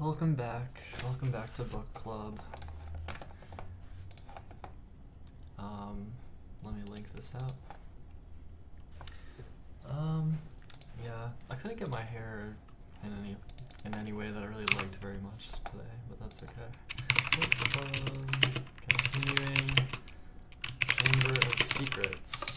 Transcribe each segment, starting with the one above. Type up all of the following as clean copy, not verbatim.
Welcome back. Welcome back to book club. Let me link this out. Yeah, I couldn't get my hair in any way that I really liked very much today, but that's okay. Continuing Chamber of Secrets.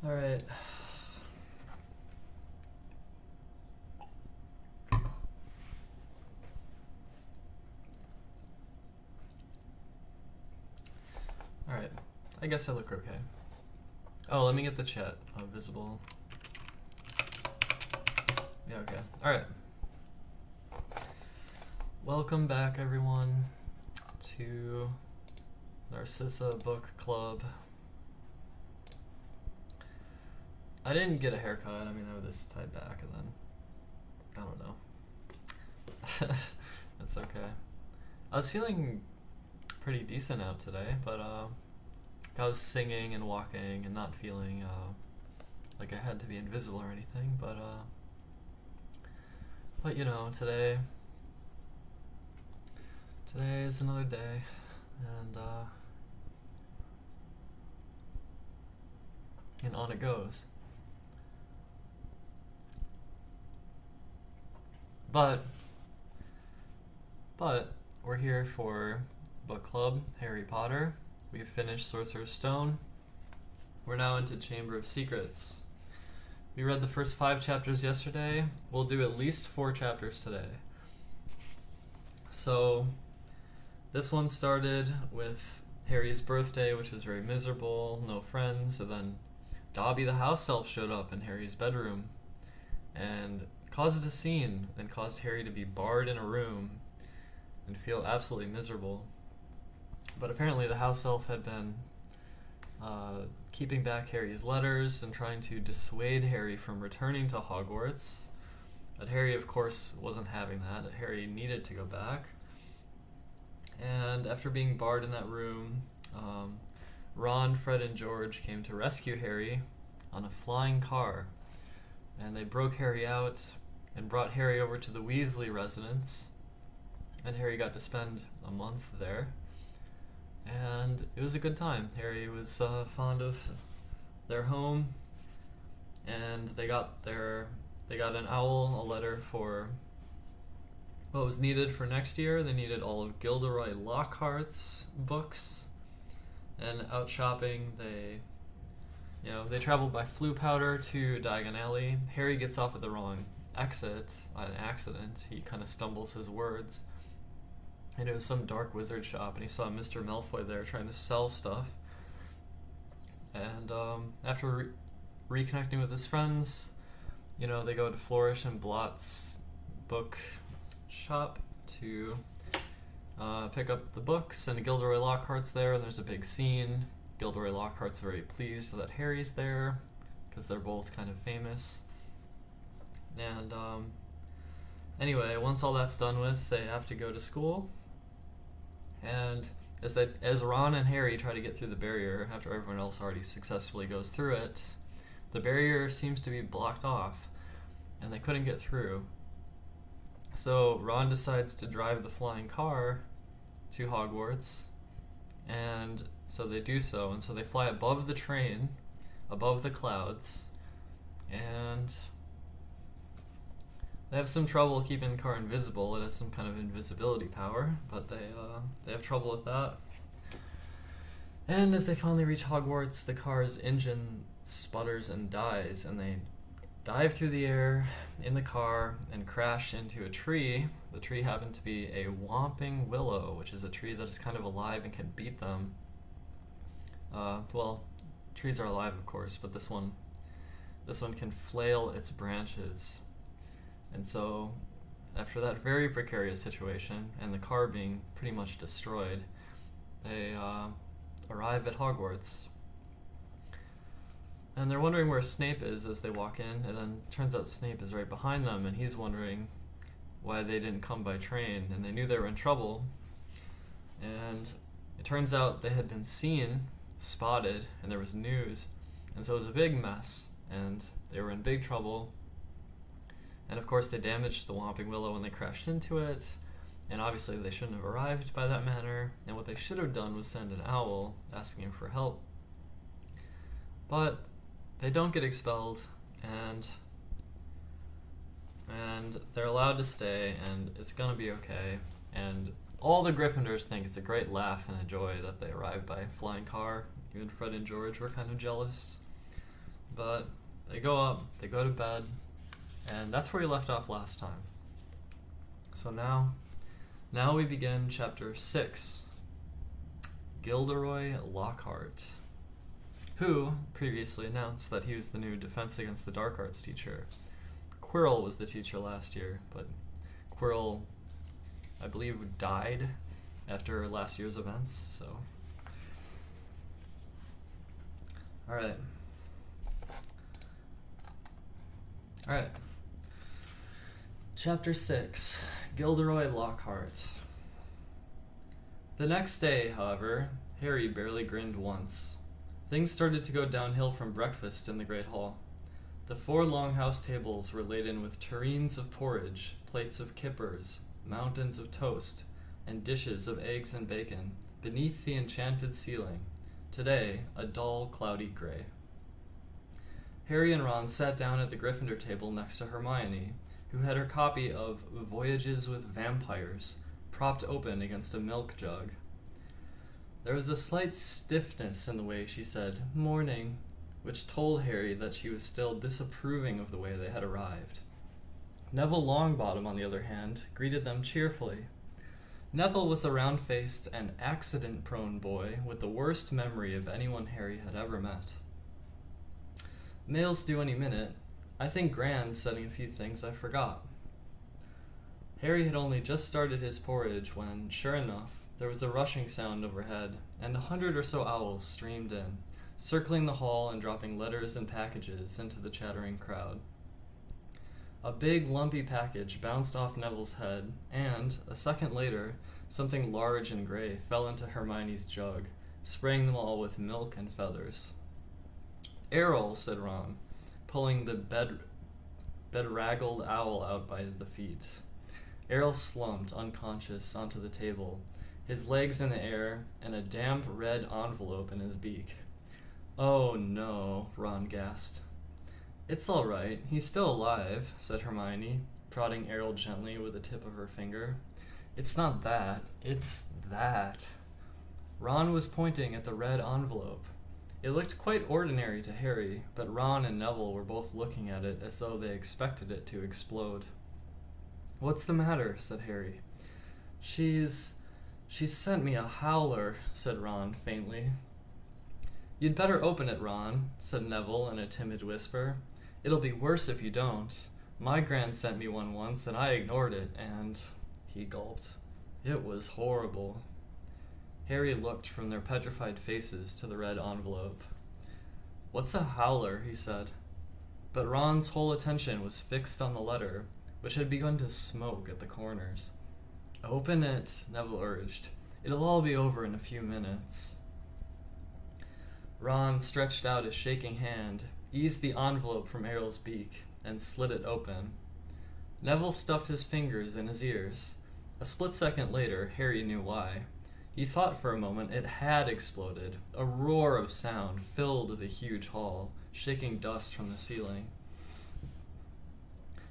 Alright. Alright. I guess I look okay. Oh, let me get the chat visible. Yeah, okay. Alright. Welcome back, everyone, to Narcissa Book Club. I didn't get a haircut. I mean, I have this tied back, and then I don't know. That's okay. I was feeling pretty decent out today, but I was singing and walking and not feeling like I had to be invisible or anything. But you know, today is another day, and on it goes. But we're here for book club, Harry Potter. We've finished Sorcerer's Stone. We're now into Chamber of Secrets. We read the first 5 chapters yesterday. We'll do at least 4 chapters today. So this one started with Harry's birthday, which was very miserable, no friends, and then Dobby the house elf showed up in Harry's bedroom and caused a scene and caused Harry to be barred in a room and feel absolutely miserable. But apparently the house elf had been keeping back Harry's letters and trying to dissuade Harry from returning to Hogwarts. But Harry, of course, wasn't having that. Harry needed to go back. And after being barred in that room, Ron, Fred, and George came to rescue Harry on a flying car. And they broke Harry out and brought Harry over to the Weasley residence. And Harry got to spend a month there. And it was a good time. Harry was fond of their home. And they got an owl, a letter for what was needed for next year. They needed all of Gilderoy Lockhart's books. And out shopping, they traveled by Floo Powder to Diagon Alley. Harry gets off at the wrong exit on an accident. He kind of stumbles his words. And it was some dark wizard shop, and he saw Mr. Malfoy there trying to sell stuff. And after reconnecting with his friends, they go to Flourish and Blott's book shop to pick up the books, and Gilderoy Lockhart's there, and there's a big scene. Gilderoy Lockhart's very pleased that Harry's there, because they're both kind of famous. And anyway, once all that's done with, they have to go to school. And as Ron and Harry try to get through the barrier, after everyone else already successfully goes through it, the barrier seems to be blocked off, and they couldn't get through. So Ron decides to drive the flying car to Hogwarts, and so they do so, and so they fly above the train, above the clouds, and they have some trouble keeping the car invisible. It has some kind of invisibility power, but they have trouble with that. And as they finally reach Hogwarts, the car's engine sputters and dies, and they dive through the air in the car and crash into a tree. The tree happened to be a whomping willow, which is a tree that is kind of alive and can beat them. Well, trees are alive, of course, but this one can flail its branches. And so, after that very precarious situation, and the car being pretty much destroyed, they arrive at Hogwarts. And they're wondering where Snape is as they walk in, and then it turns out Snape is right behind them, and he's wondering why they didn't come by train, and they knew they were in trouble. And it turns out they had been seen, spotted, and there was news, and so it was a big mess, and they were in big trouble. And of course they damaged the Whomping Willow when they crashed into it, and obviously they shouldn't have arrived by that manner, and what they should have done was send an owl asking him for help. But they don't get expelled, and they're allowed to stay, and it's gonna be okay. And all the Gryffindors think it's a great laugh and a joy that they arrived by flying car. Even Fred and George were kind of jealous. But they go up, they go to bed, and that's where we left off last time. So now we begin chapter 6, Gilderoy Lockhart, who previously announced that he was the new Defense Against the Dark Arts teacher. Quirrell was the teacher last year, but Quirrell, I believe, died after last year's events, so. Alright. Chapter 6, Gilderoy Lockhart. The next day, however, Harry barely grinned once. Things started to go downhill from breakfast in the Great Hall. The 4 long house tables were laden with tureens of porridge, plates of kippers, mountains of toast, and dishes of eggs and bacon, beneath the enchanted ceiling, today a dull, cloudy gray. Harry and Ron sat down at the Gryffindor table next to Hermione, who had her copy of Voyages with Vampires propped open against a milk jug. There was a slight stiffness in the way she said, "Morning," which told Harry that she was still disapproving of the way they had arrived. Neville Longbottom, on the other hand, greeted them cheerfully. Neville was a round-faced and accident-prone boy with the worst memory of anyone Harry had ever met. "Mail's due any minute. I think Gran's setting a few things I forgot." Harry had only just started his porridge when, sure enough, there was a rushing sound overhead, and 100 or so owls streamed in, circling the hall and dropping letters and packages into the chattering crowd. A big, lumpy package bounced off Neville's head, and, a second later, something large and gray fell into Hermione's jug, spraying them all with milk and feathers. "Errol," said Ron, pulling the bedraggled owl out by the feet. Errol slumped, unconscious, onto the table, his legs in the air, and a damp red envelope in his beak. "Oh no," Ron gasped. "It's all right, he's still alive," said Hermione, prodding Errol gently with the tip of her finger. "It's not that, it's that." Ron was pointing at the red envelope. It looked quite ordinary to Harry, but Ron and Neville were both looking at it as though they expected it to explode. "What's the matter?" said Harry. She's sent me a howler," said Ron faintly. "You'd better open it, Ron," said Neville in a timid whisper. "It'll be worse if you don't. My Gran sent me one once, and I ignored it, and..." He gulped. "It was horrible." Harry looked from their petrified faces to the red envelope. "What's a howler?" he said. But Ron's whole attention was fixed on the letter, which had begun to smoke at the corners. "Open it," Neville urged. "It'll all be over in a few minutes." Ron stretched out a shaking hand, eased the envelope from Errol's beak, and slid it open. Neville stuffed his fingers in his ears. A split second later, Harry knew why. He thought for a moment it had exploded. A roar of sound filled the huge hall, shaking dust from the ceiling.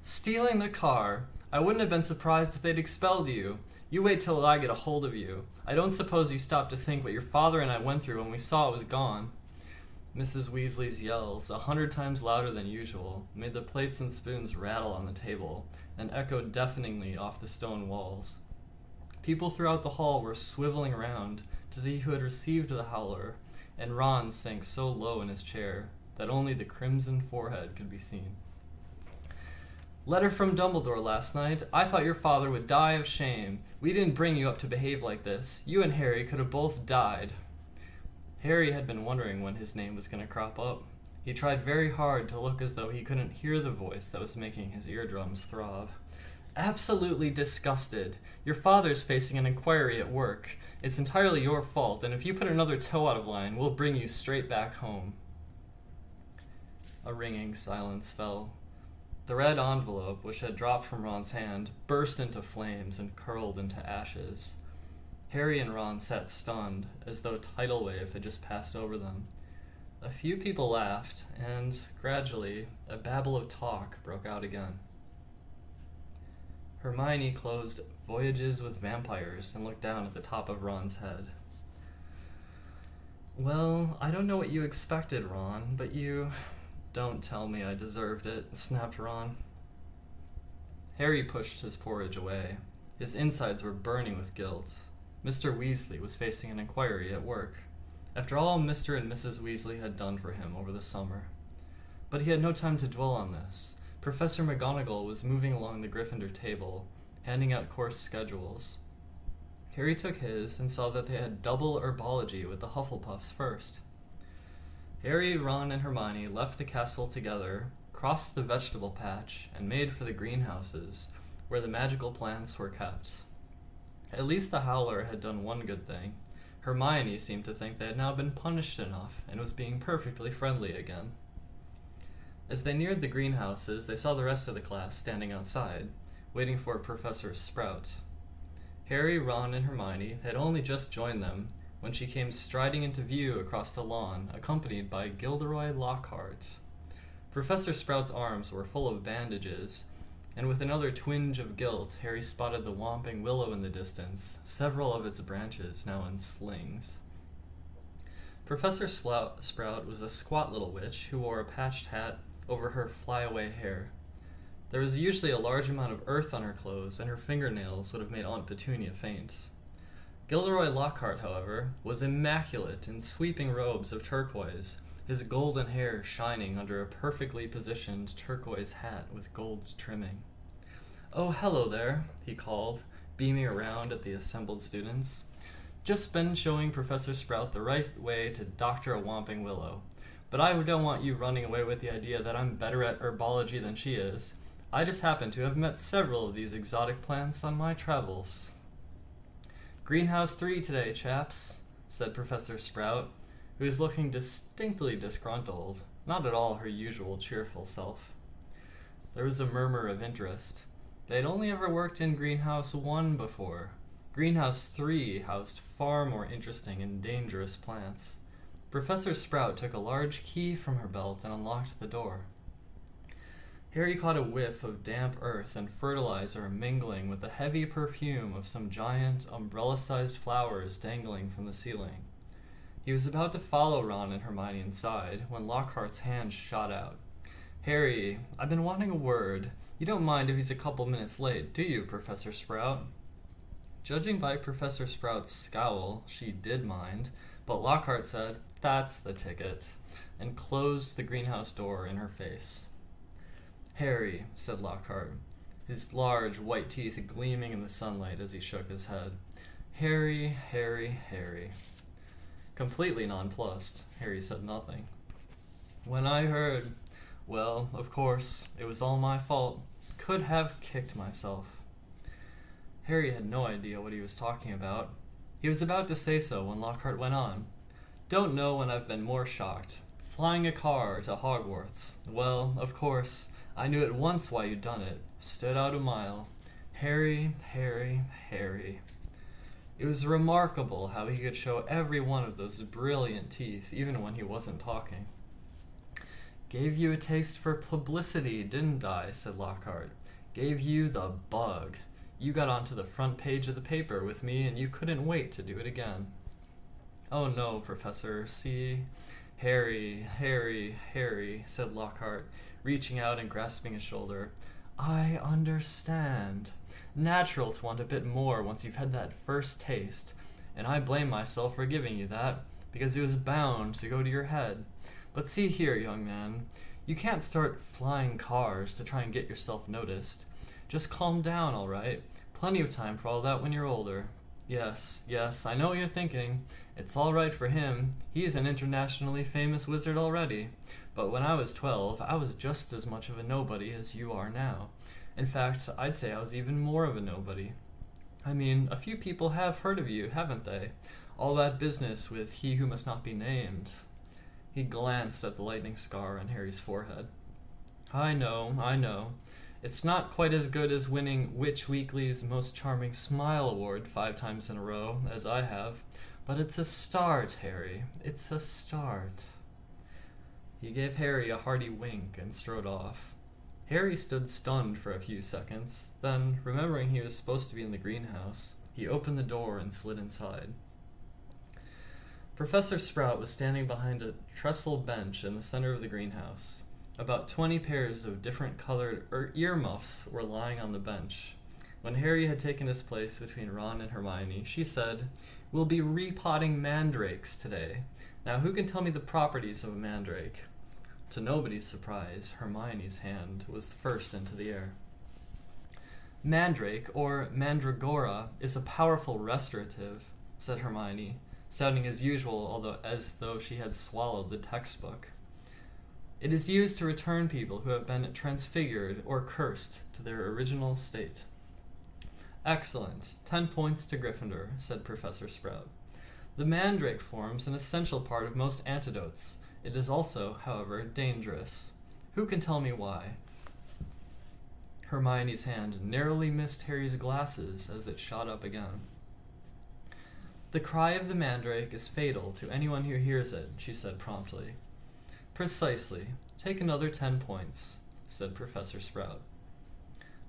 "Stealing the car! I wouldn't have been surprised if they'd expelled you. You wait till I get a hold of you. I don't suppose you stopped to think what your father and I went through when we saw it was gone." Mrs. Weasley's yells, 100 times louder than usual, made the plates and spoons rattle on the table and echoed deafeningly off the stone walls. People throughout the hall were swiveling around to see who had received the howler, and Ron sank so low in his chair that only the crimson forehead could be seen. Letter from Dumbledore last night. I thought your father would die of shame. We didn't bring you up to behave like this. You and Harry could have both died. Harry had been wondering when his name was going to crop up. He tried very hard to look as though he couldn't hear the voice that was making his eardrums throb. Absolutely disgusted. Your father's facing an inquiry at work. It's entirely your fault, and if you put another toe out of line, we'll bring you straight back home. A ringing silence fell. The red envelope, which had dropped from Ron's hand, burst into flames and curled into ashes. Harry and Ron sat stunned, as though a tidal wave had just passed over them. A few people laughed, and, gradually, a babble of talk broke out again. Hermione closed Voyages with Vampires and looked down at the top of Ron's head. Well, I don't know what you expected, Ron, but you... Don't tell me I deserved it, snapped Ron. Harry pushed his porridge away. His insides were burning with guilt. Mr. Weasley was facing an inquiry at work, after all Mr. and Mrs. Weasley had done for him over the summer. But he had no time to dwell on this. Professor McGonagall was moving along the Gryffindor table, handing out course schedules. Harry took his and saw that they had double Herbology with the Hufflepuffs first. Harry, Ron, and Hermione left the castle together, crossed the vegetable patch, and made for the greenhouses, where the magical plants were kept. At least the Howler had done one good thing. Hermione seemed to think they had now been punished enough, and was being perfectly friendly again. As they neared the greenhouses, they saw the rest of the class standing outside, waiting for Professor Sprout. Harry, Ron, and Hermione had only just joined them, when she came striding into view across the lawn, accompanied by Gilderoy Lockhart. Professor Sprout's arms were full of bandages, and with another twinge of guilt, Harry spotted the whomping willow in the distance, several of its branches now in slings. Professor Sprout was a squat little witch who wore a patched hat over her flyaway hair. There was usually a large amount of earth on her clothes, and her fingernails would have made Aunt Petunia faint. Gilderoy Lockhart, however, was immaculate in sweeping robes of turquoise, his golden hair shining under a perfectly positioned turquoise hat with gold trimming. "Oh, hello there," he called, beaming around at the assembled students. "Just been showing Professor Sprout the right way to doctor a whomping willow. But I don't want you running away with the idea that I'm better at herbology than she is. I just happen to have met several of these exotic plants on my travels." "Greenhouse 3 today, chaps," said Professor Sprout, who was looking distinctly disgruntled, not at all her usual cheerful self. There was a murmur of interest. They had only ever worked in Greenhouse 1 before. Greenhouse 3 housed far more interesting and dangerous plants. Professor Sprout took a large key from her belt and unlocked the door. Harry caught a whiff of damp earth and fertilizer mingling with the heavy perfume of some giant, umbrella-sized flowers dangling from the ceiling. He was about to follow Ron and Hermione inside when Lockhart's hand shot out. "Harry, I've been wanting a word. You don't mind if he's a couple minutes late, do you, Professor Sprout?" Judging by Professor Sprout's scowl, she did mind, but Lockhart said, "That's the ticket," and closed the greenhouse door in her face. "Harry," said Lockhart, his large white teeth gleaming in the sunlight as he shook his head. "Harry, Harry, Harry." Completely nonplussed, Harry said nothing. "When I heard, well, of course, it was all my fault. Could have kicked myself." Harry had no idea what he was talking about. He was about to say so when Lockhart went on. "Don't know when I've been more shocked. Flying a car to Hogwarts. Well, of course, I knew at once why you'd done it. Stood out a mile. Harry, Harry, Harry." It was remarkable how he could show every one of those brilliant teeth, even when he wasn't talking. "Gave you a taste for publicity, didn't I?" said Lockhart. "Gave you the bug. You got onto the front page of the paper with me, and you couldn't wait to do it again." "Oh no, Professor, see... Harry, Harry, Harry," said Lockhart, reaching out and grasping his shoulder. "I understand. Natural to want a bit more once you've had that first taste, and I blame myself for giving you that, because it was bound to go to your head. But see here, young man, You can't start flying cars to try and get yourself noticed. Just calm down, all right? Plenty of time for all that when you're older. Yes, I know what you're thinking. It's all right for him. He's an internationally famous wizard already. But when I was 12, I was just as much of a nobody as you are now. In fact, I'd say I was even more of a nobody. I mean, a few people have heard of you, haven't they? All that business with he who must not be named. He glanced at the lightning scar on Harry's forehead. I know. It's not quite as good as winning Witch Weekly's Most Charming Smile Award 5 times in a row, as I have, but it's a start, Harry. It's a start. He gave Harry a hearty wink and strode off. Harry stood stunned for a few seconds, then, remembering he was supposed to be in the greenhouse, he opened the door and slid inside. Professor Sprout was standing behind a trestle bench in the center of the greenhouse. About 20 pairs of different colored earmuffs were lying on the bench. When Harry had taken his place between Ron and Hermione, she said, "We'll be repotting mandrakes today. Now who can tell me the properties of a mandrake?" To nobody's surprise, Hermione's hand was first into the air. Mandrake, or mandragora, is a powerful restorative, said Hermione, sounding as usual, although as though she had swallowed the textbook. It is used to return people who have been transfigured or cursed to their original state. Excellent. 10 points to Gryffindor, said Professor Sprout. The mandrake forms an essential part of most antidotes. It is also, however, dangerous. Who can tell me why? Hermione's hand narrowly missed Harry's glasses as it shot up again. The cry of the mandrake is fatal to anyone who hears it, she said promptly. Precisely. Take another 10 points, said Professor Sprout.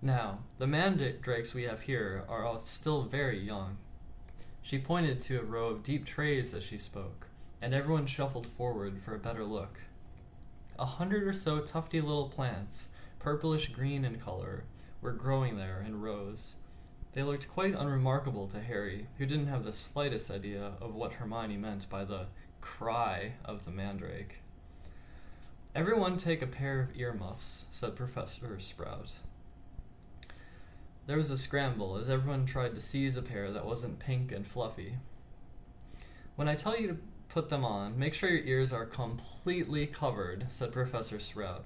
Now, the mandrakes we have here are all still very young. She pointed to a row of deep trays as she spoke, and everyone shuffled forward for a better look. 100 or so tufty little plants, purplish green in color, were growing there in rows. They looked quite unremarkable to Harry, who didn't have the slightest idea of what Hermione meant by the cry of the mandrake. Everyone take a pair of earmuffs, said Professor Sprout. There was a scramble as everyone tried to seize a pair that wasn't pink and fluffy. When I tell you to put them on, make sure your ears are completely covered, said Professor Sprout.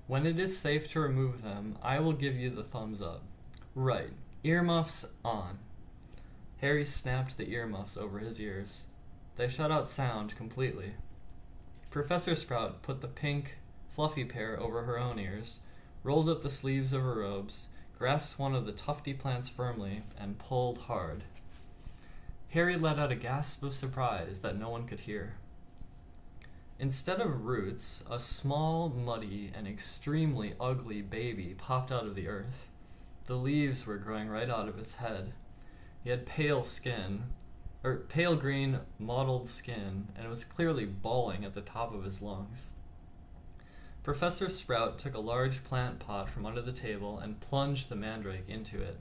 When it is safe to remove them, I will give you the thumbs up. Right. Earmuffs on. Harry snapped the earmuffs over his ears. They shut out sound completely. Professor Sprout put the pink, fluffy pair over her own ears, rolled up the sleeves of her robes, grasped one of the tufty plants firmly, and pulled hard. Harry let out a gasp of surprise that no one could hear. Instead of roots, a small, muddy, and extremely ugly baby popped out of the earth. The leaves were growing right out of its head. He had pale green, mottled skin, and was clearly bawling at the top of his lungs. Professor Sprout took a large plant pot from under the table and plunged the mandrake into it,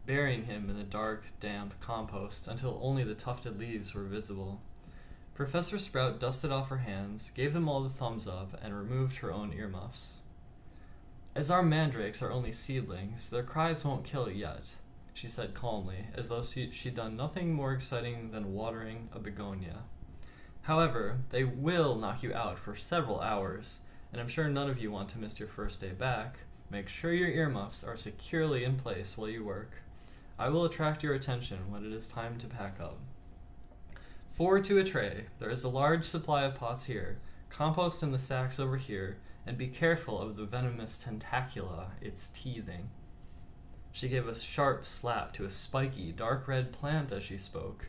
burying him in the dark, damp compost until only the tufted leaves were visible. Professor Sprout dusted off her hands, gave them all the thumbs up, and removed her own earmuffs. As our mandrakes are only seedlings, their cries won't kill yet, she said calmly, as though she'd done nothing more exciting than watering a begonia. However, they will knock you out for several hours, and I'm sure none of you want to miss your first day back. Make sure your earmuffs are securely in place while you work. I will attract your attention when it is time to pack up. 4 to a tray. There is a large supply of pots here. Compost in the sacks over here, and be careful of the venomous tentacula, it's teething. She gave a sharp slap to a spiky, dark red plant as she spoke,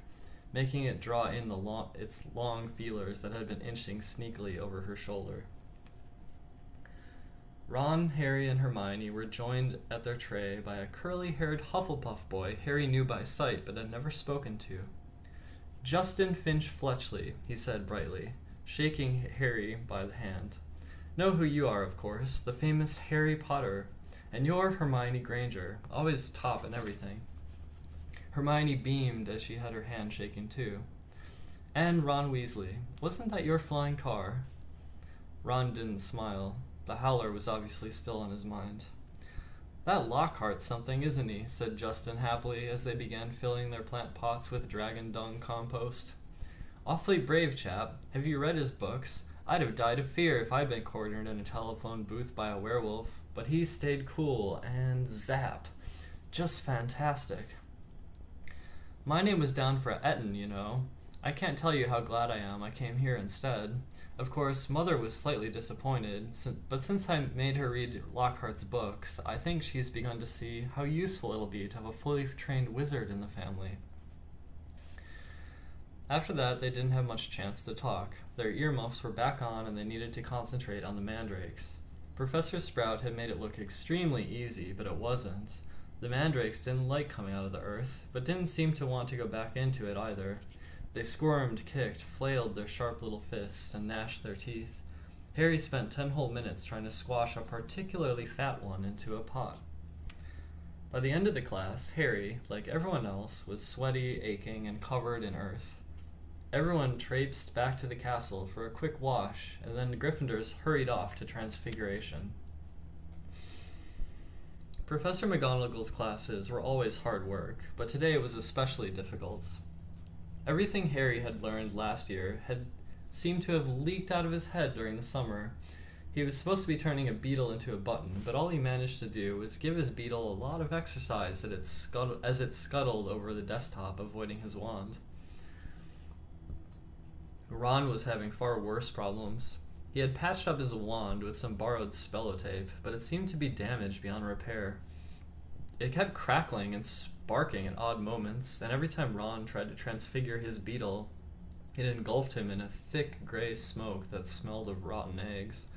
making it draw in its long feelers that had been inching sneakily over her shoulder. Ron, Harry, and Hermione were joined at their tray by a curly-haired Hufflepuff boy Harry knew by sight but had never spoken to. Justin Finch Fletchley, he said brightly, shaking Harry by the hand. Know who you are, of course, the famous Harry Potter, and you're Hermione Granger, always top in everything. Hermione beamed as she had her hand shaking too. And Ron Weasley, wasn't that your flying car? Ron didn't smile. The Howler was obviously still on his mind. "That Lockhart's something, isn't he?" said Justin happily as they began filling their plant pots with dragon dung compost. "Awfully brave chap. Have you read his books? I'd have died of fear if I'd been cornered in a telephone booth by a werewolf, but he stayed cool and zap. Just fantastic." "My name was down for Eton, you know. I can't tell you how glad I am I came here instead. Of course, Mother was slightly disappointed, but since I made her read Lockhart's books, I think she's begun to see how useful it'll be to have a fully trained wizard in the family." After that, they didn't have much chance to talk. Their earmuffs were back on and they needed to concentrate on the mandrakes. Professor Sprout had made it look extremely easy, but it wasn't. The mandrakes didn't like coming out of the earth, but didn't seem to want to go back into it either. They squirmed, kicked, flailed their sharp little fists, and gnashed their teeth. Harry spent 10 whole minutes trying to squash a particularly fat one into a pot. By the end of the class, Harry, like everyone else, was sweaty, aching, and covered in earth. Everyone traipsed back to the castle for a quick wash, and then the Gryffindors hurried off to Transfiguration. Professor McGonagall's classes were always hard work, but today it was especially difficult. Everything Harry had learned last year had seemed to have leaked out of his head during the summer. He was supposed to be turning a beetle into a button, but all he managed to do was give his beetle a lot of exercise as it scuttled over the desktop, avoiding his wand. Ron was having far worse problems. He had patched up his wand with some borrowed spellotape, but it seemed to be damaged beyond repair. It kept crackling and sparking at odd moments, and every time Ron tried to transfigure his beetle, it engulfed him in a thick gray smoke that smelled of rotten eggs.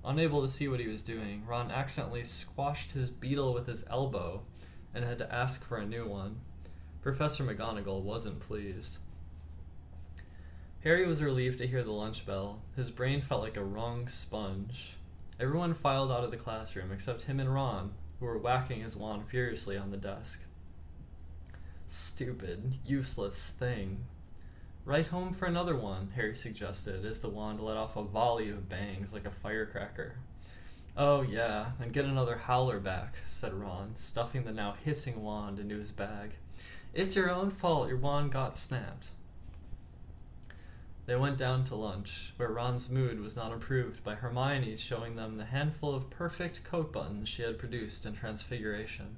Unable to see what he was doing, Ron accidentally squashed his beetle with his elbow and had to ask for a new one. Professor McGonagall wasn't pleased. Harry was relieved to hear the lunch bell. His brain felt like a wrung sponge. Everyone filed out of the classroom except him and Ron, who were whacking his wand furiously on the desk. "Stupid, useless thing. Write home for another one," Harry suggested as the wand let off a volley of bangs like a firecracker. "Oh yeah, and get another Howler back," said Ron, stuffing the now hissing wand into his bag. "It's your own fault your wand got snapped." They went down to lunch, where Ron's mood was not improved by Hermione showing them the handful of perfect coat buttons she had produced in Transfiguration.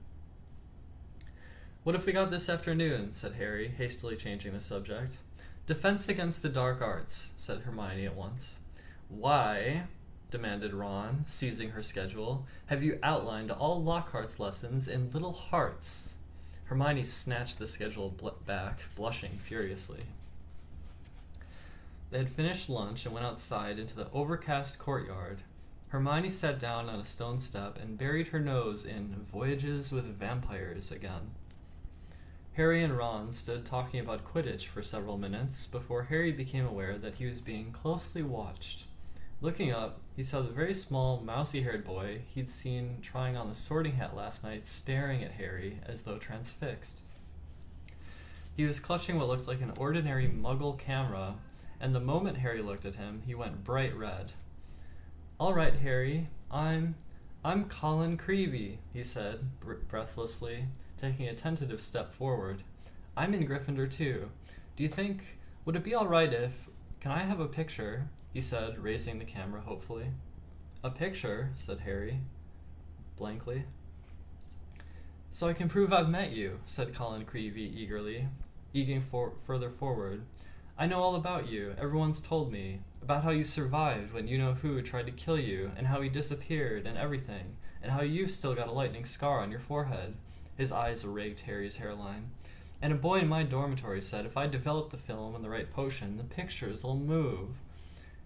"What if we got this afternoon?" said Harry, hastily changing the subject. "Defense against the dark arts," said Hermione at once. "Why," demanded Ron, seizing her schedule, "have you outlined all Lockhart's lessons in little hearts?" Hermione snatched the schedule back, blushing furiously. They had finished lunch and went outside into the overcast courtyard. Hermione sat down on a stone step and buried her nose in Voyages with Vampires again. Harry and Ron stood talking about Quidditch for several minutes before Harry became aware that he was being closely watched. Looking up, he saw the very small, mousy-haired boy he'd seen trying on the sorting hat last night staring at Harry as though transfixed. He was clutching what looked like an ordinary Muggle camera, and the moment Harry looked at him, he went bright red. "All right, Harry, I'm Colin Creevy," he said, breathlessly, taking a tentative step forward. "I'm in Gryffindor too. Would it be all right if... Can I have a picture?" he said, raising the camera hopefully. "A picture?" said Harry, blankly. "So I can prove I've met you," said Colin Creevy eagerly, egging further forward. "I know all about you. Everyone's told me. About how you survived when you-know-who tried to kill you, and how he disappeared and everything, and how you've still got a lightning scar on your forehead." His eyes raked Harry's hairline. "And a boy in my dormitory said if I develop the film and the right potion, the pictures'll move."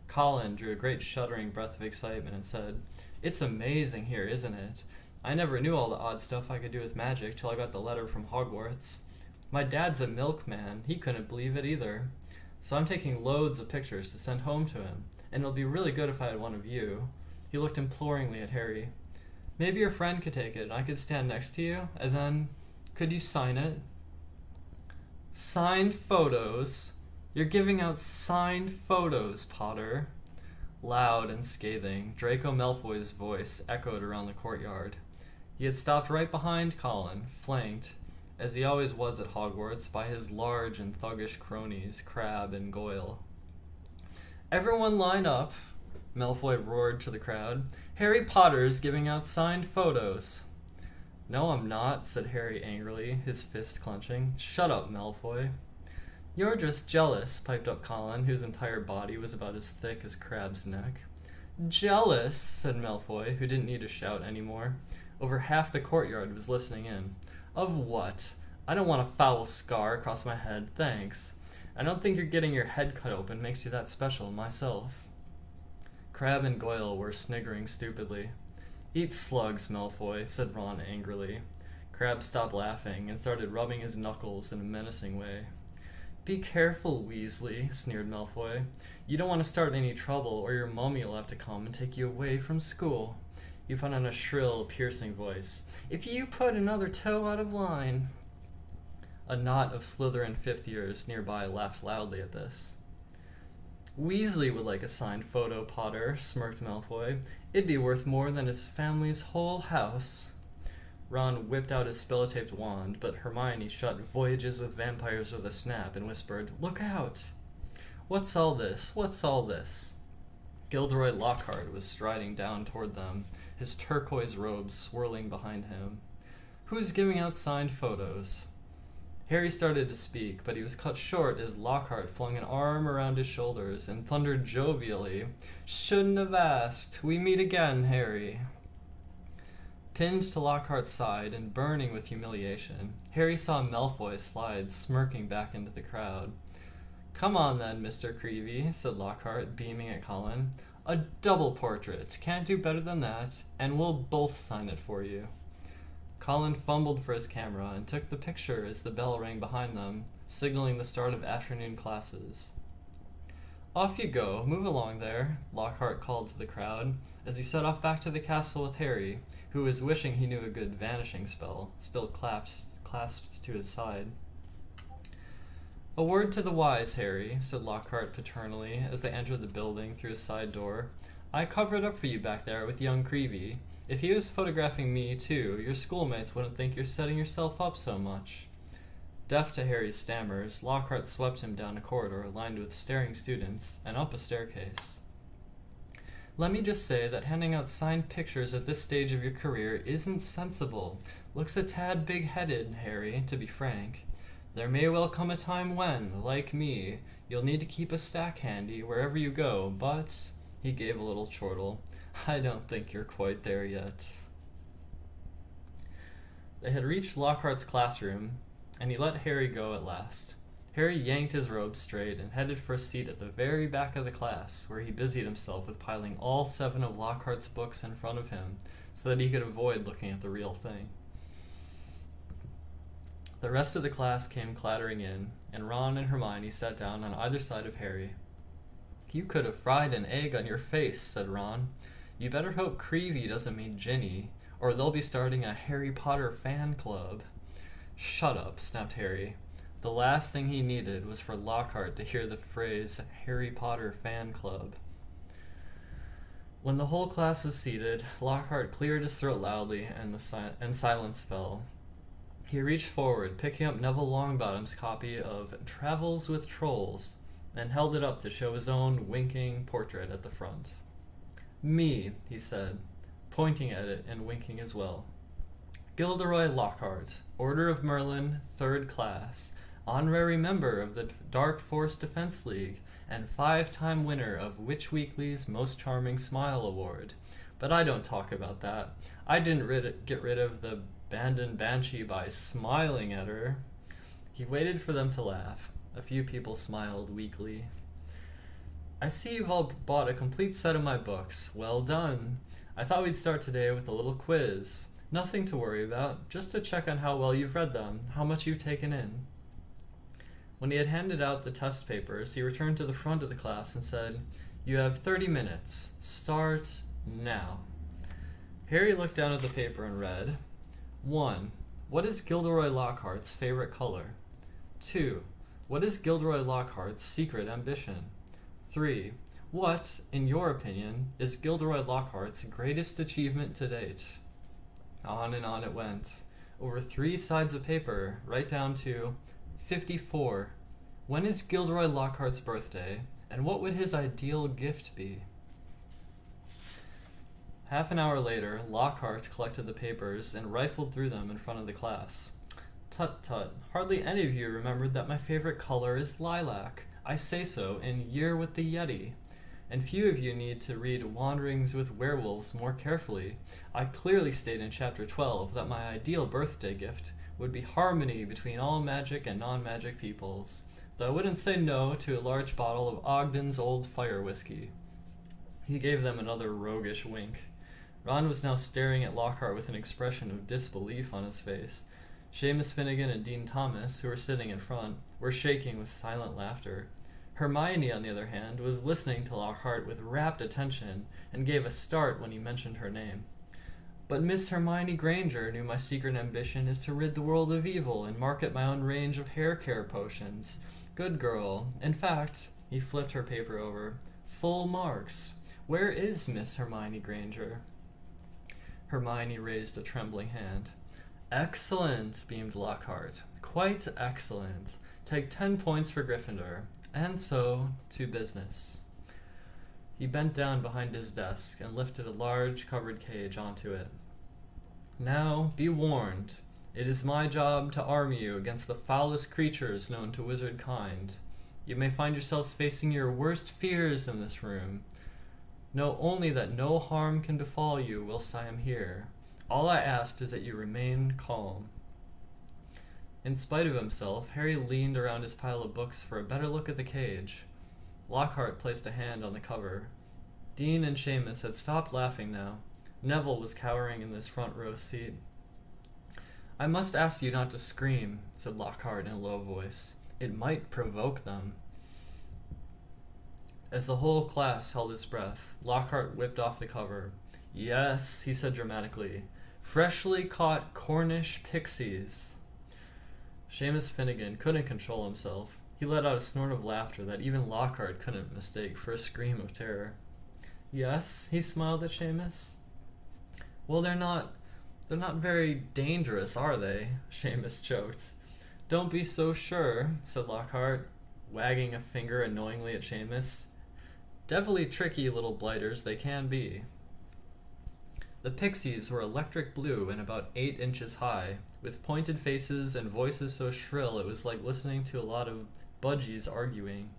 Colin drew a great shuddering breath of excitement and said, "It's amazing here, isn't it? I never knew all the odd stuff I could do with magic till I got the letter from Hogwarts. My dad's a milkman. He couldn't believe it either. So I'm taking loads of pictures to send home to him, and it'll be really good if I had one of you." He looked imploringly at Harry. "Maybe your friend could take it, and I could stand next to you, and then, could you sign it?" "Signed photos? You're giving out signed photos, Potter." Loud and scathing, Draco Malfoy's voice echoed around the courtyard. He had stopped right behind Colin, flanked, as he always was at Hogwarts, by his large and thuggish cronies, Crabbe and Goyle. "Everyone line up," Malfoy roared to the crowd. "Harry Potter's giving out signed photos." "No, I'm not," said Harry angrily, his fist clenching. "Shut up, Malfoy." "You're just jealous," piped up Colin, whose entire body was about as thick as Crabbe's neck. "Jealous," said Malfoy, who didn't need to shout anymore. Over half the courtyard was listening in. "Of what? I don't want a foul scar across my head, thanks. I don't think you're getting your head cut open makes you that special myself." Crabbe and Goyle were sniggering stupidly. "Eat slugs, Malfoy," said Ron angrily. Crabbe stopped laughing and started rubbing his knuckles in a menacing way. "Be careful, Weasley," sneered Malfoy. "You don't want to start any trouble, or your mummy will have to come and take you away from school." He put on a shrill, piercing voice. "If you put another toe out of line." A knot of Slytherin fifth years nearby laughed loudly at this. "Weasley would like a signed photo, Potter," smirked Malfoy. "It'd be worth more than his family's whole house." Ron whipped out his spell-taped wand, but Hermione shut Voyages with Vampires with a snap and whispered, "Look out!" "What's all this? What's all this?" Gilderoy Lockhart was striding down toward them, his turquoise robes swirling behind him. "Who's giving out signed photos?" Harry started to speak, but he was cut short as Lockhart flung an arm around his shoulders and thundered jovially, "Shouldn't have asked. We meet again, Harry." Pinned to Lockhart's side and burning with humiliation, Harry saw Malfoy slide smirking back into the crowd. "Come on then, Mr. Creevy," said Lockhart, beaming at Colin. "A double portrait. Can't do better than that, and we'll both sign it for you." Colin fumbled for his camera and took the picture as the bell rang behind them, signaling the start of afternoon classes. "Off you go. Move along there," Lockhart called to the crowd as he set off back to the castle with Harry, who was wishing he knew a good vanishing spell, still clasped to his side. "A word to the wise, Harry," said Lockhart paternally as they entered the building through a side door. "I covered up for you back there with young Creevy. If he was photographing me, too, your schoolmates wouldn't think you're setting yourself up so much." Deaf to Harry's stammers, Lockhart swept him down a corridor lined with staring students and up a staircase. "Let me just say that handing out signed pictures at this stage of your career isn't sensible. Looks a tad big-headed, Harry, to be frank. There may well come a time when, like me, you'll need to keep a stack handy wherever you go, but," he gave a little chortle, "I don't think you're quite there yet." They had reached Lockhart's classroom, and he let Harry go at last. Harry yanked his robe straight and headed for a seat at the very back of the class, where he busied himself with piling all 7 of Lockhart's books in front of him so that he could avoid looking at the real thing. The rest of the class came clattering in, and Ron and Hermione sat down on either side of Harry. "You could have fried an egg on your face," said Ron. "You better hope Creevy doesn't mean Ginny, or they'll be starting a Harry Potter fan club." "Shut up," snapped Harry. The last thing he needed was for Lockhart to hear the phrase Harry Potter fan club. When the whole class was seated, Lockhart cleared his throat loudly, and silence fell. He reached forward, picking up Neville Longbottom's copy of Travels with Trolls, and held it up to show his own winking portrait at the front. "Me," he said, pointing at it and winking as well. "Gilderoy Lockhart, Order of Merlin, 3rd class, honorary member of the Dark Force Defense League, and 5-time winner of Witch Weekly's Most Charming Smile Award. But I don't talk about that. I didn't get rid of the Bandon Banshee by smiling at her." He waited for them to laugh. A few people smiled weakly. "I see you've all bought a complete set of my books. Well done. I thought we'd start today with a little quiz. Nothing to worry about, just to check on how well you've read them, how much you've taken in." When he had handed out the test papers, he returned to the front of the class and said, "You have 30 minutes. Start now." Harry looked down at the paper and read, 1. What is Gilderoy Lockhart's favorite color? 2. What is Gilderoy Lockhart's secret ambition? 3. What, in your opinion, is Gilderoy Lockhart's greatest achievement to date? On and on it went, over 3 sides of paper, right down to 54. When is Gilderoy Lockhart's birthday, and what would his ideal gift be? Half an hour later, Lockhart collected the papers and rifled through them in front of the class. Tut tut, hardly any of you remembered that my favorite color is lilac. I say so in Year with the Yeti. And few of you need to read Wanderings with Werewolves more carefully. I clearly state in Chapter 12 that my ideal birthday gift would be harmony between all magic and non-magic peoples, though I wouldn't say no to a large bottle of Ogden's Old Fire Whiskey. He gave them another roguish wink. Ron was now staring at Lockhart with an expression of disbelief on his face. Seamus Finnegan and Dean Thomas, who were sitting in front, were shaking with silent laughter. Hermione, on the other hand, was listening to Lockhart with rapt attention and gave a start when he mentioned her name. But Miss Hermione Granger knew my secret ambition is to rid the world of evil and market my own range of hair care potions. Good girl. In fact, he flipped her paper over. Full marks. Where is Miss Hermione Granger? Hermione raised a trembling hand. Excellent, beamed Lockhart. Quite excellent. Take 10 points for Gryffindor. And so, to business. He bent down behind his desk and lifted a large covered cage onto it. Now, be warned. It is my job to arm you against the foulest creatures known to wizard kind. You may find yourselves facing your worst fears in this room. Know only that no harm can befall you whilst I am here. All I ask is that you remain calm. In spite of himself, Harry leaned around his pile of books for a better look at the cage. Lockhart placed a hand on the cover. Dean and Seamus had stopped laughing now. Neville was cowering in his front row seat. I must ask you not to scream, said Lockhart in a low voice. It might provoke them. As the whole class held its breath, Lockhart whipped off the cover. Yes, he said dramatically. Freshly caught Cornish pixies. Seamus Finnegan couldn't control himself. He let out a snort of laughter that even Lockhart couldn't mistake for a scream of terror. Yes, he smiled at Seamus. Well, they're not very dangerous, are they? Seamus choked. Don't be so sure, said Lockhart, wagging a finger annoyingly at Seamus. Devilly tricky little blighters they can be. The pixies were electric blue and about 8 inches high, with pointed faces and voices so shrill it was like listening to a lot of budgies arguing.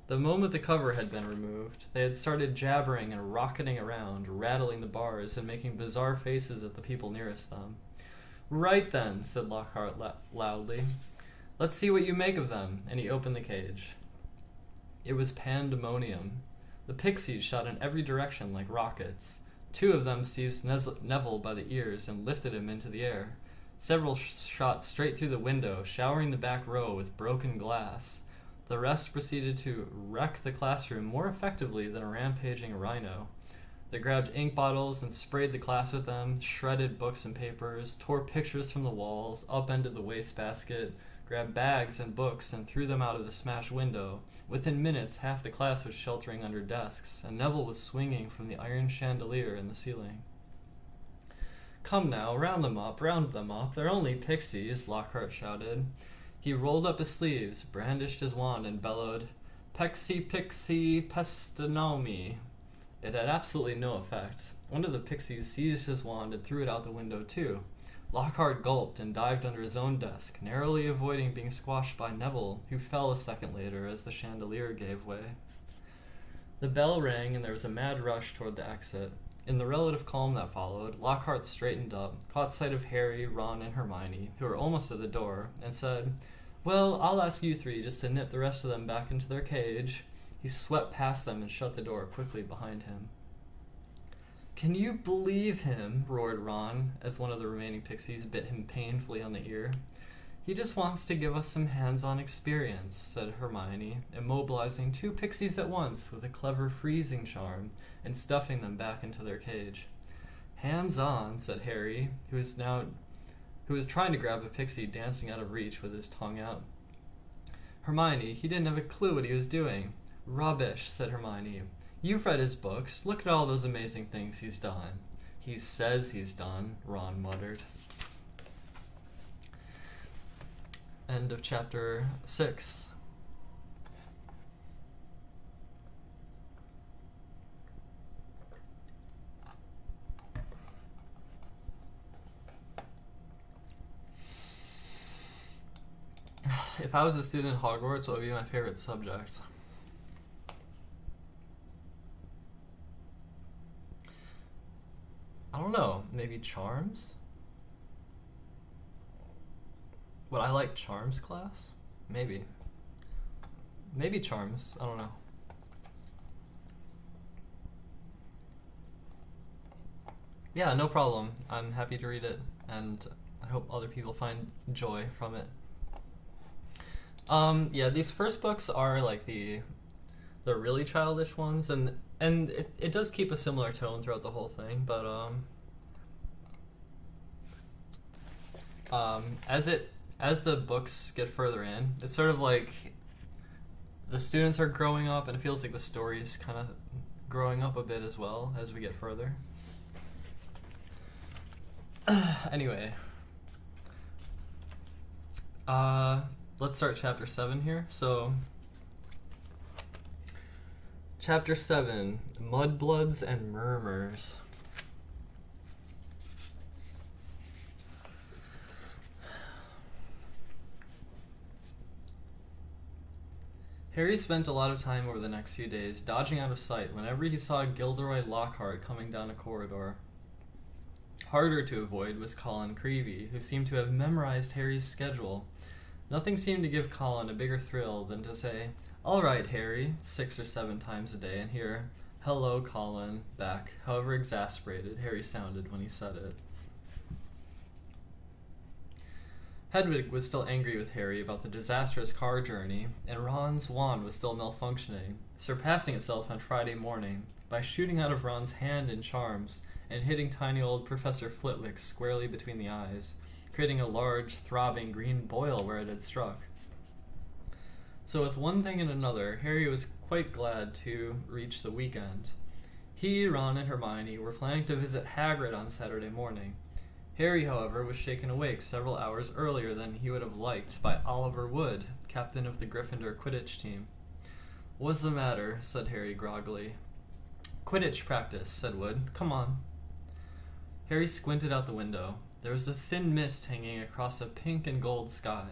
The moment the cover had been removed, they had started jabbering and rocketing around, rattling the bars and making bizarre faces at the people nearest them. Right then, said Lockhart loudly. Let's see what you make of them, and he opened the cage. It was pandemonium. The pixies shot in every direction like rockets. 2 of them seized Neville by the ears and lifted him into the air. Several shot straight through the window, showering the back row with broken glass. The rest proceeded to wreck the classroom more effectively than a rampaging rhino. They grabbed ink bottles and sprayed the class with them, shredded books and papers, tore pictures from the walls, upended the wastebasket, grabbed bags and books and threw them out of the smashed window. Within minutes, half the class was sheltering under desks, and Neville was swinging from the iron chandelier in the ceiling. Come now, round them up, they're only pixies, Lockhart shouted. He rolled up his sleeves, brandished his wand, and bellowed, Pexi pixie pestinomi. It had absolutely no effect. One of the pixies seized his wand and threw it out the window too. Lockhart gulped and dived under his own desk, narrowly avoiding being squashed by Neville, who fell a second later as the chandelier gave way. The bell rang and there was a mad rush toward the exit. In the relative calm that followed, Lockhart straightened up, caught sight of Harry, Ron, and Hermione, who were almost at the door, and said, Well, I'll ask you 3 just to nip the rest of them back into their cage. He swept past them and shut the door quickly behind him. Can you believe him? Roared Ron, as one of the remaining pixies bit him painfully on the ear. He just wants to give us some hands-on experience, said Hermione, immobilizing 2 pixies at once with a clever freezing charm and stuffing them back into their cage. Hands-on, said Harry, who was trying to grab a pixie dancing out of reach with his tongue out. Hermione, he didn't have a clue what he was doing. Rubbish, said Hermione. You've read his books. Look at all those amazing things he's done. He says he's done, Ron muttered. End of chapter 6. If I was a student at Hogwarts, what would be my favorite subject? I don't know. Maybe charms? Would I like charms class? Maybe. Maybe charms. I don't know. Yeah, no problem. I'm happy to read it, and I hope other people find joy from it. Yeah, these first books are like the really childish ones, and it does keep a similar tone throughout the whole thing, but as the books get further in, it's sort of like the students are growing up, and it feels like the story's kind of growing up a bit as well as we get further. Anyway, let's start chapter 7 here. So, chapter 7, Mudbloods and Murmurs. Harry spent a lot of time over the next few days dodging out of sight whenever he saw Gilderoy Lockhart coming down a corridor. Harder to avoid was Colin Creevy, who seemed to have memorized Harry's schedule. Nothing seemed to give Colin a bigger thrill than to say, "All right, Harry," 6 or 7 times a day, and hear, "Hello, Colin," back, however exasperated Harry sounded when he said it. Hedwig was still angry with Harry about the disastrous car journey, and Ron's wand was still malfunctioning, surpassing itself on Friday morning by shooting out of Ron's hand in charms and hitting tiny old Professor Flitwick squarely between the eyes, creating a large, throbbing green boil where it had struck. So with one thing and another, Harry was quite glad to reach the weekend. He, Ron, and Hermione were planning to visit Hagrid on Saturday morning. Harry, however, was shaken awake several hours earlier than he would have liked by Oliver Wood, captain of the Gryffindor Quidditch team. "What's the matter?" said Harry groggily. "Quidditch practice," said Wood. "Come on." Harry squinted out the window. There was a thin mist hanging across a pink and gold sky.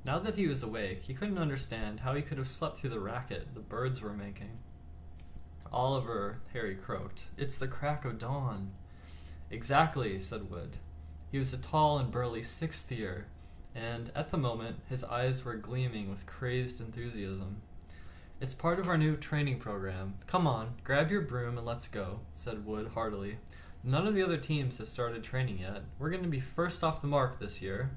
Now that he was awake, he couldn't understand how he could have slept through the racket the birds were making. "Oliver," Harry croaked, "it's the crack of dawn." "Exactly," said Wood. He was a tall and burly 6th year, and at the moment his eyes were gleaming with crazed enthusiasm. "It's part of our new training program. Come on, grab your broom and let's go," said Wood heartily. "None of the other teams have started training yet. We're going to be first off the mark this year."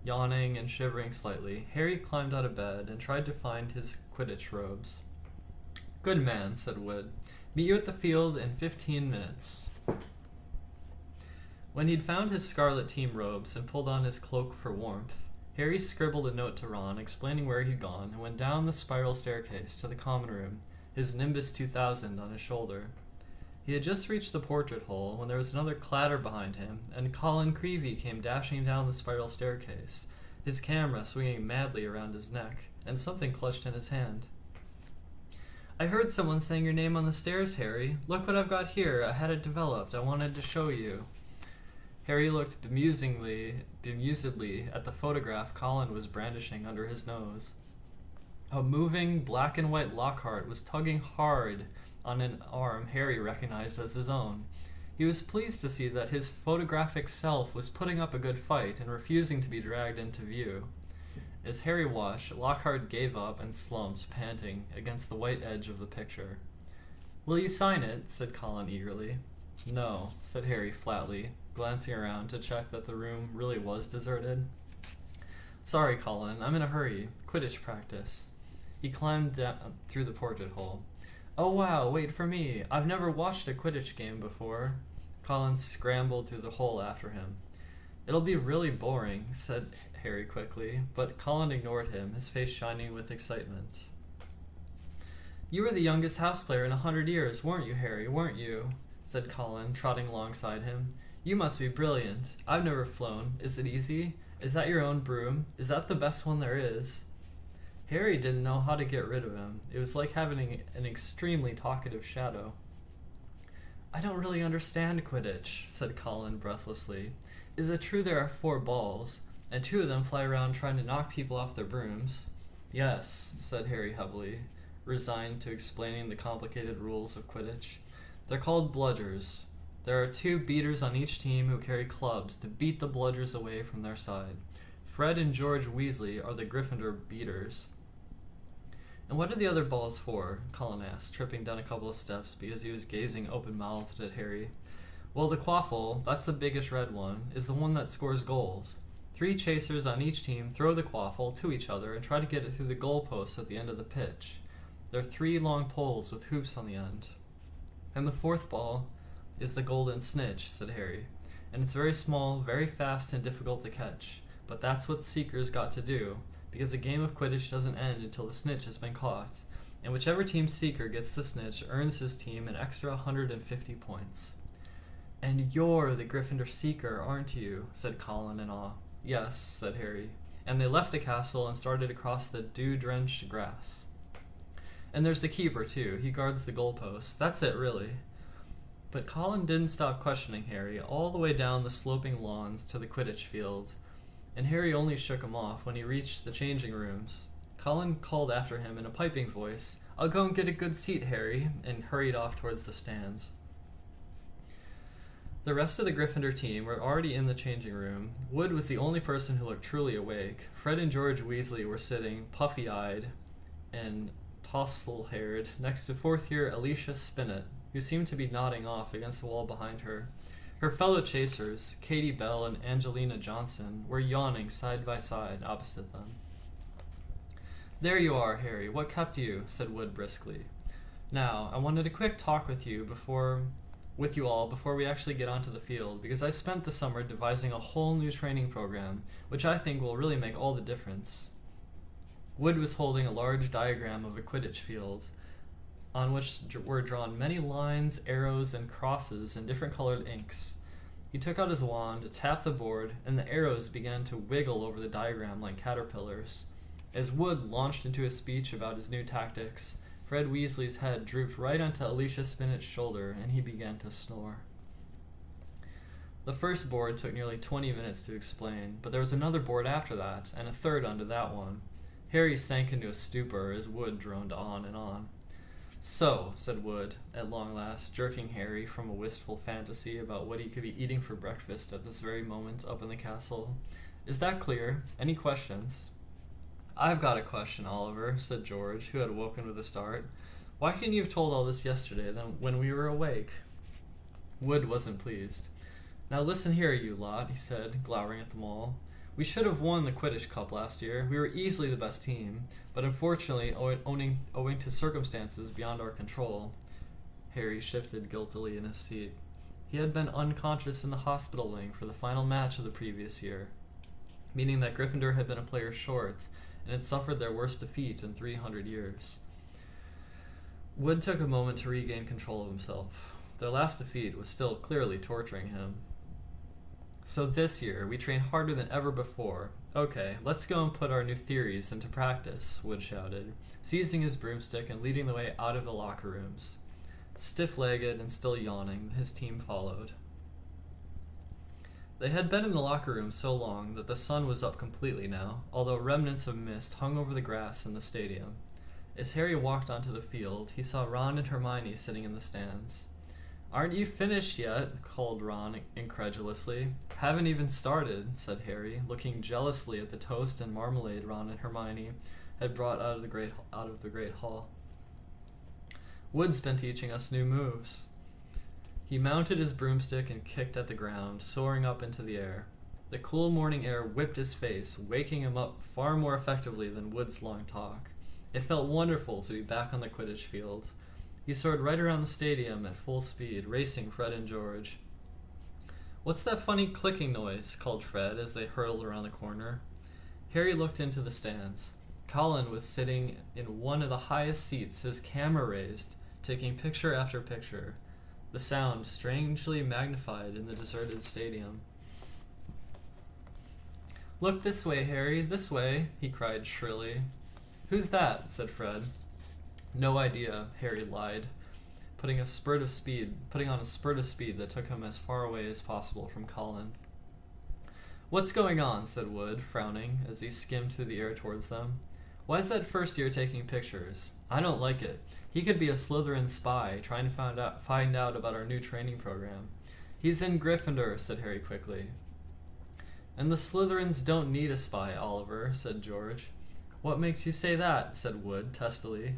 Yawning and shivering slightly, Harry climbed out of bed and tried to find his Quidditch robes. "Good man," said Wood. "Meet you at the field in 15 minutes." When he'd found his scarlet team robes and pulled on his cloak for warmth, Harry scribbled a note to Ron explaining where he'd gone and went down the spiral staircase to the common room, his Nimbus 2000 on his shoulder. He had just reached the portrait hole when there was another clatter behind him, and Colin Creevy came dashing down the spiral staircase, his camera swinging madly around his neck, and something clutched in his hand. "I heard someone saying your name on the stairs, Harry. Look what I've got here. I had it developed. I wanted to show you." Harry looked bemusedly at the photograph Colin was brandishing under his nose. A moving black and white Lockhart was tugging hard on an arm Harry recognized as his own. He was pleased to see that his photographic self was putting up a good fight and refusing to be dragged into view. As Harry watched, Lockhart gave up and slumped, panting, against the white edge of the picture. "Will you sign it?" said Colin eagerly. "No," said Harry flatly, glancing around to check that the room really was deserted. "Sorry, Colin, I'm in a hurry. Quidditch practice." He climbed down through the portrait hole. "Oh wow, wait for me. I've never watched a Quidditch game before." Colin scrambled through the hole after him. "It'll be really boring," said Harry quickly, but Colin ignored him, his face shining with excitement. "You were the youngest house player in 100 years, weren't you, Harry, weren't you?" said Colin, trotting alongside him. "You must be brilliant. I've never flown. Is it easy? Is that your own broom? Is that the best one there is?" Harry didn't know how to get rid of him. It was like having an extremely talkative shadow. "I don't really understand Quidditch," said Colin breathlessly. "Is it true there are 4 balls, and 2 of them fly around trying to knock people off their brooms?" "Yes," said Harry heavily, resigned to explaining the complicated rules of Quidditch. "They're called bludgers. There are 2 beaters on each team who carry clubs to beat the bludgers away from their side. Fred and George Weasley are the Gryffindor beaters." "And what are the other balls for?" Colin asked, tripping down a couple of steps because he was gazing open-mouthed at Harry. "Well, the quaffle, that's the biggest red one, is the one that scores goals. 3 chasers on each team throw the quaffle to each other and try to get it through the goalposts at the end of the pitch. There are 3 long poles with hoops on the end. And the 4th ball is the golden snitch," said Harry. "And it's very small, very fast, and difficult to catch. But that's what Seekers got to do, because a game of Quidditch doesn't end until the snitch has been caught. And whichever team Seeker gets the snitch earns his team an extra 150 points. "And you're the Gryffindor Seeker, aren't you?" said Colin in awe. "Yes," said Harry. And they left the castle and started across the dew-drenched grass. "And there's the keeper, too. He guards the goalposts. That's it, really." But Colin didn't stop questioning Harry all the way down the sloping lawns to the Quidditch field, and Harry only shook him off when he reached the changing rooms. Colin called after him in a piping voice, "I'll go and get a good seat, Harry," and hurried off towards the stands. The rest of the Gryffindor team were already in the changing room. Wood was the only person who looked truly awake. Fred and George Weasley were sitting, puffy-eyed and tousle-haired, next to 4th-year Alicia Spinnet, who seemed to be nodding off against the wall behind her. Her fellow chasers, Katie Bell and Angelina Johnson, were yawning side by side opposite them. "There you are, Harry. What kept you?" said Wood briskly. "Now, I wanted a quick talk with you all before we actually get onto the field, because I spent the summer devising a whole new training program, which I think will really make all the difference." Wood was holding a large diagram of a Quidditch field, on which were drawn many lines, arrows, and crosses in different colored inks. He took out his wand, tapped the board, and the arrows began to wiggle over the diagram like caterpillars. As Wood launched into a speech about his new tactics, Fred Weasley's head drooped right onto Alicia Spinnet's shoulder, and he began to snore. The first board took nearly 20 minutes to explain, but there was another board after that, and a third onto that one. Harry sank into a stupor as Wood droned on and on. "So," said Wood, at long last, jerking Harry from a wistful fantasy about what he could be eating for breakfast at this very moment up in the castle. "Is that clear? Any questions?" "I've got a question, Oliver," said George, who had woken with a start. "Why couldn't you have told all this yesterday, when we were awake?" Wood wasn't pleased. "Now listen here, you lot," he said, glowering at them all. "We should have won the Quidditch Cup last year. We were easily the best team, but unfortunately, owing to circumstances beyond our control." Harry shifted guiltily in his seat. He had been unconscious in the hospital wing for the final match of the previous year, meaning that Gryffindor had been a player short and had suffered their worst defeat in 300 years. Wood took a moment to regain control of himself. Their last defeat was still clearly torturing him. "So this year, we train harder than ever before. Okay, let's go and put our new theories into practice," Wood shouted, seizing his broomstick and leading the way out of the locker rooms. Stiff-legged and still yawning, his team followed. They had been in the locker room so long that the sun was up completely now, although remnants of mist hung over the grass in the stadium. As Harry walked onto the field, he saw Ron and Hermione sitting in the stands. "Aren't you finished yet?" called Ron incredulously. "Haven't even started," said Harry, looking jealously at the toast and marmalade Ron and Hermione had brought out of the great hall. "Wood's been teaching us new moves." He mounted his broomstick and kicked at the ground, soaring up into the air. The cool morning air whipped his face, waking him up far more effectively than Wood's long talk. It felt wonderful to be back on the Quidditch field. He soared right around the stadium at full speed, racing Fred and George. "What's that funny clicking noise?" called Fred as they hurtled around the corner. Harry looked into the stands. Colin was sitting in one of the highest seats, his camera raised, taking picture after picture, the sound strangely magnified in the deserted stadium. "Look this way, Harry, this way," he cried shrilly. "Who's that?" said Fred. "No idea," Harry lied, putting on a spurt of speed that took him as far away as possible from Colin. "What's going on?" said Wood, frowning, as he skimmed through the air towards them. "Why's that first year taking pictures? I don't like it. He could be a Slytherin spy, trying to find out about our new training program." "He's in Gryffindor," said Harry quickly. "And the Slytherins don't need a spy, Oliver," said George. "What makes you say that?" said Wood, testily.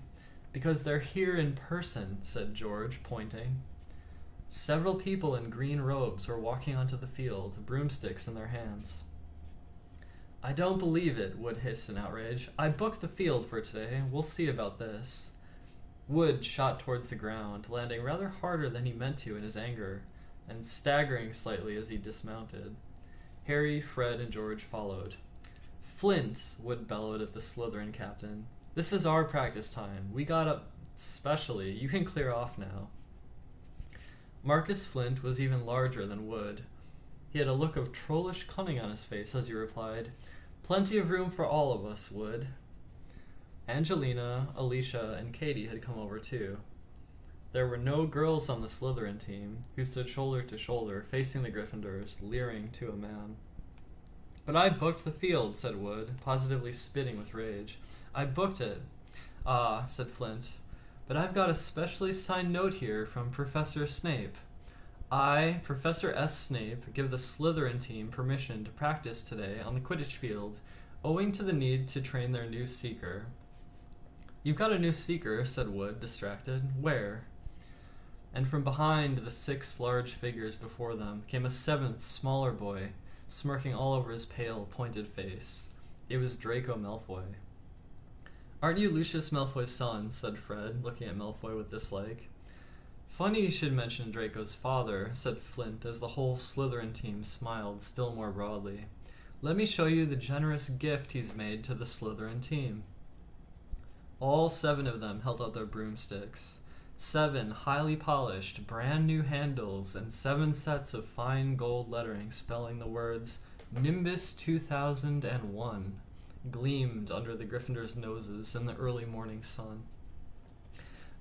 "Because they're here in person," said George, pointing. Several people in green robes were walking onto the field, broomsticks in their hands. "I don't believe it," Wood hissed in outrage. "I booked the field for today. We'll see about this." Wood shot towards the ground, landing rather harder than he meant to in his anger, and staggering slightly as he dismounted. Harry, Fred, and George followed. "Flint," Wood bellowed at the Slytherin captain. "This is our practice time. We got up specially. You can clear off now." Marcus Flint was even larger than Wood. He had a look of trollish cunning on his face as he replied, "Plenty of room for all of us, Wood." Angelina, Alicia, and Katie had come over too. There were no girls on the Slytherin team, who stood shoulder to shoulder, facing the Gryffindors, leering to a man. "But I booked the field," said Wood, positively spitting with rage. "I booked it." "Ah," said Flint, "but I've got a specially signed note here from Professor Snape. I, Professor S. Snape, give the Slytherin team permission to practice today on the Quidditch field, owing to the need to train their new seeker." "You've got a new seeker," said Wood, distracted. "Where?" And from behind the 6 large figures before them came a 7th, smaller boy, smirking all over his pale, pointed face. It was Draco Malfoy. "Aren't you Lucius Malfoy's son?" said Fred, looking at Malfoy with dislike. "Funny you should mention Draco's father," said Flint, as the whole Slytherin team smiled still more broadly. "Let me show you the generous gift he's made to the Slytherin team." All 7 of them held out their broomsticks. 7 highly polished, brand new handles, and 7 sets of fine gold lettering spelling the words Nimbus 2001 gleamed under the Gryffindors' noses in the early morning sun.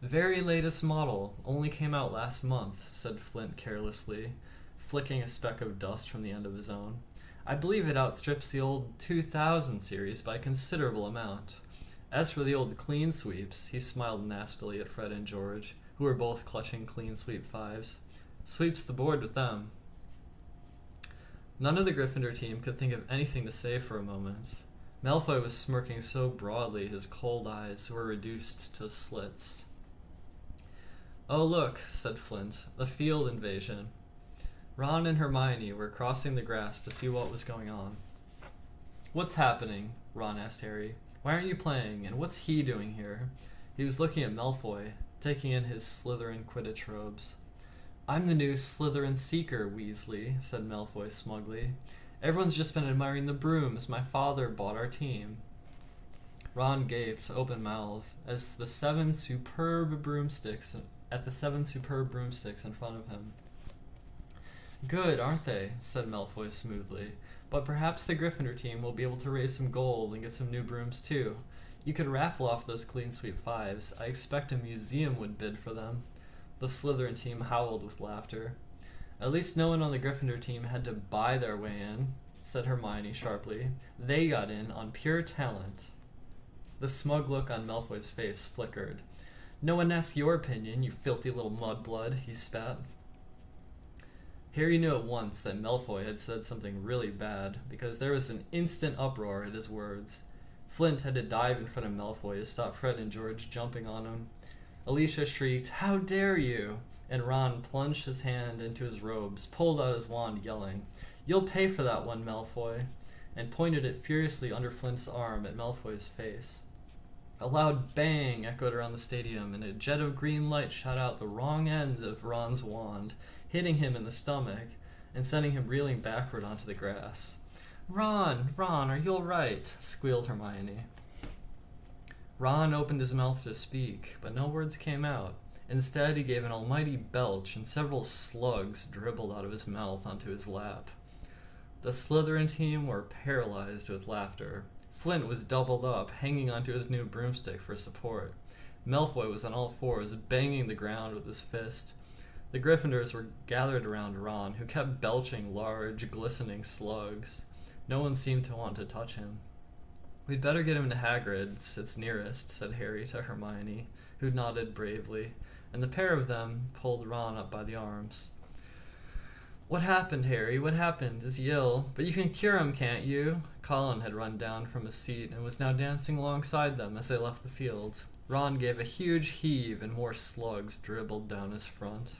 "Very latest model, only came out last month," said Flint carelessly, flicking a speck of dust from the end of his own. "I believe it outstrips the old 2000 series by a considerable amount. As for the old clean sweeps," he smiled nastily at Fred and George, who were both clutching clean sweep 5s. "Sweeps the board with them." None of the Gryffindor team could think of anything to say for a moment. Malfoy was smirking so broadly his cold eyes were reduced to slits. "Oh look," said Flint, "a field invasion." Ron and Hermione were crossing the grass to see what was going on. "What's happening?" Ron asked Harry. "Why aren't you playing, and what's he doing here?" He was looking at Malfoy, taking in his Slytherin Quidditch robes. "I'm the new Slytherin Seeker, Weasley," said Malfoy smugly. "Everyone's just been admiring the brooms my father bought our team." Ron gaped, open-mouthed, as the 7 superb broomsticks in front of him. "Good, aren't they?" said Malfoy smoothly. "But perhaps the Gryffindor team will be able to raise some gold and get some new brooms too. You could raffle off those clean sweep 5s. I expect a museum would bid for them." The Slytherin team howled with laughter. "At least no one on the Gryffindor team had to buy their way in," said Hermione sharply. "They got in on pure talent." The smug look on Malfoy's face flickered. "No one asked your opinion, you filthy little mudblood," he spat. Harry knew at once that Malfoy had said something really bad, because there was an instant uproar at his words. Flint had to dive in front of Malfoy to stop Fred and George jumping on him. Alicia shrieked, "How dare you!" And Ron plunged his hand into his robes, pulled out his wand, yelling, "You'll pay for that one, Malfoy," and pointed it furiously under Flint's arm at Malfoy's face. A loud bang echoed around the stadium, and a jet of green light shot out the wrong end of Ron's wand, hitting him in the stomach and sending him reeling backward onto the grass. Ron, are you all right?" squealed Hermione. Ron opened his mouth to speak, but no words came out. Instead, he gave an almighty belch, and several slugs dribbled out of his mouth onto his lap. The Slytherin team were paralyzed with laughter. Flint was doubled up, hanging onto his new broomstick for support. Malfoy was on all fours, banging the ground with his fist. The Gryffindors were gathered around Ron, who kept belching large, glistening slugs. No one seemed to want to touch him. "We'd better get him to Hagrid's, it's nearest," said Harry to Hermione, who nodded bravely, and the pair of them pulled Ron up by the arms. "What happened, Harry? What happened? Is he ill? But you can cure him, can't you?" Colin had run down from his seat and was now dancing alongside them as they left the field. Ron gave a huge heave and more slugs dribbled down his front.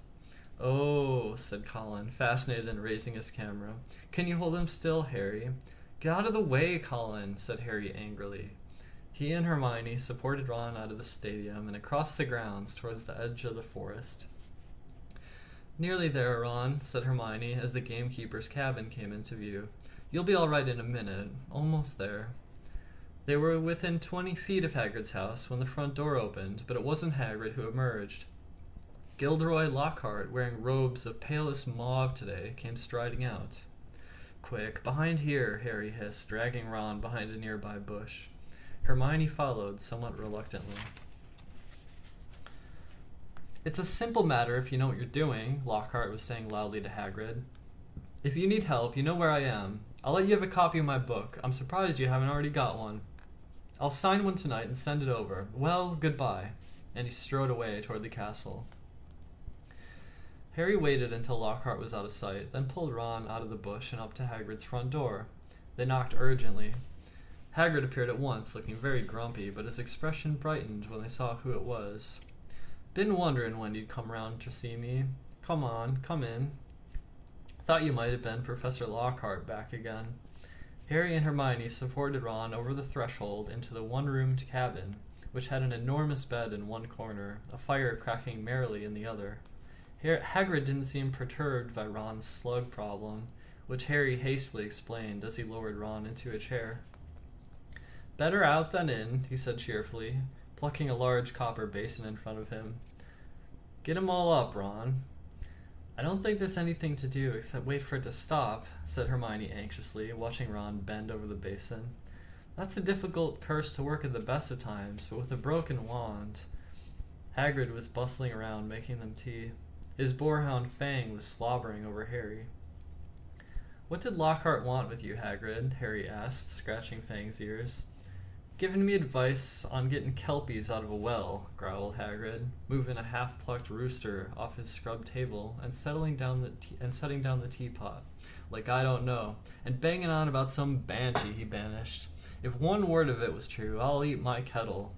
"Oh," said Colin, fascinated and raising his camera. "Can you hold him still, Harry?" "Get out of the way, Colin," said Harry angrily. He and Hermione supported Ron out of the stadium and across the grounds towards the edge of the forest. "Nearly there, Ron," said Hermione as the gamekeeper's cabin came into view. "You'll be all right in a minute. Almost there." They were within 20 feet of Hagrid's house when the front door opened, but it wasn't Hagrid who emerged. Gilderoy Lockhart, wearing robes of palest mauve today, came striding out. "Quick, behind here," Harry hissed, dragging Ron behind a nearby bush. Hermione followed, somewhat reluctantly. "It's a simple matter if you know what you're doing," Lockhart was saying loudly to Hagrid. "If you need help, you know where I am. I'll let you have a copy of my book. I'm surprised you haven't already got one. I'll sign one tonight and send it over. Well, goodbye." And he strode away toward the castle. Harry waited until Lockhart was out of sight, then pulled Ron out of the bush and up to Hagrid's front door. They knocked urgently. Hagrid appeared at once, looking very grumpy, but his expression brightened when they saw who it was. "Been wondering when you'd come round to see me. Come on, come in. Thought you might have been Professor Lockhart back again." Harry and Hermione supported Ron over the threshold into the one-roomed cabin, which had an enormous bed in one corner, a fire cracking merrily in the other. Hagrid didn't seem perturbed by Ron's slug problem, which Harry hastily explained as he lowered Ron into a chair. "Better out than in," he said cheerfully, plucking a large copper basin in front of him. "Get 'em all up, Ron." "I don't think there's anything to do except wait for it to stop," said Hermione anxiously, watching Ron bend over the basin. "That's a difficult curse to work at the best of times, but with a broken wand." Hagrid was bustling around making them tea. His boarhound Fang was slobbering over Harry. "What did Lockhart want with you, Hagrid?" Harry asked, scratching Fang's ears. "Giving me advice on getting kelpies out of a well," growled Hagrid, moving a half-plucked rooster off his scrubbed table and setting down the teapot. "Like I don't know, and banging on about some banshee he banished. If one word of it was true, I'll eat my kettle."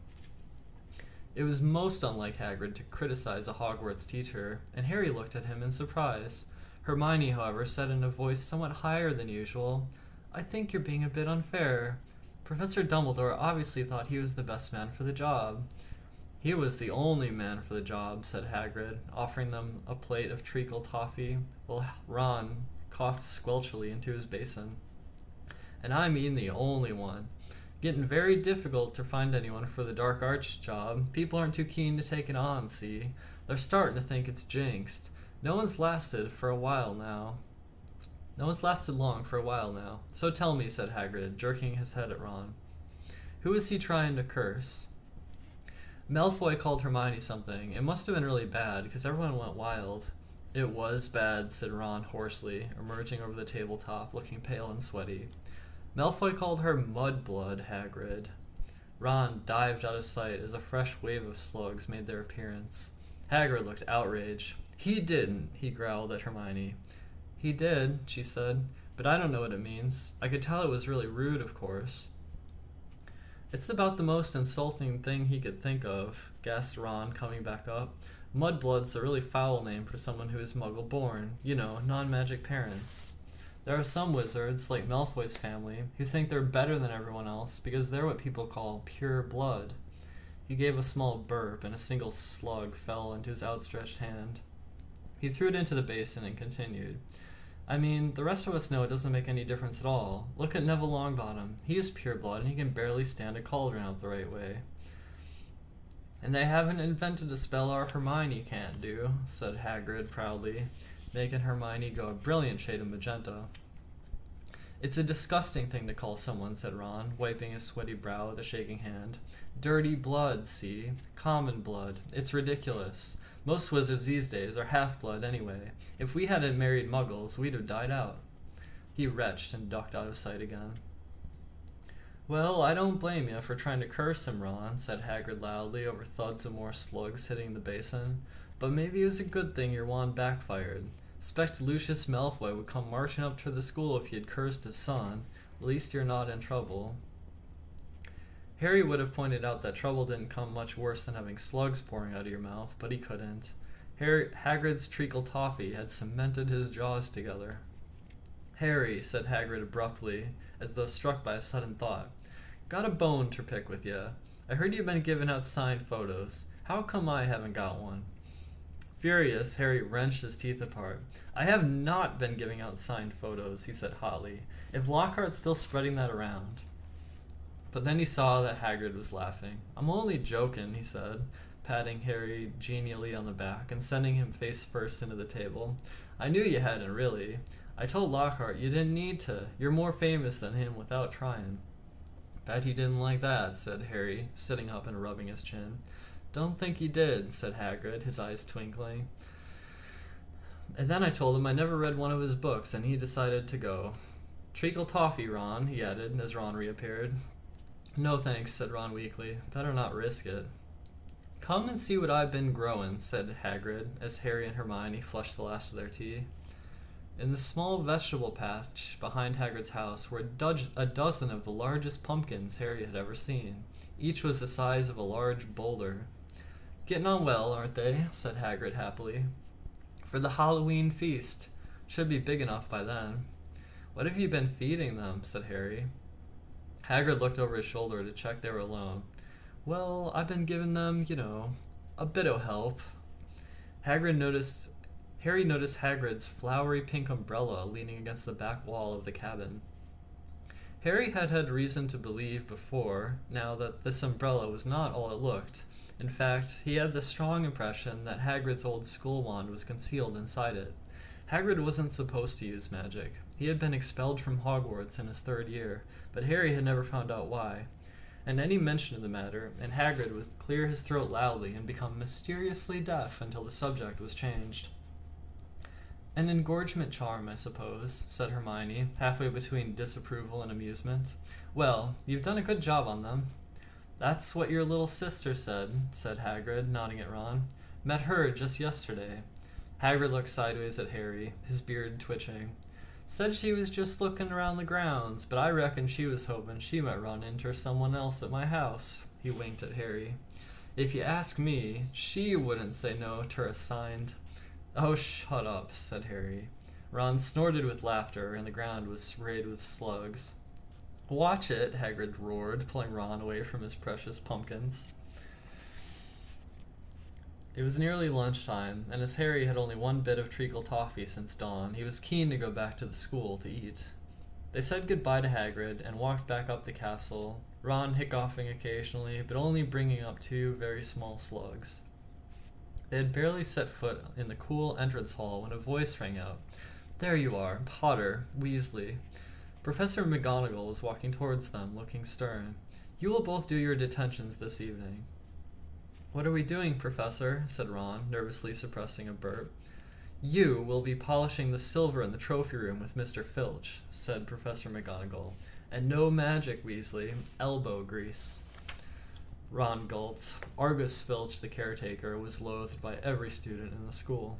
It was most unlike Hagrid to criticize a Hogwarts teacher, and Harry looked at him in surprise. Hermione, however, said in a voice somewhat higher than usual, "I think you're being a bit unfair. Professor Dumbledore obviously thought he was the best man for the job." "He was the only man for the job," said Hagrid, offering them a plate of treacle toffee, while Ron coughed squelchily into his basin. "And I mean the only one. Getting very difficult to find anyone for the Dark Arts job. People aren't too keen to take it on, see? They're starting to think it's jinxed. No one's lasted long for a while now. So tell me," said Hagrid, jerking his head at Ron. "Who is he trying to curse?" "Malfoy called Hermione something. It must have been really bad, because everyone went wild." "It was bad," said Ron hoarsely, emerging over the tabletop, looking pale and sweaty. "Malfoy called her mudblood, Hagrid." Ron dived out of sight as a fresh wave of slugs made their appearance. Hagrid looked outraged. "He didn't," he growled at Hermione. "He did," she said, "but I don't know what it means. I could tell it was really rude, of course." "It's about the most insulting thing he could think of," gasped Ron, coming back up. "Mudblood's a really foul name for someone who is muggle-born. You know, non-magic parents. There are some wizards, like Malfoy's family, who think they're better than everyone else because they're what people call pure blood." He gave a small burp, and a single slug fell into his outstretched hand. He threw it into the basin and continued. "I mean, the rest of us know it doesn't make any difference at all. Look at Neville Longbottom. He is pure blood, and he can barely stand a cauldron out the right way." And they haven't invented a spell our Hermione can't do, said Hagrid proudly, making Hermione go a brilliant shade of magenta. It's a disgusting thing to call someone, said Ron, wiping his sweaty brow with a shaking hand. Dirty blood, see? Common blood. It's ridiculous. Most wizards these days are half-blood anyway. If we hadn't married muggles, we'd have died out. He retched and ducked out of sight again. Well, I don't blame you for trying to curse him, Ron, said Hagrid loudly over thuds of more slugs hitting the basin. But maybe it was a good thing your wand backfired. Expect Lucius Malfoy would come marching up to the school if he had cursed his son. At least you're not in trouble. Harry would have pointed out that trouble didn't come much worse than having slugs pouring out of your mouth, but he couldn't. Hagrid's treacle toffee had cemented his jaws together. Harry, said Hagrid abruptly, as though struck by a sudden thought. Got a bone to pick with you. I heard you've been giving out signed photos. How come I haven't got one? Furious, Harry wrenched his teeth apart. I have not been giving out signed photos, he said hotly. If Lockhart's still spreading that around. But then he saw that Hagrid was laughing. I'm only joking, he said, patting Harry genially on the back and sending him face first into the table. I knew you hadn't, really. I told Lockhart you didn't need to. You're more famous than him without trying. Bet he didn't like that, said Harry, sitting up and rubbing his chin. Don't think he did, said Hagrid, his eyes twinkling. And then I told him I never read one of his books, and he decided to go. Treacle toffee, Ron, he added, as Ron reappeared. No thanks, said Ron weakly. Better not risk it. Come and see what I've been growing, said Hagrid, as Harry and Hermione flushed the last of their tea. In the small vegetable patch behind Hagrid's house were a dozen of the largest pumpkins Harry had ever seen. Each was the size of a large boulder. Getting on well, aren't they? Said Hagrid happily. For the Halloween feast. Should be big enough by then. What have you been feeding them? Said Harry. Hagrid looked over his shoulder to check they were alone. Well, I've been giving them, a bit of help. Harry noticed Hagrid's flowery pink umbrella leaning against the back wall of the cabin. Harry had had reason to believe before now that this umbrella was not all it looked. In fact, he had the strong impression that Hagrid's old school wand was concealed inside it. Hagrid wasn't supposed to use magic. He had been expelled from Hogwarts in his 3rd year, but Harry had never found out why. And any mention of the matter, and Hagrid would clear his throat loudly and become mysteriously deaf until the subject was changed. An engorgement charm, I suppose, said Hermione, halfway between disapproval and amusement. Well, you've done a good job on them. That's what your little sister said Hagrid, nodding at Ron. Met her just yesterday. Hagrid looked sideways at Harry, his beard twitching. Said she was just looking around the grounds, but I reckon she was hoping she might run into someone else at my house. He winked at Harry. If you ask me, she wouldn't say no to her signed. Oh, shut up, said Harry. Ron snorted with laughter, and the ground was sprayed with slugs. Watch it, Hagrid roared, pulling Ron away from his precious pumpkins. It was nearly lunchtime, and as Harry had only one bit of treacle toffee since dawn, he was keen to go back to the school to eat. They said goodbye to Hagrid and walked back up the castle, Ron hiccoughing occasionally, but only bringing up 2 very small slugs. They had barely set foot in the cool entrance hall when a voice rang out. There you are, Potter, Weasley. Professor McGonagall was walking towards them, looking stern. You will both do your detentions this evening. What are we doing, Professor? Said Ron, nervously suppressing a burp. You will be polishing the silver in the trophy room with Mr. Filch, said Professor McGonagall. And no magic, Weasley. Elbow grease. Ron gulped. Argus Filch, the caretaker, was loathed by every student in the school.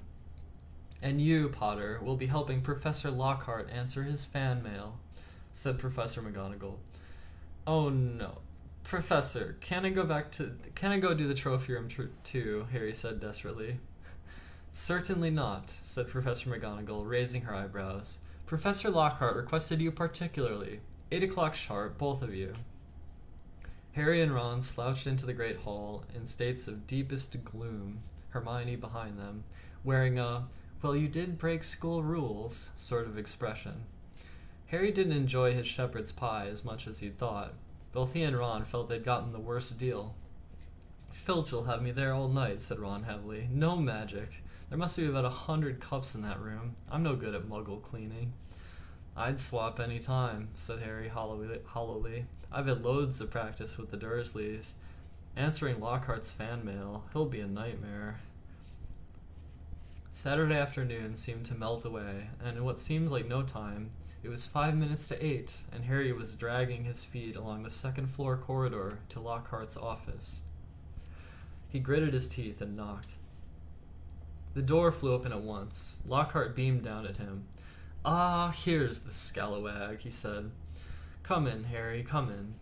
And you, Potter, will be helping Professor Lockhart answer his fan mail, said Professor McGonagall. Oh no. Professor, can I go do the trophy room too? Harry said desperately. Certainly not, said Professor McGonagall, raising her eyebrows. Professor Lockhart requested you particularly. 8 o'clock sharp, both of you. Harry and Ron slouched into the great hall in states of deepest gloom, Hermione behind them, wearing a, well, you did break school rules sort of expression. Harry didn't enjoy his shepherd's pie as much as he'd thought. Both he and Ron felt they'd gotten the worst deal. Filch will have me there all night, said Ron heavily. No magic. There must be about 100 cups in that room. I'm no good at muggle cleaning. I'd swap any time, said Harry hollowly. I've had loads of practice with the Dursleys. Answering Lockhart's fan mail, he'll be a nightmare. Saturday afternoon seemed to melt away, and in what seemed like no time, it was 5 minutes to 8, and Harry was dragging his feet along the second-floor corridor to Lockhart's office. He gritted his teeth and knocked. The door flew open at once. Lockhart beamed down at him. Ah, here's the scalawag, he said. Come in, Harry, come in.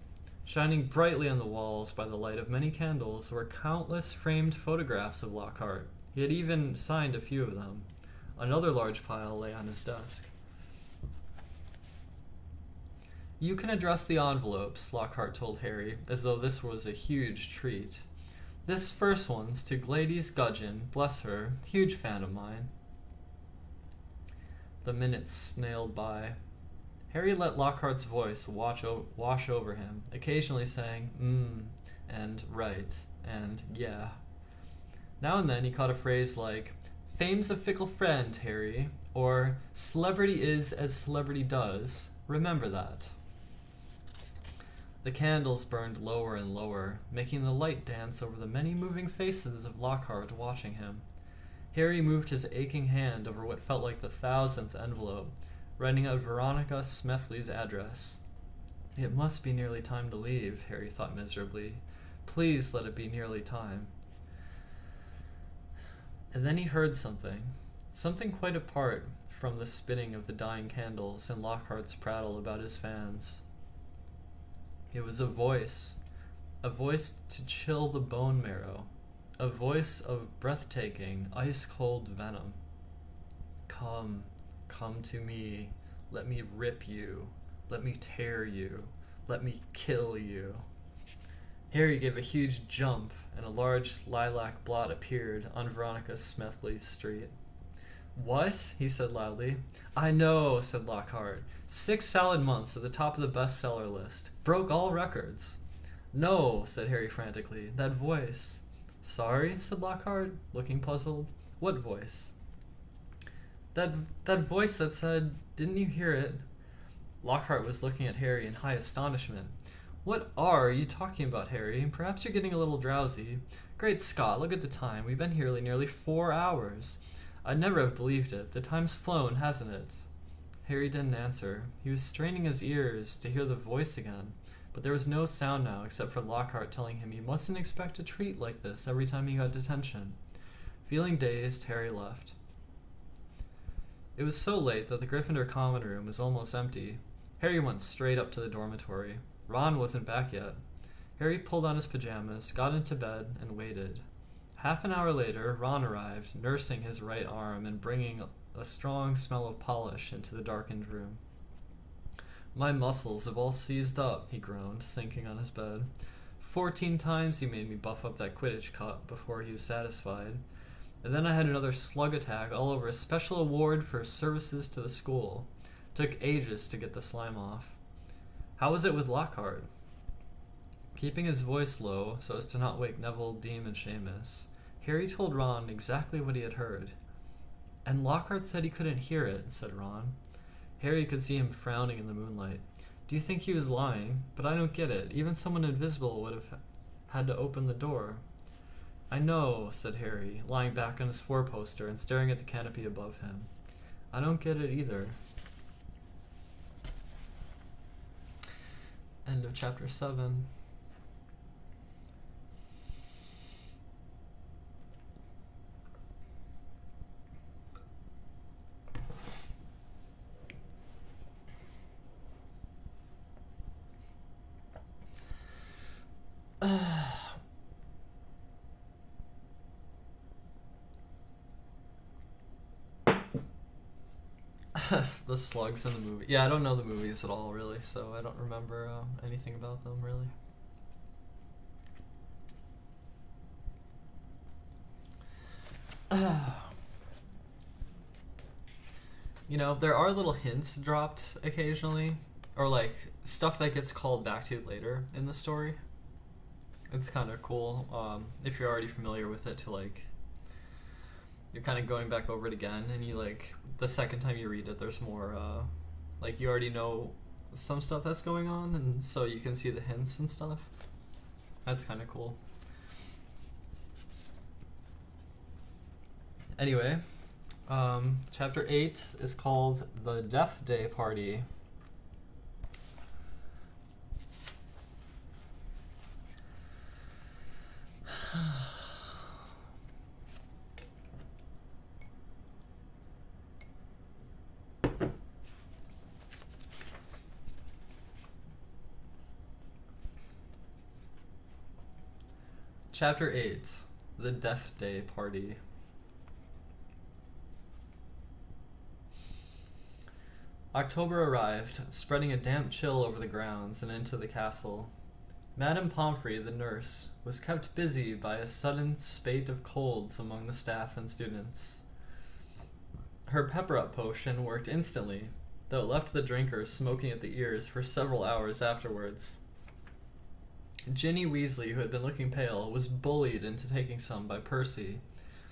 Shining brightly on the walls by the light of many candles were countless framed photographs of Lockhart. He had even signed a few of them. Another large pile lay on his desk. You can address the envelopes, Lockhart told Harry, as though this was a huge treat. This first one's to Gladys Gudgeon, bless her, huge fan of mine. The minutes snailed by. Harry let Lockhart's voice wash over him, occasionally saying, and right, and yeah. Now and then he caught a phrase like, fame's a fickle friend, Harry, or celebrity is as celebrity does. Remember that. The candles burned lower and lower, making the light dance over the many moving faces of Lockhart watching him. Harry moved his aching hand over what felt like the 1,000th envelope, writing out Veronica Smethly's address. It must be nearly time to leave, Harry thought miserably. Please let it be nearly time. And then he heard something quite apart from the spinning of the dying candles and Lockhart's prattle about his fans. It was a voice to chill the bone marrow, a voice of breathtaking, ice-cold venom. Come to me, let me rip you, let me tear you, let me kill you. Harry gave a huge jump, and a large lilac blot appeared on Veronica Smethly's street. What? He said loudly. I know, said Lockhart. 6 salad months at the top of the bestseller list. Broke all records. No, said Harry frantically. That voice. Sorry, said Lockhart, looking puzzled. What voice? That voice that said, didn't you hear it? Lockhart was looking at Harry in high astonishment. What are you talking about, Harry? Perhaps you're getting a little drowsy. Great Scott, look at the time. We've been here nearly 4 hours. I'd never have believed it. The time's flown, hasn't it? Harry didn't answer. He was straining his ears to hear the voice again, but there was no sound now except for Lockhart telling him he mustn't expect a treat like this every time he got detention. Feeling dazed, Harry left. It was so late that the Gryffindor common room was almost empty. Harry went straight up to the dormitory. Ron wasn't back yet. Harry pulled on his pajamas, got into bed, and waited. Half an hour later, Ron arrived, nursing his right arm and bringing a strong smell of polish into the darkened room. My muscles have all seized up, he groaned, sinking on his bed. 14 times he made me buff up that Quidditch cup before he was satisfied. And then I had another slug attack all over a special award for services to the school. Took ages to get the slime off. How was it with Lockhart? Keeping his voice low so as to not wake Neville, Dean, and Seamus, Harry told Ron exactly what he had heard. And Lockhart said he couldn't hear it, said Ron. Harry could see him frowning in the moonlight. Do you think he was lying? But I don't get it. Even someone invisible would have had to open the door. I know, said Harry, lying back on his four-poster and staring at the canopy above him. I don't get it either. End of chapter 7. The slugs in the movie. Yeah, I don't know the movies at all, really, so I don't remember anything about them, really. You know, there are little hints dropped occasionally, or like stuff that gets called back to later in the story. It's kind of cool, if you're already familiar with it, to like, you're kind of going back over it again, and you like, the second time you read it, there's more, like, you already know some stuff that's going on, and so you can see the hints and stuff. That's kind of cool. Anyway, chapter 8 is called The Death Day Party. Chapter 8, The Death Day Party. October arrived, spreading a damp chill over the grounds and into the castle. Madame Pomfrey, the nurse, was kept busy by a sudden spate of colds among the staff and students. Her pepper-up potion worked instantly, though it left the drinkers smoking at the ears for several hours afterwards. Ginny Weasley, who had been looking pale, was bullied into taking some by Percy.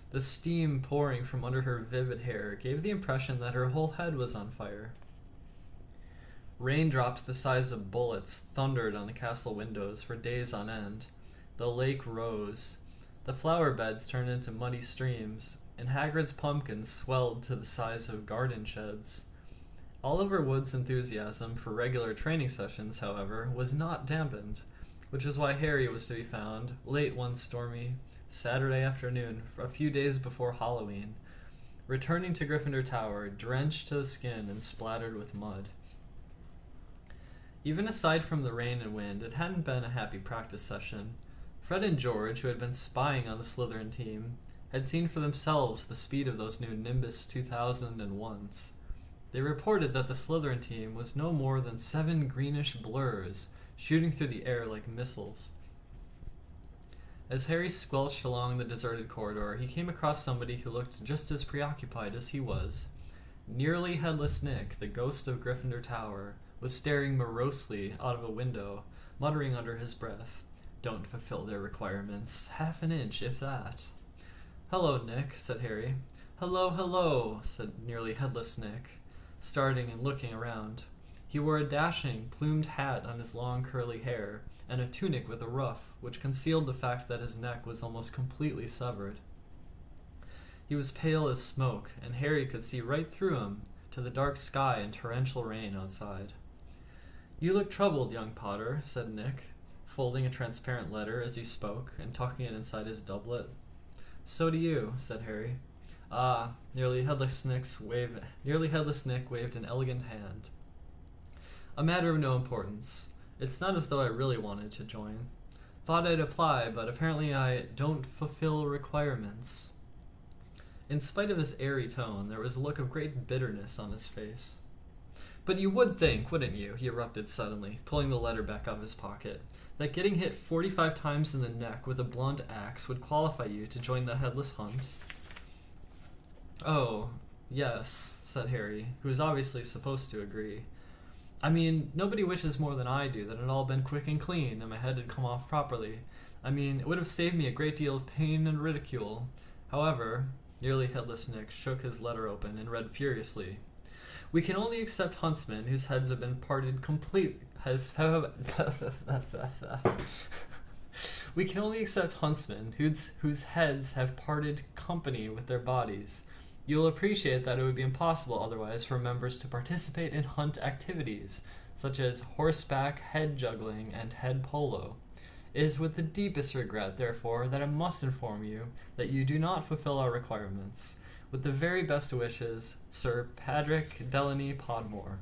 The steam pouring from under her vivid hair gave the impression that her whole head was on fire. Raindrops the size of bullets thundered on the castle windows for days on end. The lake rose. The flower beds turned into muddy streams, and Hagrid's pumpkins swelled to the size of garden sheds. Oliver Wood's enthusiasm for regular training sessions, however, was not dampened, which is why Harry was to be found late one stormy Saturday afternoon, a few days before Halloween, returning to Gryffindor Tower, drenched to the skin and splattered with mud. Even aside from the rain and wind, it hadn't been a happy practice session. Fred and George, who had been spying on the Slytherin team, had seen for themselves the speed of those new Nimbus 2001s. They reported that the Slytherin team was no more than 7 greenish blurs, shooting through the air like missiles. As Harry squelched along the deserted corridor, he came across somebody who looked just as preoccupied as he was. Nearly Headless Nick, the ghost of Gryffindor Tower, was staring morosely out of a window, muttering under his breath, "Don't fulfill their requirements. Half an inch, if that." "Hello, Nick," said Harry. "Hello, hello," said Nearly Headless Nick, starting and looking around. He wore a dashing, plumed hat on his long curly hair, and a tunic with a ruff, which concealed the fact that his neck was almost completely severed. He was pale as smoke, and Harry could see right through him to the dark sky and torrential rain outside. "You look troubled, young Potter," said Nick, folding a transparent letter as he spoke and tucking it inside his doublet. "So do you," said Harry. "Ah," Nearly Headless Nick waved an elegant hand. "A matter of no importance. It's not as though I really wanted to join. Thought I'd apply, but apparently I don't fulfill requirements." In spite of his airy tone, there was a look of great bitterness on his face. "But you would think, wouldn't you," he erupted suddenly, pulling the letter back out of his pocket, "that getting hit 45 times in the neck with a blunt axe would qualify you to join the Headless Hunt?" "Oh, yes," said Harry, who was obviously supposed to agree. "I mean, nobody wishes more than I do that it had all been quick and clean and my head had come off properly. I mean, it would have saved me a great deal of pain and ridicule. However," Nearly Headless Nick shook his letter open and read furiously, "we can only accept huntsmen whose heads have been parted We can only accept huntsmen whose heads have parted company with their bodies. You'll appreciate that it would be impossible otherwise for members to participate in hunt activities, such as horseback, head juggling, and head polo. It is with the deepest regret, therefore, that I must inform you that you do not fulfill our requirements. With the very best wishes, Sir Patrick Delaney Podmore."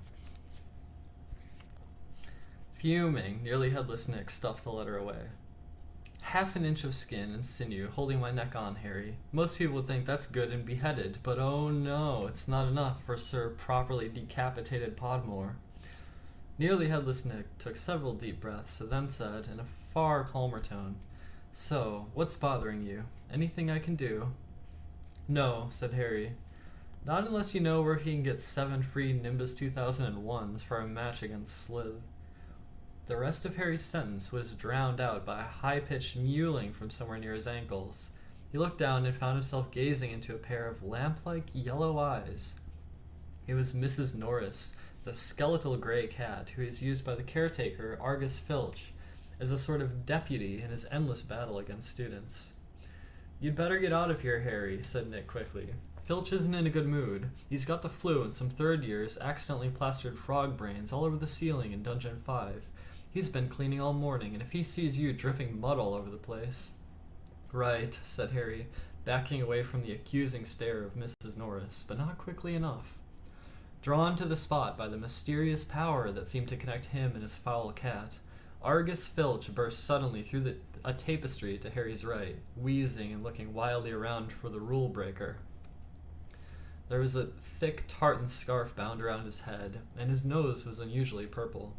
Fuming, Nearly Headless Nick stuffed the letter away. "Half an inch of skin and sinew holding my neck on, Harry. Most people would think that's good and beheaded, but oh no, it's not enough for Sir Properly Decapitated Podmore." Nearly Headless Nick took several deep breaths, then said, in a far calmer tone, "So, what's bothering you? Anything I can do?" "No," said Harry. "Not unless you know where he can get 7 free Nimbus 2001s for a match against Slyth." The rest of Harry's sentence was drowned out by a high-pitched mewling from somewhere near his ankles. He looked down and found himself gazing into a pair of lamp-like yellow eyes. It was Mrs. Norris, the skeletal grey cat who is used by the caretaker, Argus Filch, as a sort of deputy in his endless battle against students. "You'd better get out of here, Harry," said Nick quickly. "Filch isn't in a good mood. He's got the flu and some third years accidentally plastered frog brains all over the ceiling in Dungeon 5. He's been cleaning all morning, and if he sees you dripping mud all over the place..." "Right," said Harry, backing away from the accusing stare of Mrs. Norris, but not quickly enough. Drawn to the spot by the mysterious power that seemed to connect him and his foul cat, Argus Filch burst suddenly through a tapestry to Harry's right, wheezing and looking wildly around for the rule breaker. There was a thick tartan scarf bound around his head, and his nose was unusually purple.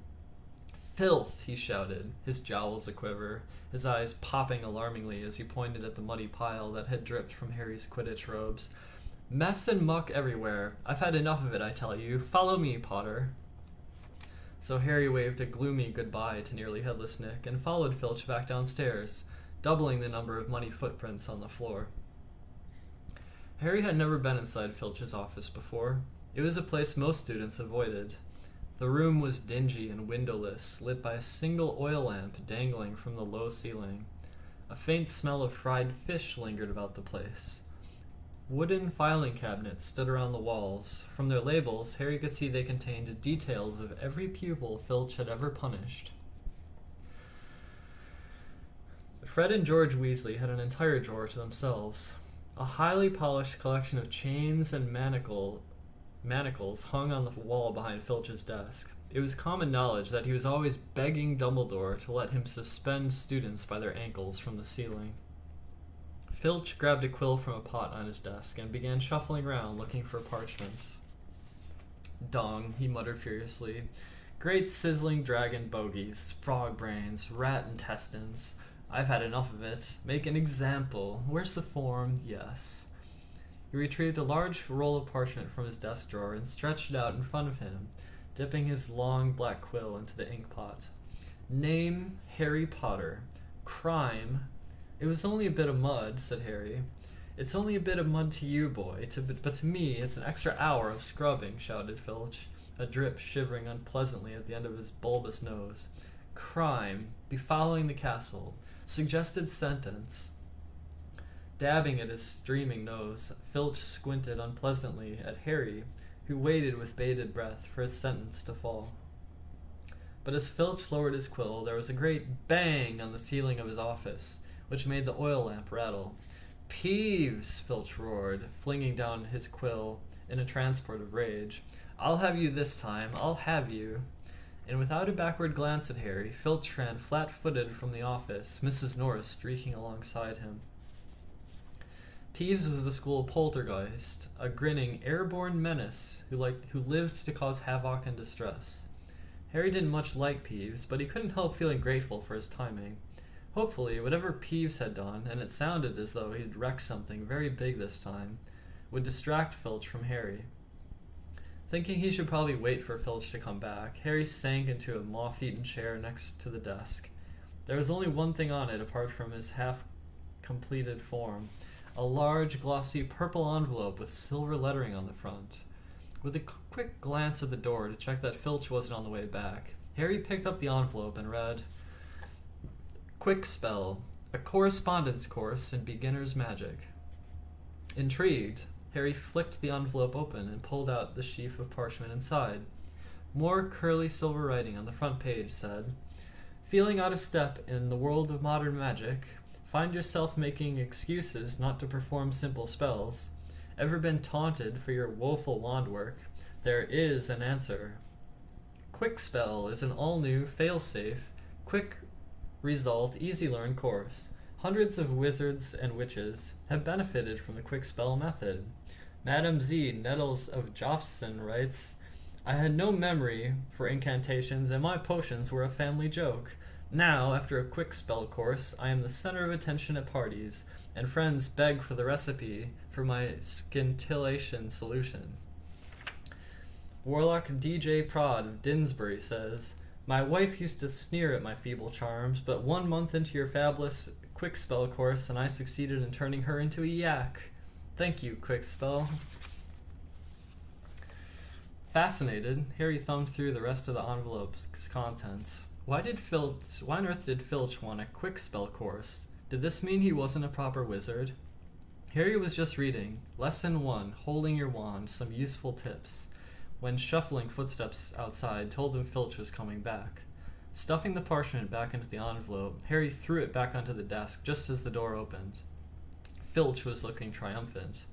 "Filth!" he shouted, his jowls a-quiver, his eyes popping alarmingly as he pointed at the muddy pile that had dripped from Harry's Quidditch robes. "Mess and muck everywhere. I've had enough of it, I tell you. Follow me, Potter." So Harry waved a gloomy goodbye to nearly headless Nick and followed Filch back downstairs, doubling the number of muddy footprints on the floor. Harry had never been inside Filch's office before. It was a place most students avoided. The room was dingy and windowless, lit by a single oil lamp dangling from the low ceiling. A faint smell of fried fish lingered about the place. Wooden filing cabinets stood around the walls. From their labels, Harry could see they contained details of every pupil Filch had ever punished. Fred and George Weasley had an entire drawer to themselves. A highly polished collection of chains and manacles hung on the wall behind Filch's desk. It was common knowledge that he was always begging Dumbledore to let him suspend students by their ankles from the ceiling. Filch grabbed a quill from a pot on his desk and began shuffling around looking for parchment. "Dung," he muttered furiously. "Great sizzling dragon bogies, frog brains, rat intestines. I've had enough of it. Make an example. Where's the form? Yes." He retrieved a large roll of parchment from his desk drawer and stretched it out in front of him, dipping his long black quill into the ink pot. "Name, Harry Potter. Crime..." "It was only a bit of mud," said Harry. "It's only a bit of mud to you, boy, but to me it's an extra hour of scrubbing," shouted Filch, a drip shivering unpleasantly at the end of his bulbous nose. "Crime, befoulling the castle. Suggested sentence." Dabbing at his streaming nose, Filch squinted unpleasantly at Harry, who waited with bated breath for his sentence to fall. But as Filch lowered his quill, there was a great bang on the ceiling of his office, which made the oil lamp rattle. "Peeves!" Filch roared, flinging down his quill in a transport of rage. "I'll have you this time, I'll have you." And without a backward glance at Harry, Filch ran flat-footed from the office, Mrs. Norris streaking alongside him. Peeves was the school poltergeist, a grinning, airborne menace who lived to cause havoc and distress. Harry didn't much like Peeves, but he couldn't help feeling grateful for his timing. Hopefully, whatever Peeves had done, and it sounded as though he'd wrecked something very big this time, would distract Filch from Harry. Thinking he should probably wait for Filch to come back, Harry sank into a moth-eaten chair next to the desk. There was only one thing on it apart from his half-completed form, a large, glossy purple envelope with silver lettering on the front. With a quick glance at the door to check that Filch wasn't on the way back, Harry picked up the envelope and read, "Quick Spell, a correspondence course in beginner's magic." Intrigued, Harry flicked the envelope open and pulled out the sheaf of parchment inside. More curly silver writing on the front page said, "Feeling out of step in the world of modern magic? Find yourself making excuses not to perform simple spells? Ever been taunted for your woeful wand work? There is an answer. Quick Spell is an all-new, fail-safe, quick result, easy-learn course. Hundreds of wizards and witches have benefited from the Quick Spell method. Madame Z. Nettles of Jofson writes, I had no memory for incantations, and my potions were a family joke. Now, after a Quick Spell course, I am the center of attention at parties, and friends beg for the recipe for my scintillation solution. Warlock DJ Prod of Dinsbury says, My wife used to sneer at my feeble charms, but 1 month into your fabulous quick spell course and I succeeded in turning her into a yak. Thank you, quick spell. Fascinated, Harry thumbed through the rest of the envelope's contents. Why on earth did Filch want a quick spell course? Did this mean he wasn't a proper wizard? Harry was just reading Lesson 1, Holding Your Wand, Some Useful Tips, when shuffling footsteps outside told him Filch was coming back. Stuffing the parchment back into the envelope, Harry threw it back onto the desk just as the door opened. Filch was looking triumphant.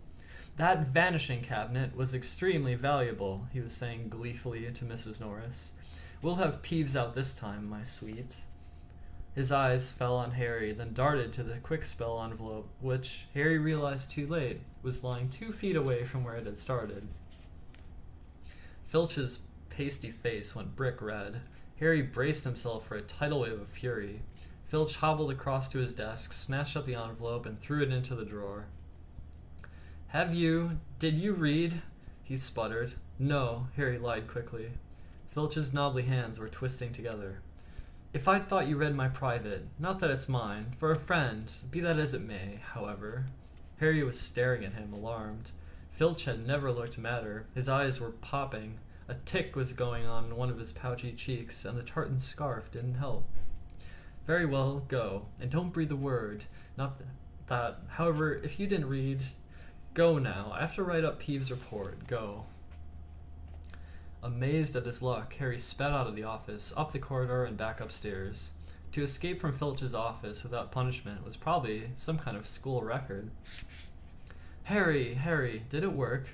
That vanishing cabinet was extremely valuable, he was saying gleefully to Mrs. Norris. We'll have Peeves out this time, my sweet. His eyes fell on Harry, then darted to the quick spell envelope, which, Harry realized too late, was lying 2 feet away from where it had started. Filch's pasty face went brick red. Harry braced himself for a tidal wave of fury. Filch hobbled across to his desk, snatched up the envelope, and threw it into the drawer. Did you read? He sputtered. No, Harry lied quickly. Filch's knobbly hands were twisting together. If I'd thought you read my private, not that it's mine, for a friend, be that as it may, however. Harry was staring at him, alarmed. Filch had never looked madder. His eyes were popping. A tick was going on in one of his pouchy cheeks, and the tartan scarf didn't help. Very well, go, and don't breathe a word. Not that. However, if you didn't read, go now. I have to write up Peeves' report. Go. Amazed at his luck, Harry sped out of the office, up the corridor, and back upstairs. To escape from Filch's office without punishment was probably some kind of school record. Harry, did it work?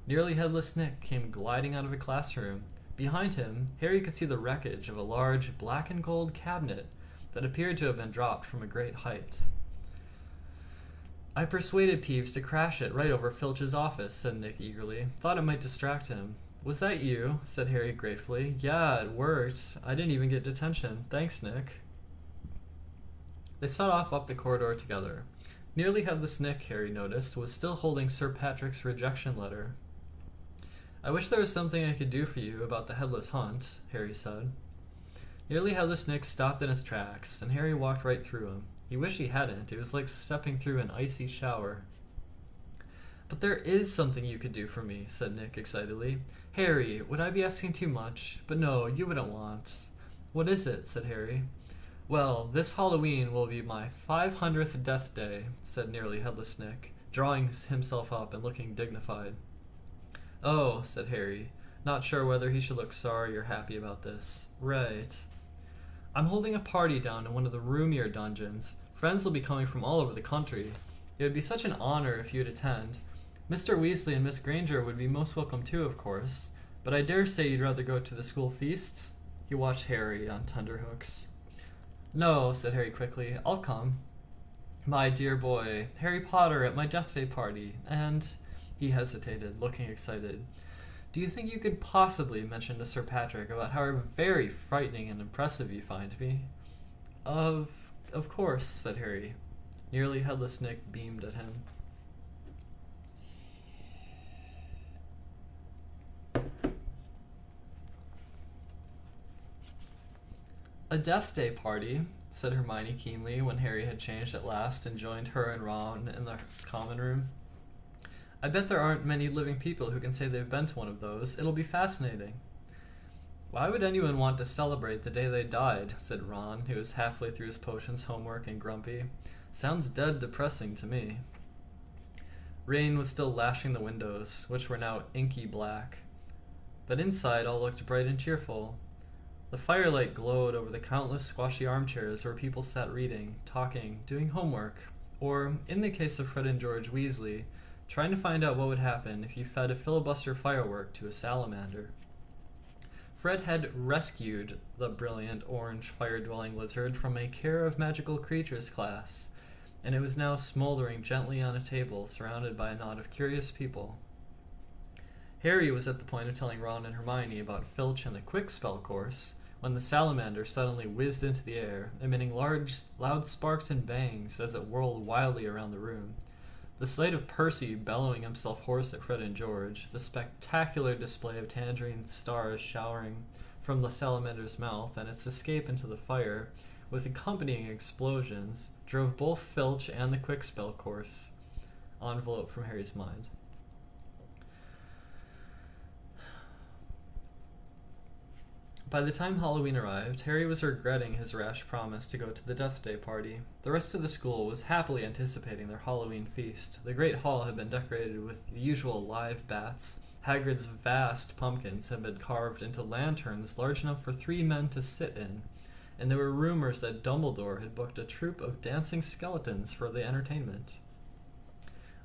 Nearly Headless Nick came gliding out of a classroom. Behind him, Harry could see the wreckage of a large black and gold cabinet that appeared to have been dropped from a great height. I persuaded Peeves to crash it right over Filch's office, said Nick eagerly. Thought it might distract him. Was that you? Said Harry gratefully. Yeah, it worked. I didn't even get detention. Thanks, Nick. They set off up the corridor together. Nearly Headless Nick, Harry noticed, was still holding Sir Patrick's rejection letter. I wish there was something I could do for you about the Headless Hunt, Harry said. Nearly Headless Nick stopped in his tracks, and Harry walked right through him. He wished he hadn't. It was like stepping through an icy shower. But there is something you could do for me, said Nick excitedly. Harry, would I be asking too much? But no, you wouldn't want. What is it? Said Harry. Well, this Halloween will be my 500th death day, said Nearly Headless Nick, drawing himself up and looking dignified. Oh, said Harry, not sure whether he should look sorry or happy about this. Right. I'm holding a party down in one of the roomier dungeons. Friends will be coming from all over the country. It would be such an honor if you'd attend. Mr. Weasley and Miss Granger would be most welcome too, of course, but I dare say you'd rather go to the school feast? He watched Harry on tenterhooks. No, said Harry quickly, I'll come. My dear boy, Harry Potter at my death day party, and... He hesitated, looking excited. Do you think you could possibly mention to Sir Patrick about how very frightening and impressive you find me? Of course, said Harry. Nearly Headless Nick beamed at him. A death day party, said Hermione keenly when Harry had changed at last and joined her and Ron in the common room. I bet there aren't many living people who can say they've been to one of those. It'll be fascinating. Why would anyone want to celebrate the day they died? Said Ron, who was halfway through his potions homework and grumpy. Sounds dead depressing to me. Rain was still lashing the windows, which were now inky black. But inside all looked bright and cheerful. The firelight glowed over the countless squashy armchairs where people sat reading, talking, doing homework, or, in the case of Fred and George Weasley, trying to find out what would happen if you fed a filibuster firework to a salamander. Fred had rescued the brilliant orange fire-dwelling lizard from a Care of Magical Creatures class, and it was now smoldering gently on a table surrounded by a knot of curious people. Harry was at the point of telling Ron and Hermione about Filch and the quick spell course when the salamander suddenly whizzed into the air, emitting loud sparks and bangs as it whirled wildly around the room. The sight of Percy bellowing himself hoarse at Fred and George, the spectacular display of tangerine stars showering from the salamander's mouth and its escape into the fire, with accompanying explosions, drove both Filch and the Quickspell course envelope from Harry's mind. By the time Halloween arrived, Harry was regretting his rash promise to go to the Death Day party. The rest of the school was happily anticipating their Halloween feast. The Great Hall had been decorated with the usual live bats. Hagrid's vast pumpkins had been carved into lanterns large enough for 3 men to sit in, and there were rumors that Dumbledore had booked a troupe of dancing skeletons for the entertainment.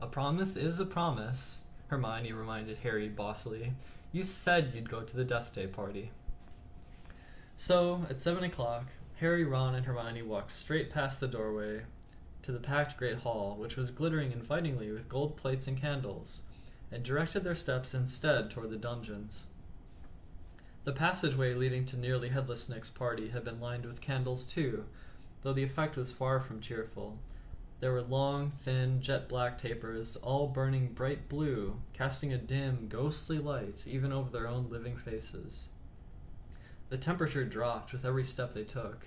"A promise is a promise," Hermione reminded Harry bossily. "You said you'd go to the Death Day party." So, at 7 o'clock, Harry, Ron, and Hermione walked straight past the doorway to the packed Great Hall, which was glittering invitingly with gold plates and candles, and directed their steps instead toward the dungeons. The passageway leading to Nearly Headless Nick's party had been lined with candles too, though the effect was far from cheerful. There were long, thin, jet-black tapers, all burning bright blue, casting a dim, ghostly light even over their own living faces. The temperature dropped with every step they took.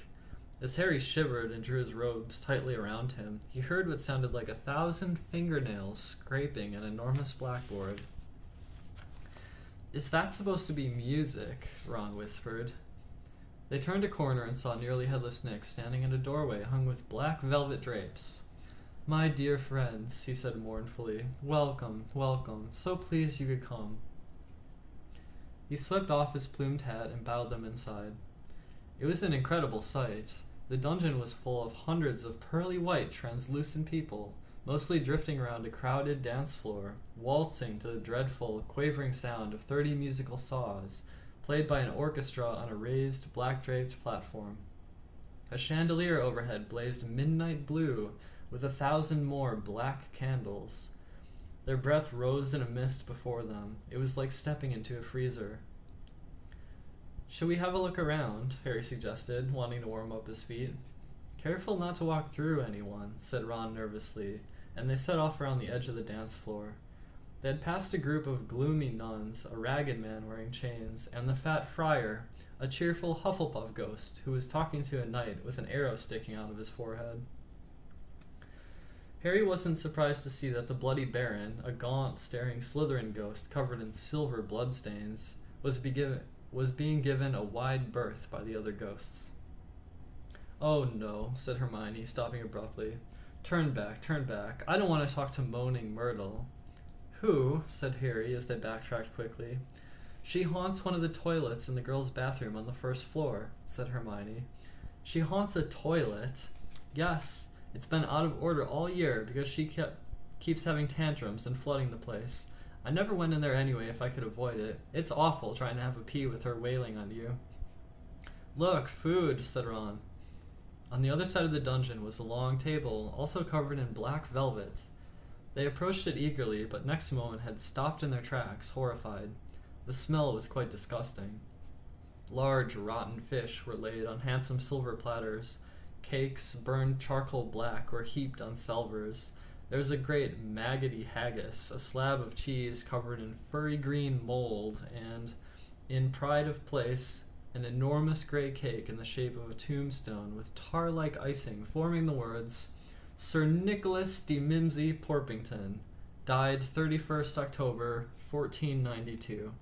As Harry shivered and drew his robes tightly around him, he heard what sounded like 1,000 fingernails scraping an enormous blackboard. "Is that supposed to be music?" Ron whispered. They turned a corner and saw Nearly Headless Nick standing in a doorway hung with black velvet drapes. "My dear friends," he said mournfully, "welcome, welcome. So pleased you could come." He swept off his plumed hat and bowed them inside. It was an incredible sight. The dungeon was full of hundreds of pearly white, translucent people, mostly drifting around a crowded dance floor, waltzing to the dreadful, quavering sound of 30 musical saws, played by an orchestra on a raised, black-draped platform. A chandelier overhead blazed midnight blue with 1,000 more black candles. Their breath rose in a mist before them. It was like stepping into a freezer. "Should we have a look around?" Harry suggested, wanting to warm up his feet. "Careful not to walk through anyone," said Ron nervously, and they set off around the edge of the dance floor. They had passed a group of gloomy nuns, a ragged man wearing chains, and the fat friar, a cheerful Hufflepuff ghost who was talking to a knight with an arrow sticking out of his forehead. Harry wasn't surprised to see that the Bloody Baron, a gaunt, staring Slytherin ghost covered in silver bloodstains, was being given a wide berth by the other ghosts. "Oh no," said Hermione, stopping abruptly. Turn back. I don't want to talk to Moaning Myrtle." "Who?" said Harry as they backtracked quickly. "She haunts one of the toilets in the girls' bathroom on the first floor," said Hermione. "She haunts a toilet?" "Yes. It's been out of order all year because she keeps having tantrums and flooding the place. I never went in there anyway if I could avoid it. It's awful trying to have a pee with her wailing on you." "Look, food," said Ron. On the other side of the dungeon was a long table, also covered in black velvet. They approached it eagerly, but next moment had stopped in their tracks, horrified. The smell was quite disgusting. Large, rotten fish were laid on handsome silver platters. Cakes, burned charcoal black, were heaped on salvers. There was a great maggoty haggis, a slab of cheese covered in furry green mold, and, in pride of place, an enormous gray cake in the shape of a tombstone with tar-like icing forming the words, "Sir Nicholas de Mimsy Porpington, died 31st October, 1492.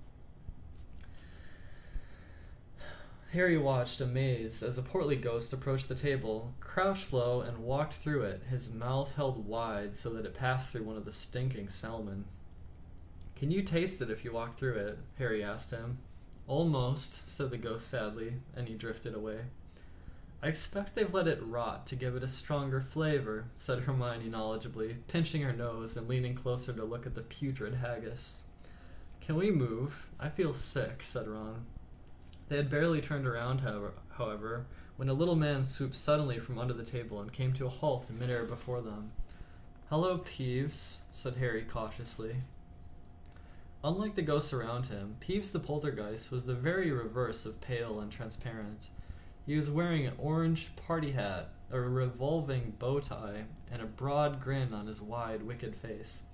Harry watched, amazed, as a portly ghost approached the table, crouched low, and walked through it, his mouth held wide so that it passed through one of the stinking salmon. "Can you taste it if you walk through it?" Harry asked him. "Almost," said the ghost sadly, and he drifted away. "I expect they've let it rot to give it a stronger flavor," said Hermione knowledgeably, pinching her nose and leaning closer to look at the putrid haggis. "Can we move? I feel sick," said Ron. They had barely turned around, however, when a little man swooped suddenly from under the table and came to a halt in midair before them. "Hello, Peeves," said Harry cautiously. Unlike the ghosts around him, Peeves the poltergeist was the very reverse of pale and transparent. He was wearing an orange party hat, a revolving bow tie, and a broad grin on his wide, wicked face.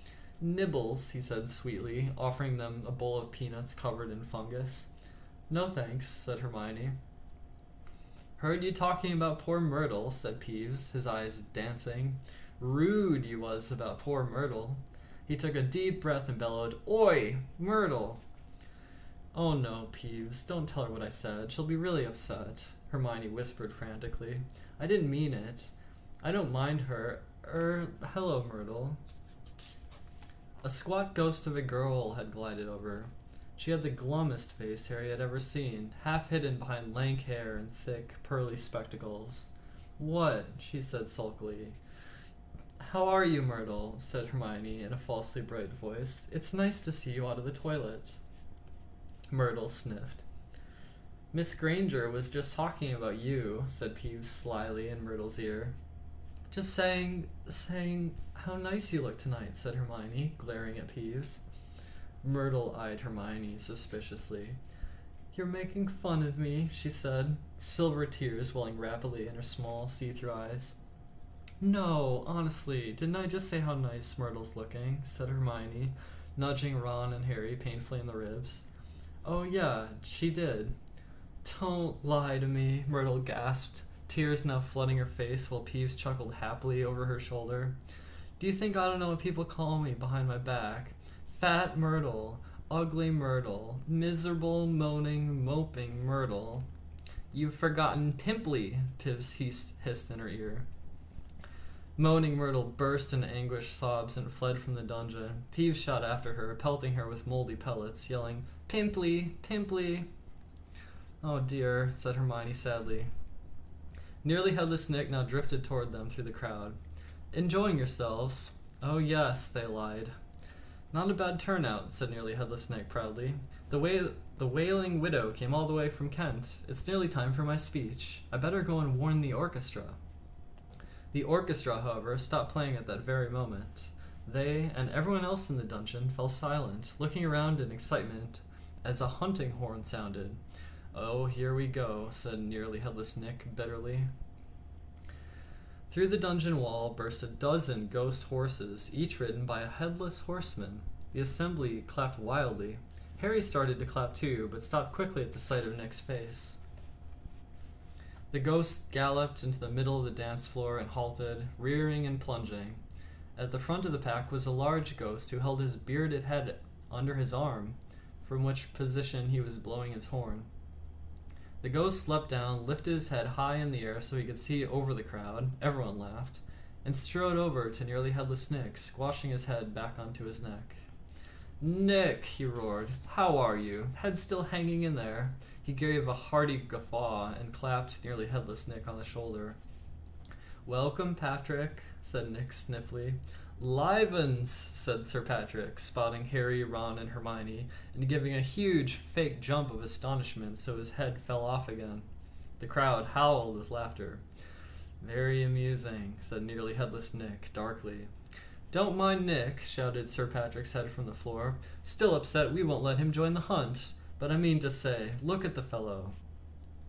"Nibbles," he said sweetly, offering them a bowl of peanuts covered in fungus. No thanks, said Hermione. Heard you talking about poor Myrtle, said Peeves, his eyes dancing. Rude you was about poor Myrtle. He took a deep breath and bellowed, Oi, Myrtle! Oh no, Peeves, don't tell her what I said. She'll be really upset, Hermione whispered frantically. I didn't mean it. I don't mind her. Hello, Myrtle. A squat ghost of a girl had glided over. She had the glummest face Harry had ever seen, half hidden behind lank hair and thick, pearly spectacles. What? She said sulkily. How are you, Myrtle? Said Hermione in a falsely bright voice. It's nice to see you out of the toilet. Myrtle sniffed. Miss Granger was just talking about you, said Peeves slyly in Myrtle's ear. Just saying how nice you look tonight, said Hermione, glaring at Peeves. Myrtle eyed Hermione suspiciously. You're making fun of me, she said, silver tears welling rapidly in her small, see-through eyes. No, honestly, didn't I just say how nice Myrtle's looking, said Hermione, nudging Ron and Harry painfully in the ribs. Oh yeah, she did. Don't lie to me, Myrtle gasped, tears now flooding her face while Peeves chuckled happily over her shoulder. Do you think I don't know what people call me behind my back? Fat Myrtle, ugly Myrtle, miserable, moaning, moping Myrtle. You've forgotten Pimply, Peeves hissed in her ear. Moaning Myrtle burst into anguished sobs and fled from the dungeon. Peeves shot after her, pelting her with moldy pellets, yelling, Pimply, Pimply. Oh dear, said Hermione sadly. Nearly Headless Nick now drifted toward them through the crowd. Enjoying yourselves? Oh yes, they lied. Not a bad turnout, said Nearly Headless Nick proudly. The Wailing Widow came all the way from Kent. It's nearly time for my speech. I better go and warn the orchestra. The orchestra, however, stopped playing at that very moment. They, and everyone else in the dungeon, fell silent, looking around in excitement as a hunting horn sounded. Oh, here we go, said Nearly Headless Nick bitterly. Through the dungeon wall burst a dozen ghost horses, each ridden by a headless horseman. The assembly clapped wildly. Harry started to clap too, but stopped quickly at the sight of Nick's face. The ghosts galloped into the middle of the dance floor and halted, rearing and plunging. At the front of the pack was a large ghost who held his bearded head under his arm, from which position he was blowing his horn. The ghost leapt down, lifted his head high in the air so he could see over the crowd, everyone laughed, and strode over to Nearly Headless Nick, squashing his head back onto his neck. Nick, he roared, how are you? Head still hanging in there? He gave a hearty guffaw and clapped Nearly Headless Nick on the shoulder. Welcome, Patrick, said Nick sniffly. Livens, said Sir Patrick, spotting Harry, Ron, and Hermione, and giving a huge fake jump of astonishment so his head fell off again. The crowd howled with laughter. Very amusing, said Nearly Headless Nick, darkly. Don't mind Nick, shouted Sir Patrick's head from the floor. Still upset we won't let him join the hunt. But I mean to say, look at the fellow.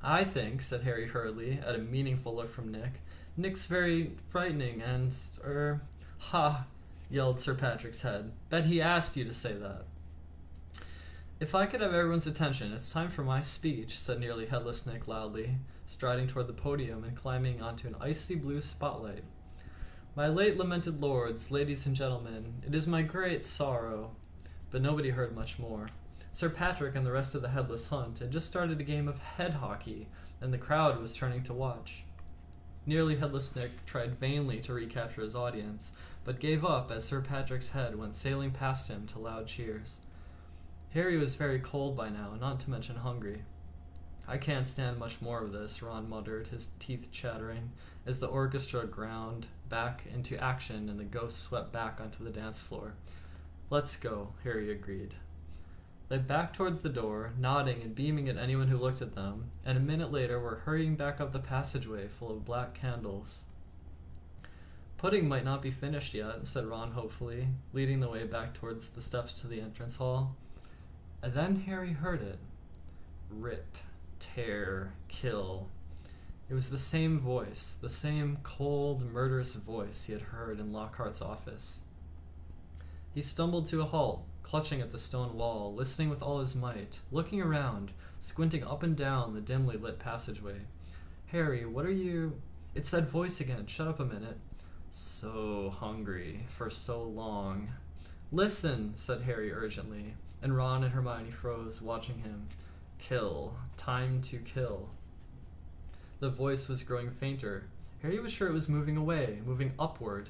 I think, said Harry hurriedly, at a meaningful look from Nick, Nick's very frightening and, ha, yelled Sir Patrick's head. Bet he asked you to say that. If I could have everyone's attention, it's time for my speech, said Nearly Headless Nick loudly, striding toward the podium and climbing onto an icy blue spotlight. My late lamented lords, ladies and gentlemen, it is my great sorrow. But nobody heard much more. Sir Patrick and the rest of the Headless Hunt had just started a game of head hockey, and the crowd was turning to watch. Nearly Headless Nick tried vainly to recapture his audience, but gave up as Sir Patrick's head went sailing past him to loud cheers. Harry was very cold by now, not to mention hungry. I can't stand much more of this, Ron muttered, his teeth chattering, as the orchestra ground back into action and the ghosts swept back onto the dance floor. Let's go, Harry agreed. They backed towards the door, nodding and beaming at anyone who looked at them, and a minute later were hurrying back up the passageway full of black candles. Pudding might not be finished yet, said Ron hopefully, leading the way back towards the steps to the entrance hall. And then Harry heard it. Rip, tear, kill. It was the same voice, the same cold, murderous voice he had heard in Lockhart's office. He stumbled to a halt, clutching at the stone wall, listening with all his might, looking around, squinting up and down the dimly lit passageway. Harry, what are you... It's that voice again. Shut up a minute. So hungry for so long. Listen, said Harry urgently, and Ron and Hermione froze, watching him. Kill. Time to kill. The voice was growing fainter. Harry was sure it was moving away, moving upward.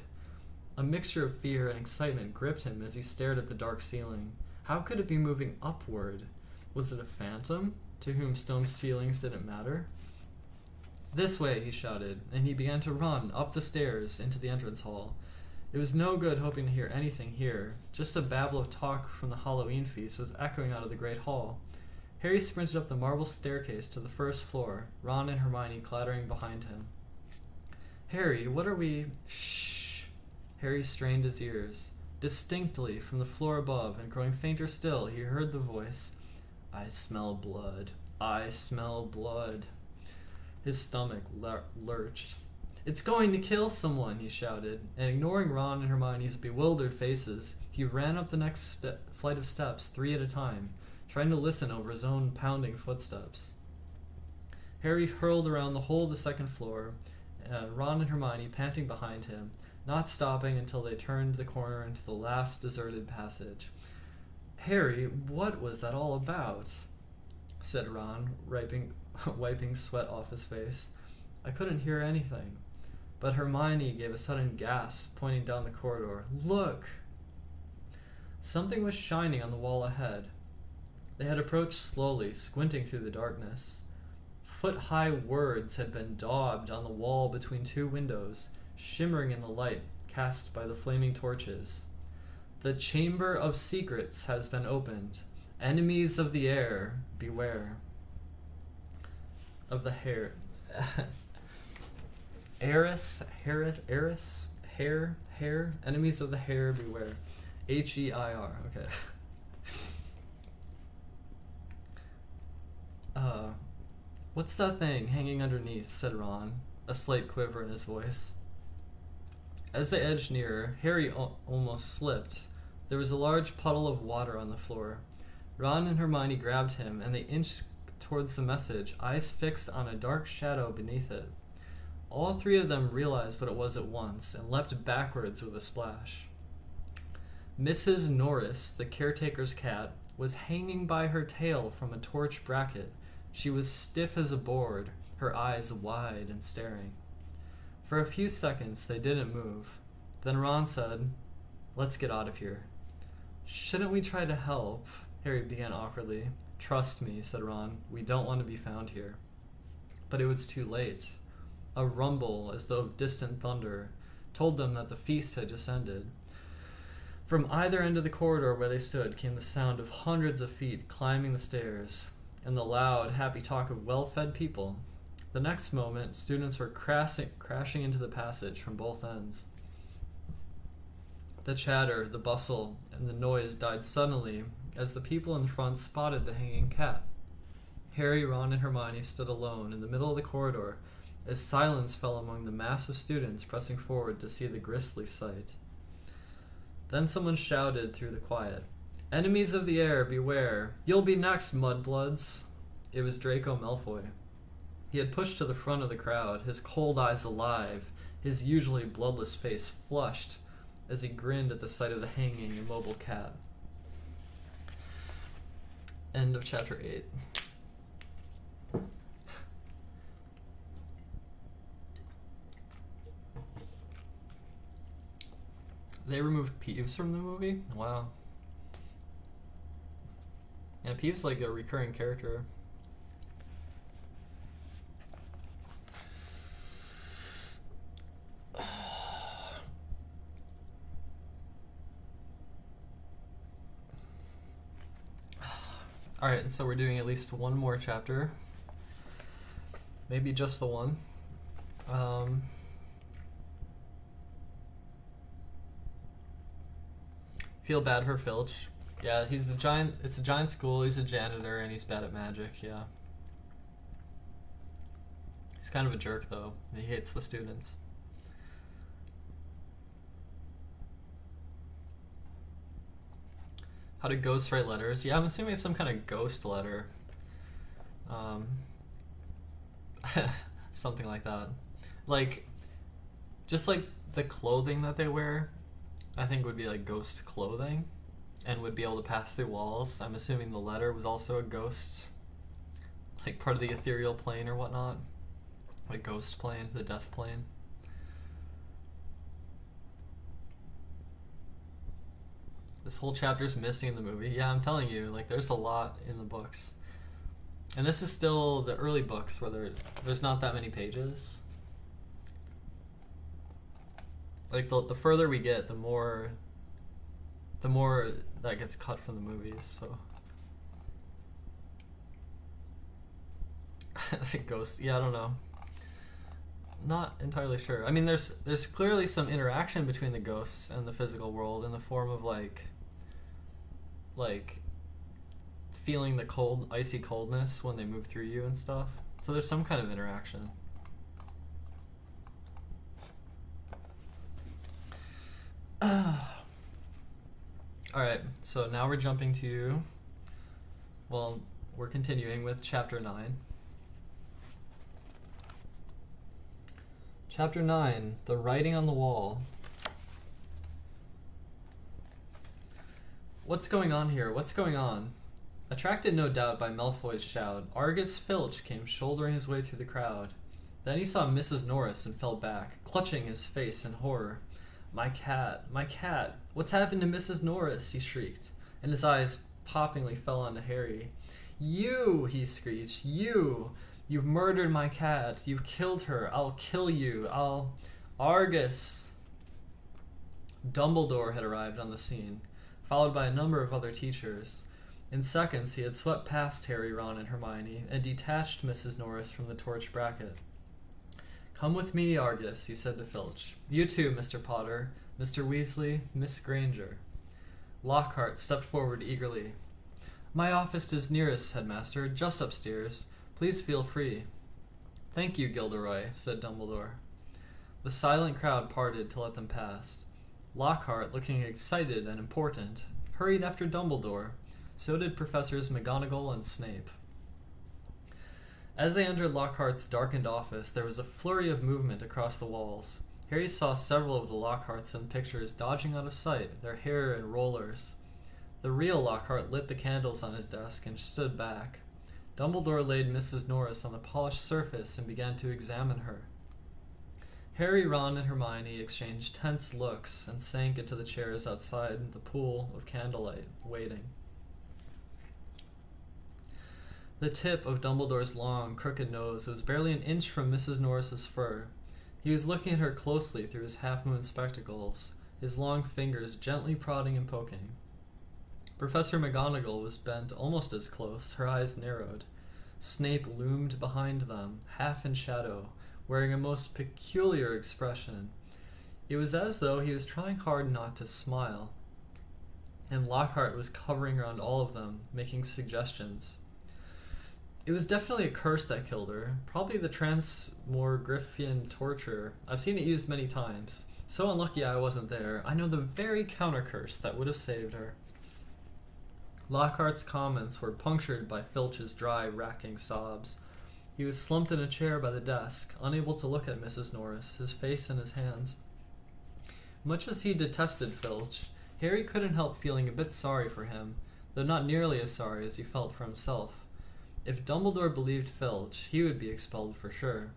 A mixture of fear and excitement gripped him as he stared at the dark ceiling. How could it be moving upward? Was it a phantom, to whom stone ceilings didn't matter? This way, he shouted, and he began to run up the stairs into the entrance hall. It was no good hoping to hear anything here. Just a babble of talk from the Halloween feast was echoing out of the great hall. Harry sprinted up the marble staircase to the first floor, Ron and Hermione clattering behind him. Harry, what are we... Shh. Harry strained his ears. Distinctly, from the floor above, and growing fainter still, he heard the voice. I smell blood. I smell blood. His stomach lurched. It's going to kill someone, he shouted, and ignoring Ron and Hermione's bewildered faces, he ran up the next flight of steps 3 at a time, trying to listen over his own pounding footsteps. Harry hurled around the whole of the second floor, Ron and Hermione panting behind him, not stopping until they turned the corner into the last deserted passage. Harry, what was that all about? Said Ron, wiping sweat off his face. I couldn't hear anything. But Hermione gave a sudden gasp, pointing down the corridor. Look! Something was shining on the wall ahead. They had approached slowly, squinting through the darkness. Foot-high words had been daubed on the wall between 2 windows, shimmering in the light cast by the flaming torches. The Chamber of Secrets has been opened. Enemies of the air, beware. Of the hair. Hair. Enemies of the hair, beware. H-E-I-R. Okay. What's that thing hanging underneath? Said Ron, a slight quiver in his voice. As they edged nearer, Harry almost slipped. There was a large puddle of water on the floor. Ron and Hermione grabbed him, and they inched towards the message, eyes fixed on a dark shadow beneath it. All 3 of them realized what it was at once, and leapt backwards with a splash. Mrs. Norris, the caretaker's cat, was hanging by her tail from a torch bracket. She was stiff as a board, her eyes wide and staring. For a few seconds, they didn't move. Then Ron said, Let's get out of here. Shouldn't we try to help? Harry began awkwardly. Trust me, said Ron. We don't want to be found here. But it was too late. A rumble, as though of distant thunder, told them that the feast had just ended. From either end of the corridor where they stood came the sound of hundreds of feet climbing the stairs, and the loud, happy talk of well-fed people. The next moment, students were crashing into the passage from both ends. The chatter, the bustle, and the noise died suddenly as the people in front spotted the hanging cat. Harry, Ron, and Hermione stood alone in the middle of the corridor as silence fell among the mass of students pressing forward to see the grisly sight. Then someone shouted through the quiet, Enemies of the air, beware! You'll be next, mudbloods! It was Draco Malfoy. He had pushed to the front of the crowd, his cold eyes alive, his usually bloodless face flushed, as he grinned at the sight of the hanging, immobile cat. End of chapter 8. They removed Peeves from the movie? Wow. Yeah, Peeves like a recurring character. Alright, and so we're doing at least one more chapter. Maybe just the one. Feel bad for Filch. Yeah, it's a giant school, he's a janitor, and he's bad at magic, yeah. He's kind of a jerk, though. He hates the students. How to ghostwrite letters. Yeah, I'm assuming it's some kind of ghost letter. Something like that. Like, just like the clothing that they wear, I think would be like ghost clothing and would be able to pass through walls. I'm assuming the letter was also a ghost, like part of the ethereal plane or whatnot. Like ghost plane, the death plane. This whole chapter's missing in the movie. Yeah, I'm telling you, like there's a lot in the books. And this is still the early books where there's not that many pages. Like the further we get, the more that gets cut from the movies, so. I think ghosts, yeah, I don't know. Not entirely sure. I mean, there's clearly some interaction between the ghosts and the physical world in the form of like feeling the cold, icy coldness when they move through you and stuff. So there's some kind of interaction. Alright, so now we're jumping to, well, we're continuing with chapter 9. Chapter 9, The Writing on the Wall. What's going on here? What's going on? Attracted no doubt by Malfoy's shout, Argus Filch came shouldering his way through the crowd. Then he saw Mrs. Norris and fell back, clutching his face in horror. My cat, what's happened to Mrs. Norris? He shrieked, and his eyes poppingly fell onto Harry. You, he screeched, you! You've murdered my cat. You've killed her. I'll kill you. Argus! Dumbledore had arrived on the scene, followed by a number of other teachers. In seconds, he had swept past Harry, Ron, and Hermione, and detached Mrs. Norris from the torch bracket. Come with me, Argus, he said to Filch. You too, Mr. Potter, Mr. Weasley, Miss Granger. Lockhart stepped forward eagerly. My office is nearest, Headmaster, just upstairs. Please feel free. Thank you, Gilderoy, said Dumbledore. The silent crowd parted to let them pass. Lockhart, looking excited and important, hurried after Dumbledore. So did Professors McGonagall and Snape. As they entered Lockhart's darkened office, there was a flurry of movement across the walls. Harry saw several of the Lockharts in pictures dodging out of sight, their hair in rollers. The real Lockhart lit the candles on his desk and stood back. Dumbledore laid Mrs. Norris on the polished surface and began to examine her. Harry, Ron, and Hermione exchanged tense looks and sank into the chairs outside the pool of candlelight, waiting. The tip of Dumbledore's long, crooked nose was barely an inch from Mrs. Norris's fur. He was looking at her closely through his half-moon spectacles, his long fingers gently prodding and poking. Professor McGonagall was bent almost as close, her eyes narrowed. Snape loomed behind them, half in shadow, wearing a most peculiar expression. It was as though he was trying hard not to smile. And Lockhart was hovering around all of them, making suggestions. It was definitely a curse that killed her, probably the Transmogrifian torture. I've seen it used many times. So unlucky I wasn't there. I know the very counter-curse that would have saved her. Lockhart's comments were punctured by Filch's dry, racking sobs. He was slumped in a chair by the desk, unable to look at Mrs. Norris, his face in his hands. Much as he detested Filch, Harry couldn't help feeling a bit sorry for him, though not nearly as sorry as he felt for himself. If Dumbledore believed Filch, he would be expelled for sure.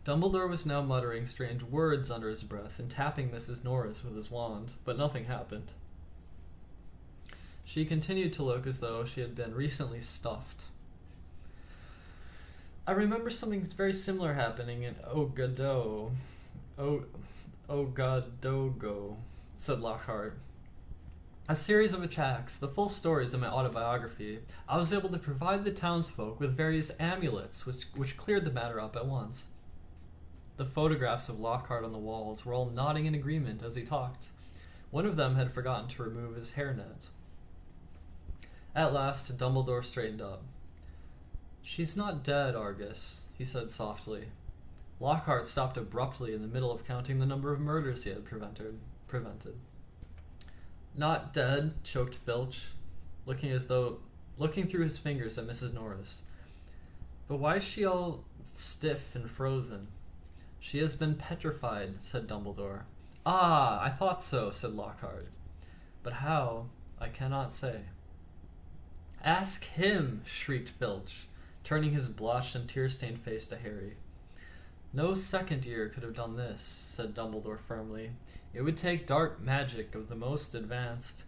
Dumbledore was now muttering strange words under his breath and tapping Mrs. Norris with his wand, but nothing happened. She continued to look as though she had been recently stuffed. I remember something very similar happening in Ogadogo, said Lockhart. A series of attacks, the full stories in my autobiography. I was able to provide the townsfolk with various amulets, which cleared the matter up at once. The photographs of Lockhart on the walls were all nodding in agreement as he talked. One of them had forgotten to remove his hairnet. At last, Dumbledore straightened up. She's not dead, Argus, he said softly. Lockhart stopped abruptly in the middle of counting the number of murders he had prevented. Not dead, choked Filch, looking through his fingers at Mrs. Norris. But why is she all stiff and frozen? She has been petrified, said Dumbledore. Ah, I thought so, said Lockhart. But how, I cannot say. Ask him, shrieked Filch, turning his blotched and tear-stained face to Harry. No second year could have done this, said Dumbledore firmly. It would take dark magic of the most advanced.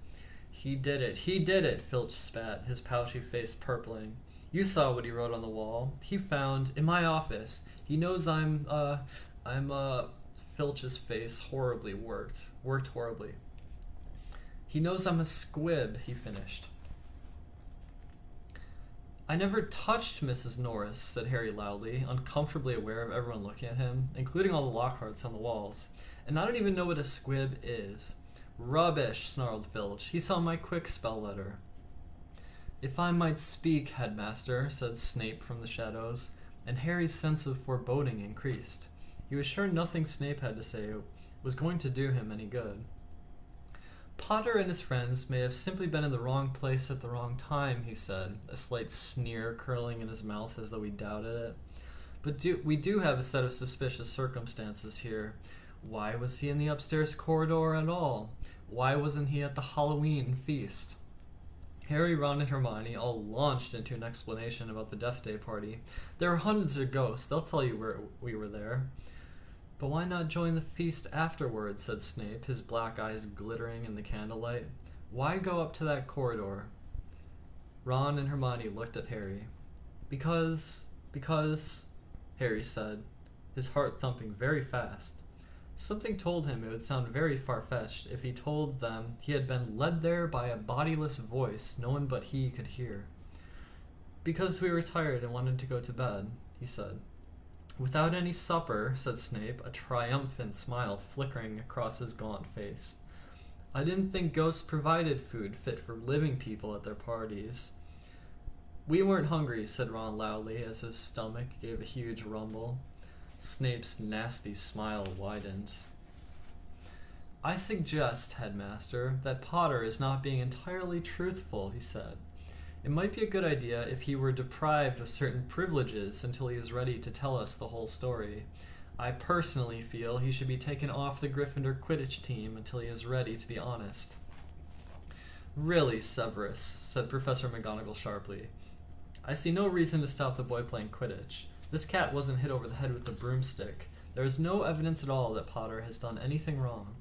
He did it, Filch spat, his pouchy face purpling. You saw what he wrote on the wall. He found, in my office, he knows Filch's face worked horribly. He knows I'm a squib, he finished. I never touched Mrs. Norris, said Harry loudly, uncomfortably aware of everyone looking at him, including all the Lockharts on the walls. And I don't even know what a squib is. Rubbish, snarled Filch. He saw my quick spell letter. If I might speak, headmaster, said Snape from the shadows, and Harry's sense of foreboding increased. He was sure nothing Snape had to say was going to do him any good. Potter and his friends may have simply been in the wrong place at the wrong time, he said, a slight sneer curling in his mouth as though he doubted it. But we do have a set of suspicious circumstances here. Why was he in the upstairs corridor at all? Why wasn't he at the Halloween feast? Harry, Ron, and Hermione all launched into an explanation about the Death Day party. There are hundreds of ghosts. They'll tell you where we were there. But why not join the feast afterwards, said Snape, his black eyes glittering in the candlelight. Why go up to that corridor? Ron and Hermione looked at Harry. Because, Harry said, his heart thumping very fast. Something told him it would sound very far-fetched if he told them he had been led there by a bodiless voice no one but he could hear. Because we were tired and wanted to go to bed, he said. Without any supper, said Snape, a triumphant smile flickering across his gaunt face. I didn't think ghosts provided food fit for living people at their parties. We weren't hungry, said Ron loudly as his stomach gave a huge rumble. Snape's nasty smile widened. I suggest, headmaster, that Potter is not being entirely truthful, he said. It might be a good idea if he were deprived of certain privileges until he is ready to tell us the whole story. I personally feel he should be taken off the Gryffindor Quidditch team until he is ready to be honest. Really, Severus, said Professor McGonagall sharply. I see no reason to stop the boy playing Quidditch. This cat wasn't hit over the head with a broomstick. There is no evidence at all that Potter has done anything wrong.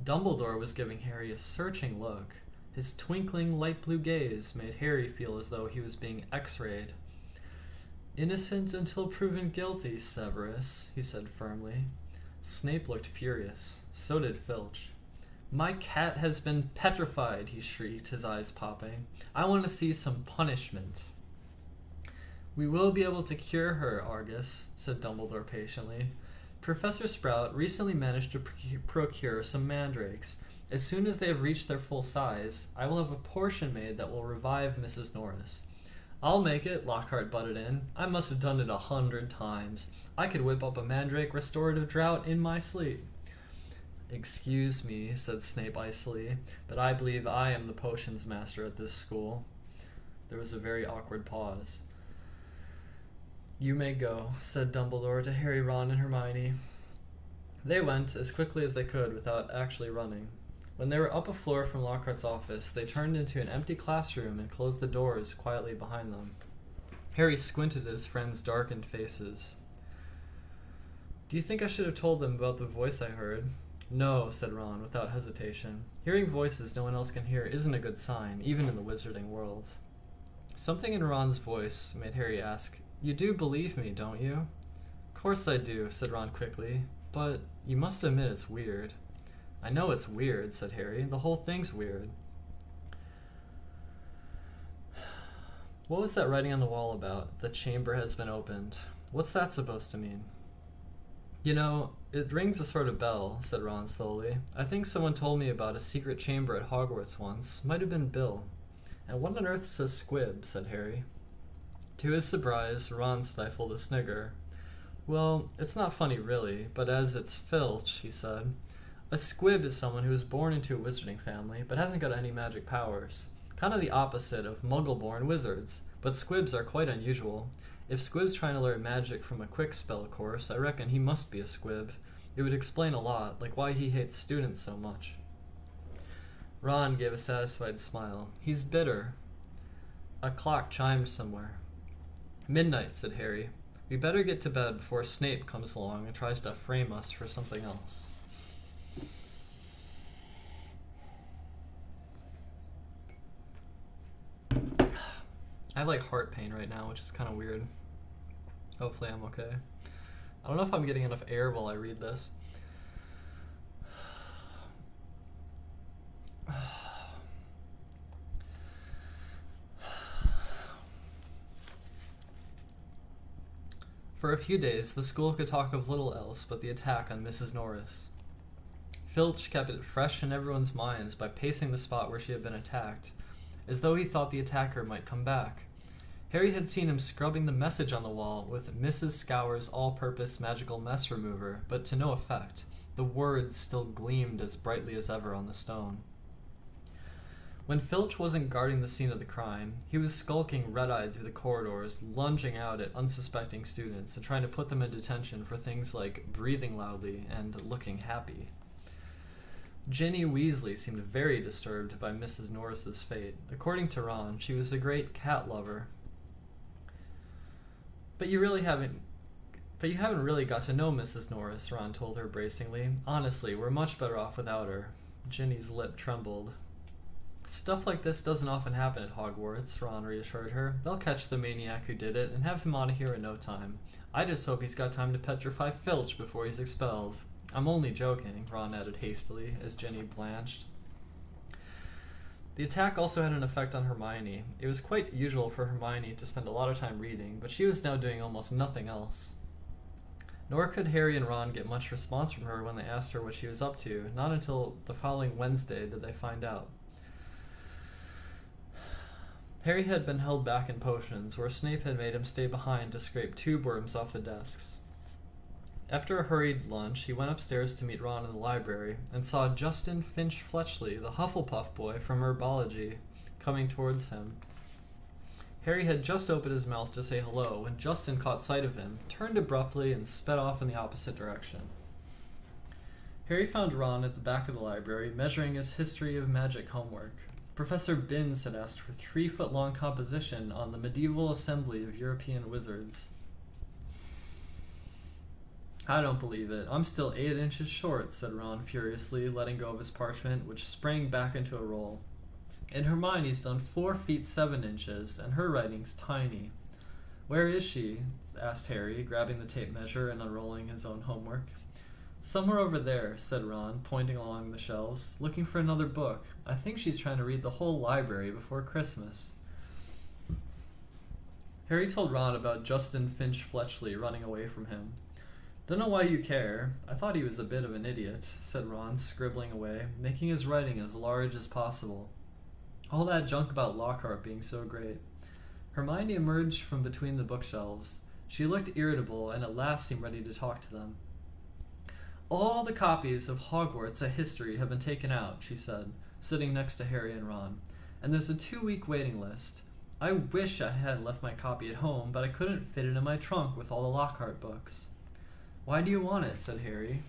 Dumbledore was giving Harry a searching look. His twinkling light blue gaze made Harry feel as though he was being x-rayed. Innocent until proven guilty, Severus, he said firmly. Snape looked furious. So did Filch. My cat has been petrified, he shrieked, his eyes popping. I want to see some punishment. We will be able to cure her, Argus, said Dumbledore patiently. Professor Sprout recently managed to procure some mandrakes. As soon as they have reached their full size, I will have a potion made that will revive Mrs. Norris. I'll make it, Lockhart butted in. I must have done it 100 times. I could whip up a mandrake restorative drought in my sleep. Excuse me, said Snape icily, but I believe I am the potions master at this school. There was a very awkward pause. You may go, said Dumbledore to Harry, Ron, and Hermione. They went as quickly as they could without actually running. When they were up a floor from Lockhart's office, they turned into an empty classroom and closed the doors quietly behind them. Harry squinted at his friends' darkened faces. Do you think I should have told them about the voice I heard? No, said Ron, without hesitation. Hearing voices no one else can hear isn't a good sign, even in the wizarding world. Something in Ron's voice made Harry ask, You do believe me, don't you? Of course I do, said Ron quickly, but you must admit it's weird. I know it's weird, said Harry. The whole thing's weird. What was that writing on the wall about? The chamber has been opened. What's that supposed to mean? You know, it rings a sort of bell, said Ron slowly. I think someone told me about a secret chamber at Hogwarts once. Might have been Bill. And what on earth's a squib, said Harry. To his surprise, Ron stifled a snigger. Well, it's not funny really, but as it's Filch, he said, A squib is someone who is born into a wizarding family, but hasn't got any magic powers. Kind of the opposite of muggle-born wizards, but squibs are quite unusual. If Squib's trying to learn magic from a quick spell course, I reckon he must be a squib. It would explain a lot, like why he hates students so much. Ron gave a satisfied smile. He's bitter. A clock chimed somewhere. Midnight, said Harry. We better get to bed before Snape comes along and tries to frame us for something else. I have like heart pain right now, which is kind of weird. Hopefully I'm okay. I don't know if I'm getting enough air while I read this. For a few days, the school could talk of little else but the attack on Mrs. Norris. Filch kept it fresh in everyone's minds by pacing the spot where she had been attacked, as though he thought the attacker might come back. Harry had seen him scrubbing the message on the wall with Mrs. Scour's all-purpose magical mess remover, but to no effect. The words still gleamed as brightly as ever on the stone. When Filch wasn't guarding the scene of the crime, he was skulking red-eyed through the corridors, lunging out at unsuspecting students and trying to put them in detention for things like breathing loudly and looking happy. Ginny Weasley seemed very disturbed by Mrs. Norris's fate. According to Ron, she was a great cat lover. But you haven't really got to know Mrs. Norris, Ron told her bracingly. Honestly, we're much better off without her. Ginny's lip trembled. Stuff like this doesn't often happen at Hogwarts, Ron reassured her. They'll catch the maniac who did it and have him out of here in no time. I just hope he's got time to petrify Filch before he's expelled. I'm only joking, Ron added hastily, as Ginny blanched. The attack also had an effect on Hermione. It was quite usual for Hermione to spend a lot of time reading, but she was now doing almost nothing else. Nor could Harry and Ron get much response from her when they asked her what she was up to. Not until the following Wednesday did they find out. Harry had been held back in potions, where Snape had made him stay behind to scrape tube worms off the desks. After a hurried lunch, he went upstairs to meet Ron in the library, and saw Justin Finch Fletchley, the Hufflepuff boy from Herbology, coming towards him. Harry had just opened his mouth to say hello when Justin caught sight of him, turned abruptly, and sped off in the opposite direction. Harry found Ron at the back of the library, measuring his history of magic homework. Professor Binns had asked for 3-foot-long composition on the medieval assembly of European wizards. I don't believe it. I'm still 8 inches short, said Ron furiously, letting go of his parchment, which sprang back into a roll. And Hermione's done 4 feet 7 inches, and her writing's tiny. Where is she? Asked Harry, grabbing the tape measure and unrolling his own homework. Somewhere over there, said Ron, pointing along the shelves, looking for another book. I think she's trying to read the whole library before Christmas. Harry told Ron about Justin Finch Fletchley running away from him. Don't know why you care. I thought he was a bit of an idiot, said Ron, scribbling away, making his writing as large as possible. All that junk about Lockhart being so great. Hermione emerged from between the bookshelves. She looked irritable and at last seemed ready to talk to them. All the copies of Hogwarts A History have been taken out, she said, sitting next to Harry and Ron, and there's a 2-week waiting list. I wish I hadn't left my copy at home, but I couldn't fit it in my trunk with all the Lockhart books. Why do you want it? Said Harry.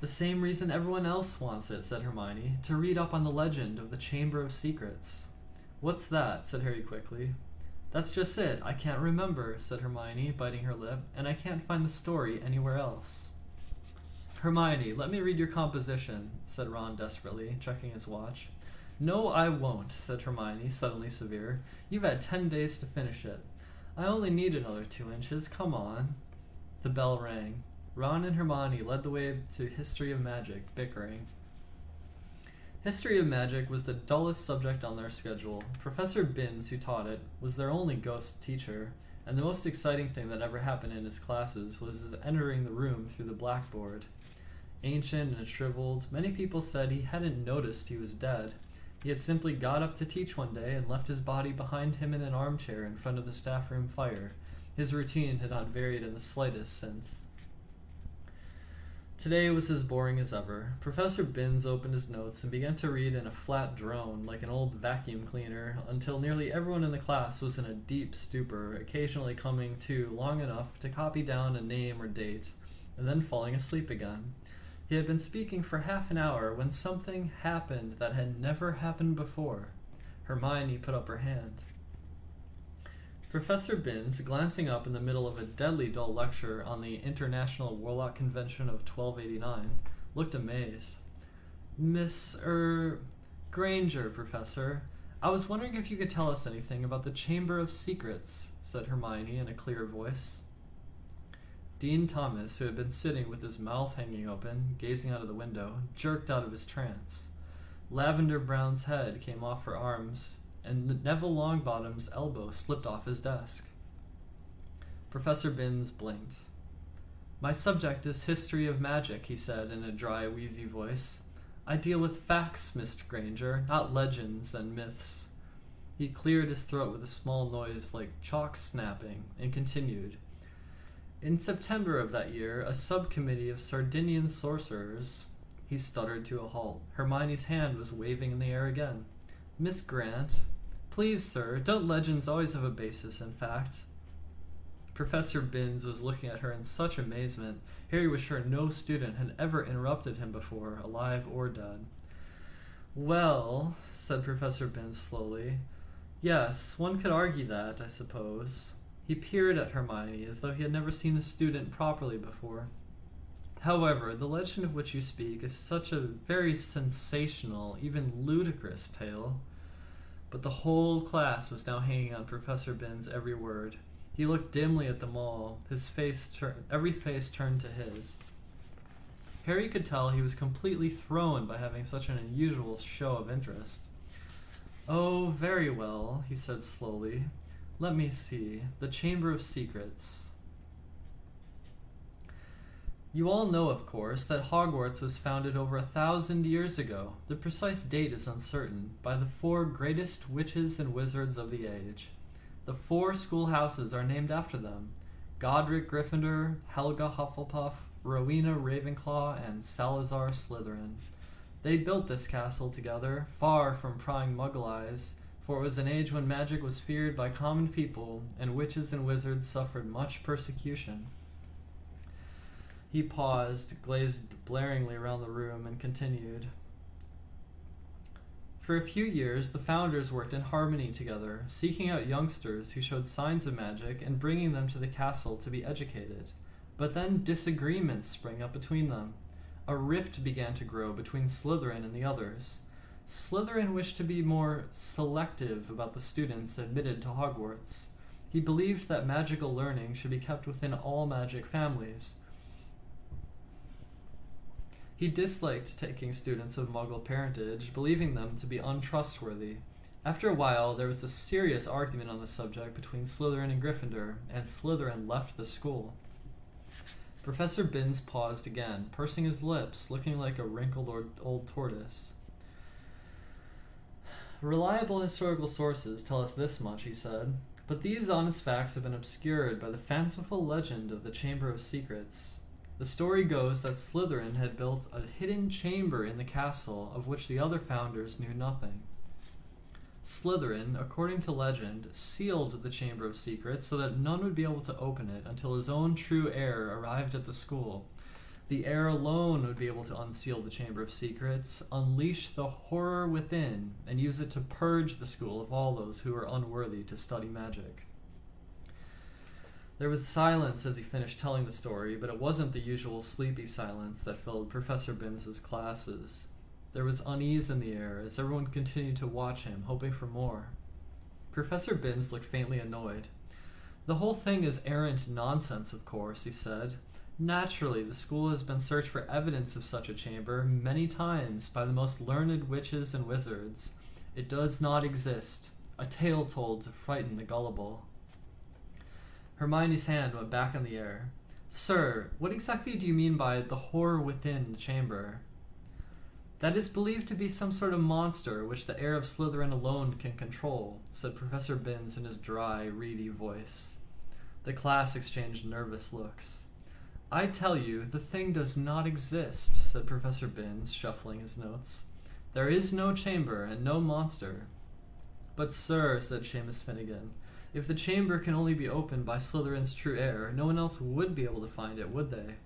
The same reason everyone else wants it, said Hermione, to read up on the legend of the Chamber of Secrets. What's that? Said Harry quickly. That's just it. I can't remember, said Hermione, biting her lip, and I can't find the story anywhere else. Hermione, let me read your composition, said Ron desperately, checking his watch. No, I won't, said Hermione, suddenly severe. You've had 10 days to finish it. I only need another 2 inches. Come on. The bell rang. Ron and Hermione led the way to History of Magic, bickering. History of Magic was the dullest subject on their schedule. Professor Binns, who taught it, was their only ghost teacher, and the most exciting thing that ever happened in his classes was his entering the room through the blackboard. Ancient and shriveled, many people said he hadn't noticed he was dead. He had simply got up to teach one day and left his body behind him in an armchair in front of the staff room fire. His routine had not varied in the slightest since. Today was as boring as ever. Professor Binns opened his notes and began to read in a flat drone like an old vacuum cleaner until nearly everyone in the class was in a deep stupor, occasionally coming to long enough to copy down a name or date, and then falling asleep again. He had been speaking for half an hour when something happened that had never happened before. Hermione put up her hand. Professor Binns, glancing up in the middle of a deadly dull lecture on the International Warlock Convention of 1289, looked amazed. Miss, Granger, Professor. I was wondering if you could tell us anything about the Chamber of Secrets, said Hermione in a clear voice. Dean Thomas, who had been sitting with his mouth hanging open, gazing out of the window, jerked out of his trance. Lavender Brown's head came off her arms, and Neville Longbottom's elbow slipped off his desk. Professor Binns blinked. My subject is history of magic, he said in a dry, wheezy voice. I deal with facts, Mr. Granger, not legends and myths. He cleared his throat with a small noise like chalk snapping, and continued. In September of that year, a subcommittee of Sardinian sorcerers... He stuttered to a halt. Hermione's hand was waving in the air again. Miss Grant, please, sir, don't legends always have a basis in fact? Professor Binns was looking at her in such amazement, Harry was sure no student had ever interrupted him before, alive or dead. Well, said Professor Binns slowly, yes, one could argue that, I suppose. He peered at Hermione as though he had never seen a student properly before. However, the legend of which you speak is such a very sensational, even ludicrous tale. But the whole class was now hanging on Professor Binns' every word. He looked dimly at them all, every face turned to his. Harry could tell he was completely thrown by having such an unusual show of interest. Oh, very well, he said slowly. Let me see. The Chamber of Secrets. You all know, of course, that Hogwarts was founded over 1,000 years ago, the precise date is uncertain, by the 4 greatest witches and wizards of the age. The 4 schoolhouses are named after them: Godric Gryffindor, Helga Hufflepuff, Rowena Ravenclaw, and Salazar Slytherin. They built this castle together, far from prying Muggle eyes, for it was an age when magic was feared by common people, and witches and wizards suffered much persecution. He paused, glazed blaringly around the room, and continued. For a few years, the founders worked in harmony together, seeking out youngsters who showed signs of magic and bringing them to the castle to be educated. But then disagreements sprang up between them. A rift began to grow between Slytherin and the others. Slytherin wished to be more selective about the students admitted to Hogwarts. He believed that magical learning should be kept within all magic families. He disliked taking students of Muggle parentage, believing them to be untrustworthy. After a while, there was a serious argument on the subject between Slytherin and Gryffindor, and Slytherin left the school. Professor Binns paused again, pursing his lips, looking like a wrinkled old tortoise. Reliable historical sources tell us this much, he said, but these honest facts have been obscured by the fanciful legend of the Chamber of Secrets. The story goes that Slytherin had built a hidden chamber in the castle of which the other founders knew nothing. Slytherin, according to legend, sealed the Chamber of Secrets so that none would be able to open it until his own true heir arrived at the school. The heir alone would be able to unseal the Chamber of Secrets, unleash the horror within, and use it to purge the school of all those who were unworthy to study magic. There was silence as he finished telling the story, but it wasn't the usual sleepy silence that filled Professor Binns' classes. There was unease in the air as everyone continued to watch him, hoping for more. Professor Binns looked faintly annoyed. The whole thing is errant nonsense, of course, he said. Naturally, the school has been searched for evidence of such a chamber many times by the most learned witches and wizards. It does not exist. A tale told to frighten the gullible. Hermione's hand went back in the air. Sir, what exactly do you mean by the horror within the chamber? That is believed to be some sort of monster which the heir of Slytherin alone can control, said Professor Binns in his dry, reedy voice. The class exchanged nervous looks. I tell you, the thing does not exist, said Professor Binns, shuffling his notes. There is no chamber and no monster. But sir, said Seamus Finnegan, if the chamber can only be opened by Slytherin's true heir, no one else would be able to find it, would they?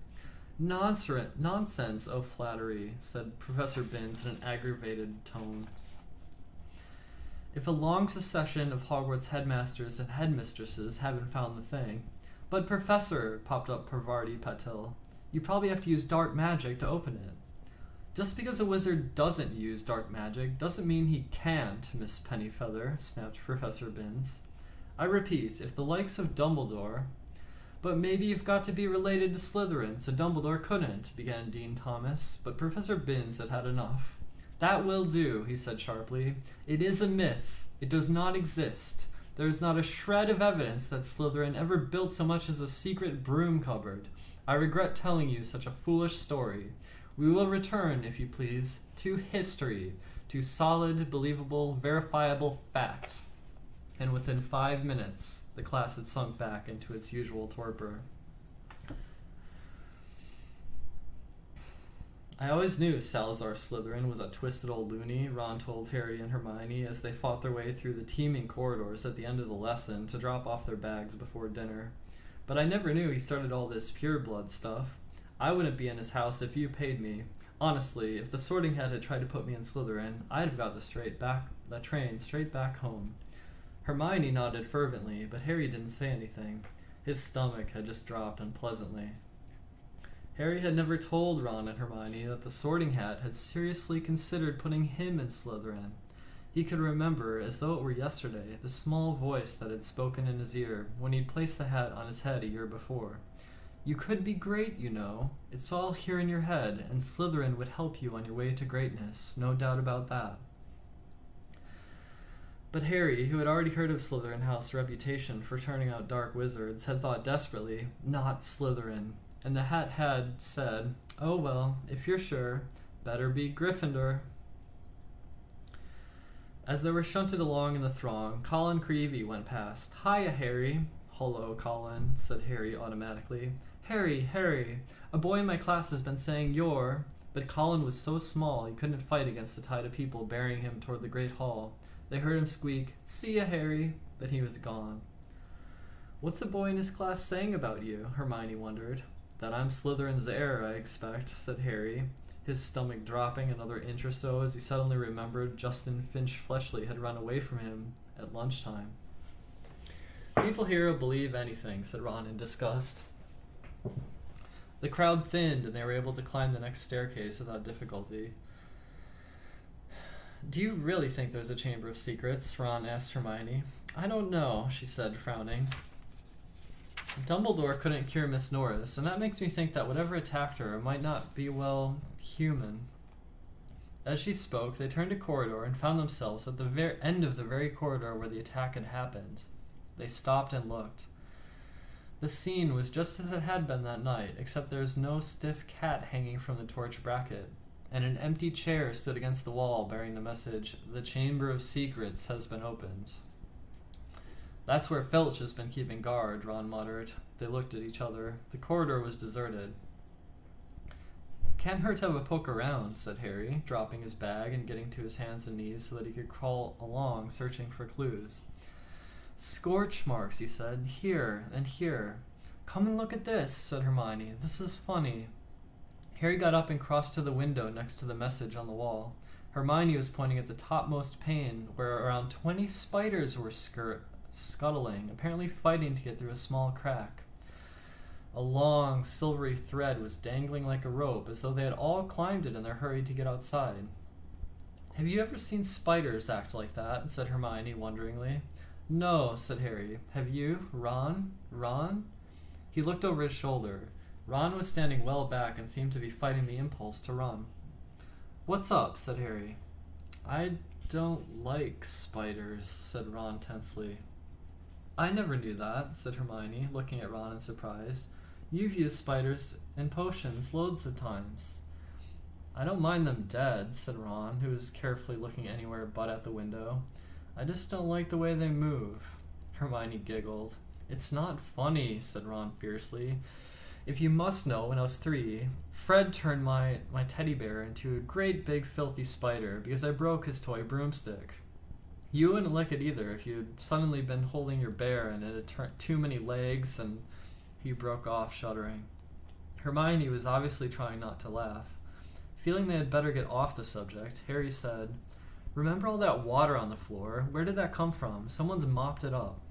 Nonsense, oh flattery, said Professor Binns in an aggravated tone. If a long succession of Hogwarts headmasters and headmistresses haven't found the thing. But Professor, popped up Parvati Patil, you probably have to use dark magic to open it. Just because a wizard doesn't use dark magic doesn't mean he can't, Miss Pennyfeather, snapped Professor Binns. I repeat, if the likes of Dumbledore... But maybe you've got to be related to Slytherin, so Dumbledore couldn't, began Dean Thomas, but Professor Binns had had enough. That will do, he said sharply. It is a myth. It does not exist. There is not a shred of evidence that Slytherin ever built so much as a secret broom cupboard. I regret telling you such a foolish story. We will return, if you please, to history, to solid, believable, verifiable fact. And within 5 minutes, the class had sunk back into its usual torpor. I always knew Salazar Slytherin was a twisted old loony, Ron told Harry and Hermione as they fought their way through the teeming corridors at the end of the lesson to drop off their bags before dinner. But I never knew he started all this pureblood stuff. I wouldn't be in his house if you paid me. Honestly, if the Sorting Hat had tried to put me in Slytherin, I'd have got the train straight back home. Hermione nodded fervently, but Harry didn't say anything. His stomach had just dropped unpleasantly. Harry had never told Ron and Hermione that the Sorting Hat had seriously considered putting him in Slytherin. He could remember, as though it were yesterday, the small voice that had spoken in his ear when he'd placed the hat on his head a year before. You could be great, you know. It's all here in your head, and Slytherin would help you on your way to greatness, no doubt about that. But Harry, who had already heard of Slytherin House's reputation for turning out dark wizards, had thought desperately, not Slytherin. And the hat had said, oh well, if you're sure, better be Gryffindor. As they were shunted along in the throng, Colin Creevy went past. Hiya, Harry. Hello, Colin, said Harry automatically. Harry, a boy in my class has been saying you're... But Colin was so small he couldn't fight against the tide of people bearing him toward the great hall. They heard him squeak, see ya, Harry, but he was gone. What's a boy in his class saying about you? Hermione wondered. That I'm Slytherin's heir, I expect, said Harry, his stomach dropping another inch or so as he suddenly remembered Justin Finch-Fletchley had run away from him at lunchtime. People here will believe anything, said Ron in disgust. The crowd thinned, and they were able to climb the next staircase without difficulty. Do you really think there's a Chamber of Secrets? Ron asked Hermione. I don't know, she said, frowning. Dumbledore couldn't cure Miss Norris, and that makes me think that whatever attacked her might not be, well, human. As she spoke, they turned a corridor and found themselves at the end of the very corridor where the attack had happened. They stopped and looked. The scene was just as it had been that night, except there was no stiff cat hanging from the torch bracket, and an empty chair stood against the wall bearing the message, "The Chamber of Secrets has been opened." That's where Filch has been keeping guard, Ron muttered. They looked at each other. The corridor was deserted. Can't hurt to have a poke around, said Harry, dropping his bag and getting to his hands and knees so that he could crawl along, searching for clues. Scorch marks, he said, here and here. Come and look at this, said Hermione. This is funny. Harry got up and crossed to the window next to the message on the wall. Hermione was pointing at the topmost pane, where around 20 spiders were scuttling, apparently fighting to get through a small crack. A long, silvery thread was dangling like a rope, as though they had all climbed it in their hurry to get outside. Have you ever seen spiders act like that? Said Hermione wonderingly. No, said Harry. Have you, Ron? Ron? He looked over his shoulder. Ron was standing well back and seemed to be fighting the impulse to run. What's up? Said Harry. I don't like spiders, said Ron tensely. I never knew that, said Hermione, looking at Ron in surprise. You've used spiders in potions loads of times. I don't mind them dead, said Ron, who was carefully looking anywhere but at the window. I just don't like the way they move. Hermione giggled. It's not funny, said Ron fiercely. If you must know, when I was 3, Fred turned my teddy bear into a great big filthy spider because I broke his toy broomstick. You wouldn't like it either if you'd suddenly been holding your bear and it had turned too many legs," and he broke off, shuddering. Hermione was obviously trying not to laugh. Feeling they had better get off the subject, Harry said, "Remember all that water on the floor? Where did that come from? Someone's mopped it up."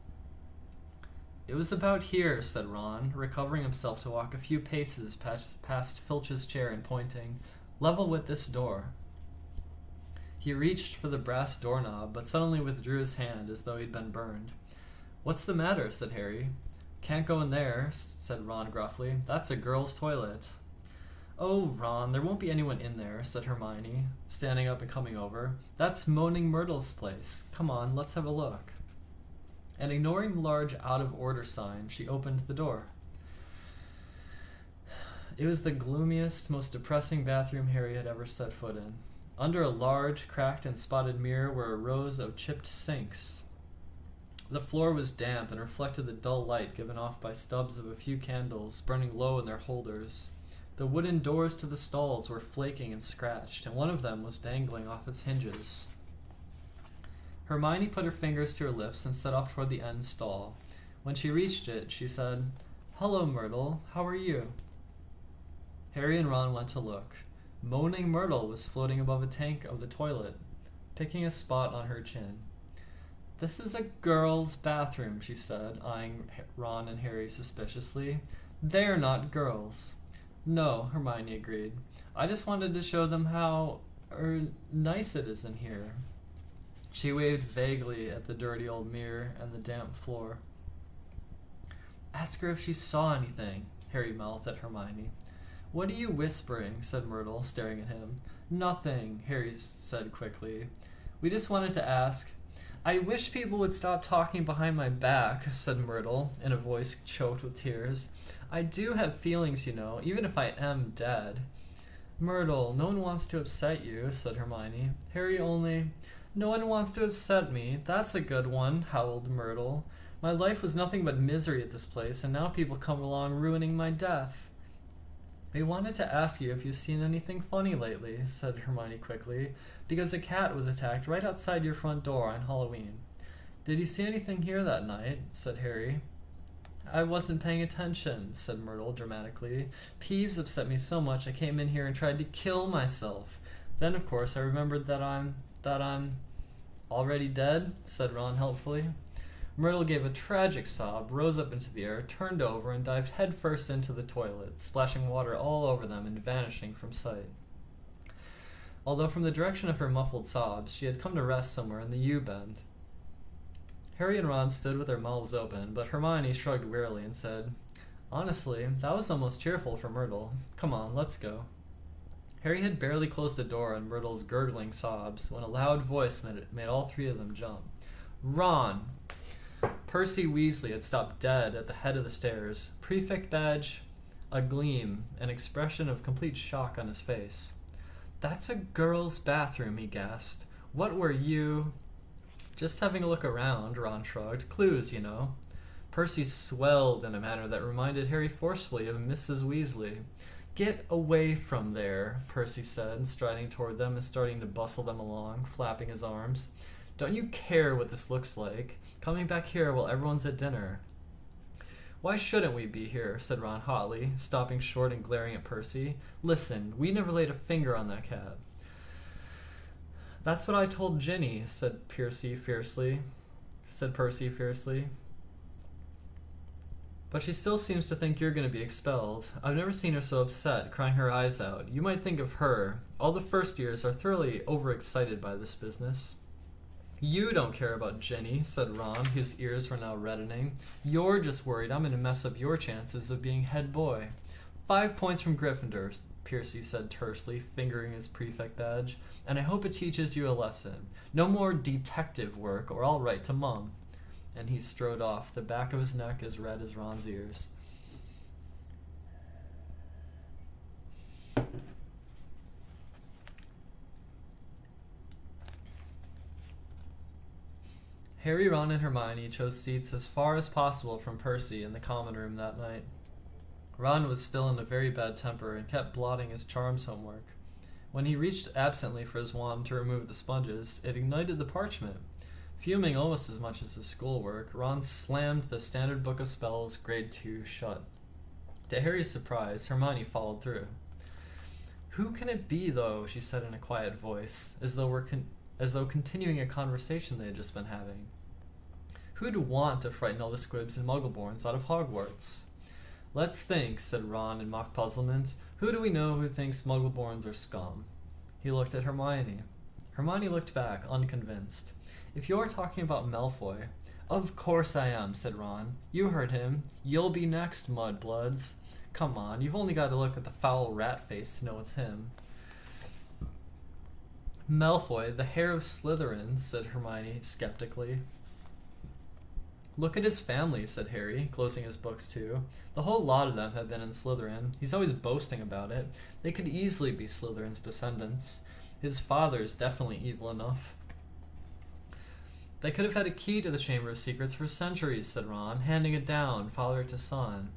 "It was about here," said Ron, recovering himself to walk a few paces past Filch's chair and pointing, "level with this door." He reached for the brass doorknob, but suddenly withdrew his hand as though he'd been burned. "What's the matter?" said Harry. "Can't go in there," said Ron gruffly. "That's a girl's toilet." "Oh, Ron, there won't be anyone in there," said Hermione, standing up and coming over. "That's Moaning Myrtle's place. Come on, let's have a look." And ignoring the large out-of-order sign, she opened the door. It was the gloomiest, most depressing bathroom Harry had ever set foot in. Under a large, cracked and spotted mirror were rows of chipped sinks. The floor was damp and reflected the dull light given off by stubs of a few candles burning low in their holders. The wooden doors to the stalls were flaking and scratched, and one of them was dangling off its hinges. Hermione put her fingers to her lips and set off toward the end stall. When she reached it, she said, "Hello, Myrtle. How are you?" Harry and Ron went to look. Moaning Myrtle was floating above a tank of the toilet, picking a spot on her chin. "This is a girl's bathroom," she said, eyeing Ron and Harry suspiciously. "They're not girls." "No," Hermione agreed. "I just wanted to show them how nice it is in here." She waved vaguely at the dirty old mirror and the damp floor. "Ask her if she saw anything," Harry mouthed at Hermione. "What are you whispering?" said Myrtle, staring at him. "Nothing," Harry said quickly. "We just wanted to ask." "I wish people would stop talking behind my back," said Myrtle, in a voice choked with tears. "I do have feelings, you know, even if I am dead." "Myrtle, no one wants to upset you," said Hermione. "Harry only—" "No one wants to upset me. That's a good one," howled Myrtle. "My life was nothing but misery at this place, and now people come along ruining my death." "We wanted to ask you if you've seen anything funny lately," said Hermione quickly, "because a cat was attacked right outside your front door on Halloween." "Did you see anything here that night?" said Harry. "I wasn't paying attention," said Myrtle dramatically. "Peeves upset me so much I came in here and tried to kill myself. Then, of course, I remembered that I'm already dead," said Ron helpfully. Myrtle gave a tragic sob, rose up into the air, turned over, and dived headfirst into the toilet, splashing water all over them and vanishing from sight. Although from the direction of her muffled sobs, she had come to rest somewhere in the U-bend. Harry and Ron stood with their mouths open, but Hermione shrugged wearily and said, "Honestly, that was almost cheerful for Myrtle. Come on, let's go." Harry had barely closed the door on Myrtle's gurgling sobs when a loud voice made all three of them jump. "Ron!" Percy Weasley had stopped dead at the head of the stairs, prefect badge agleam, an expression of complete shock on his face. "That's a girl's bathroom," he gasped. "What were you—" "Just having a look around," Ron shrugged. "Clues, you know." Percy swelled in a manner that reminded Harry forcefully of Mrs. Weasley. "Get away from there," Percy said, striding toward them and starting to bustle them along, flapping his arms. "Don't you care what this looks like? Coming back here while everyone's at dinner." "Why shouldn't we be here?" said Ron hotly, stopping short and glaring at Percy. "Listen, we never laid a finger on that cat." "That's what I told Ginny," said Percy fiercely. "But she still seems to think you're going to be expelled. I've never seen her so upset, crying her eyes out. You might think of her. All the first years are thoroughly overexcited by this business." "You don't care about Ginny," said Ron, whose ears were now reddening. "You're just worried I'm going to mess up your chances of being head boy." 5 points from Gryffindor," Percy said tersely, fingering his prefect badge. "And I hope it teaches you a lesson. No more detective work, or I'll write to Mum." And he strode off, the back of his neck as red as Ron's ears. Harry, Ron, and Hermione chose seats as far as possible from Percy in the common room that night. Ron was still in a very bad temper and kept blotting his charms homework. When he reached absently for his wand to remove the sponges, it ignited the parchment. Fuming almost as much as his schoolwork, Ron slammed the Standard Book of Spells Grade 2 shut. To Harry's surprise, Hermione followed through. "Who can it be, though?" she said in a quiet voice, as though continuing a conversation they had just been having. "Who'd want to frighten all the squibs and muggleborns out of Hogwarts?" "Let's think," said Ron in mock puzzlement. "Who do we know who thinks muggleborns are scum?" He looked at Hermione. Hermione looked back, unconvinced. "If you're talking about Malfoy..." "Of course I am," said Ron. "You heard him. You'll be next, mudbloods. Come on, you've only got to look at the foul rat face to know it's him." "Malfoy, the heir of Slytherin," said Hermione skeptically. "Look at his family," said Harry, closing his books too. "The whole lot of them have been in Slytherin. He's always boasting about it. They could easily be Slytherin's descendants. His father's definitely evil enough." "They could have had a key to the Chamber of Secrets for centuries," said Ron, "handing it down, father to son."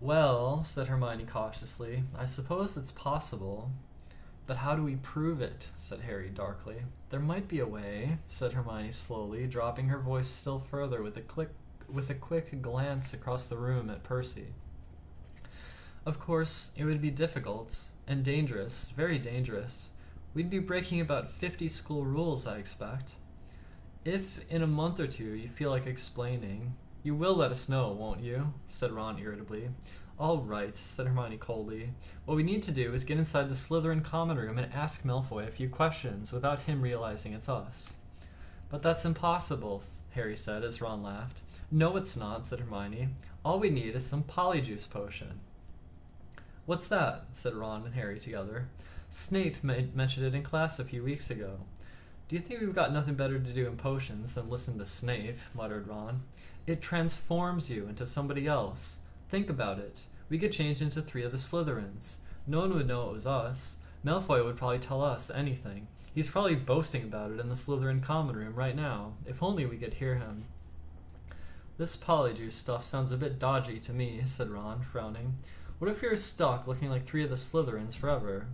"Well," said Hermione cautiously, "I suppose it's possible." "But how do we prove it?" said Harry darkly. "There might be a way," said Hermione slowly, dropping her voice still further with a quick glance across the room at Percy. "Of course, it would be difficult, and dangerous, very dangerous. We'd be breaking about 50 school rules, I expect. If, in a month or two, you feel like explaining, you will let us know, won't you?" said Ron irritably. "All right," said Hermione coldly. "What we need to do is get inside the Slytherin common room and ask Malfoy a few questions without him realizing it's us." "But that's impossible," Harry said as Ron laughed. "No, it's not," said Hermione. "All we need is some Polyjuice potion." "What's that?" said Ron and Harry together. "Snape mentioned it in class a few weeks ago." "Do you think we've got nothing better to do in potions than listen to Snape?" muttered Ron. "It transforms you into somebody else. Think about it. We could change into 3 of the Slytherins. No one would know it was us. Malfoy would probably tell us anything. He's probably boasting about it in the Slytherin common room right now. If only we could hear him." "This Polyjuice stuff sounds a bit dodgy to me," said Ron, frowning. "What if you're stuck looking like 3 of the Slytherins forever?"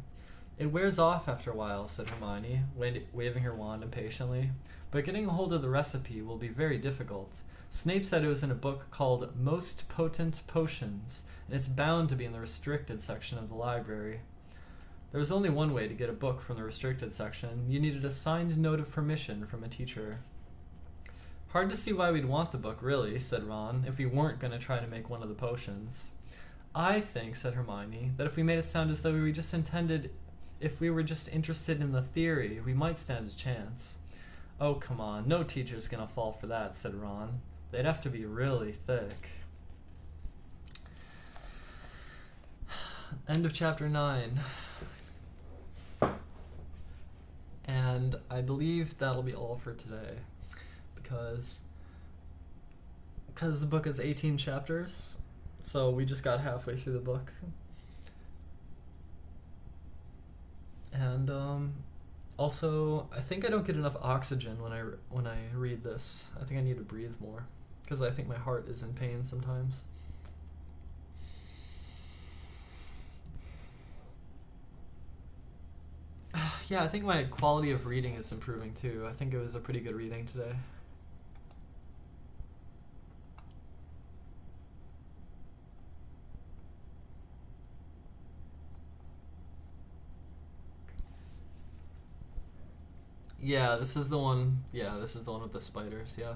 "It wears off after a while," said Hermione, waving her wand impatiently. "But getting a hold of the recipe will be very difficult. Snape said it was in a book called Most Potent Potions, and it's bound to be in the restricted section of the library." There was only one way to get a book from the restricted section. You needed a signed note of permission from a teacher. "Hard to see why we'd want the book, really," said Ron, "if we weren't going to try to make one of the potions." "I think," said Hermione, "that if we made it sound as though if we were just interested in the theory, we might stand a chance." "Oh, come on, no teacher's gonna fall for that," said Ron. "They'd have to be really thick." End of chapter 9. And I believe that'll be all for today, because the book is 18 chapters, so we just got halfway through the book. And also, I think I don't get enough oxygen when I read this. I think I need to breathe more, because I think my heart is in pain sometimes. Yeah, I think my quality of reading is improving too. I think it was a pretty good reading today. Yeah, this is the one. Yeah, this is the one with the spiders. Yeah.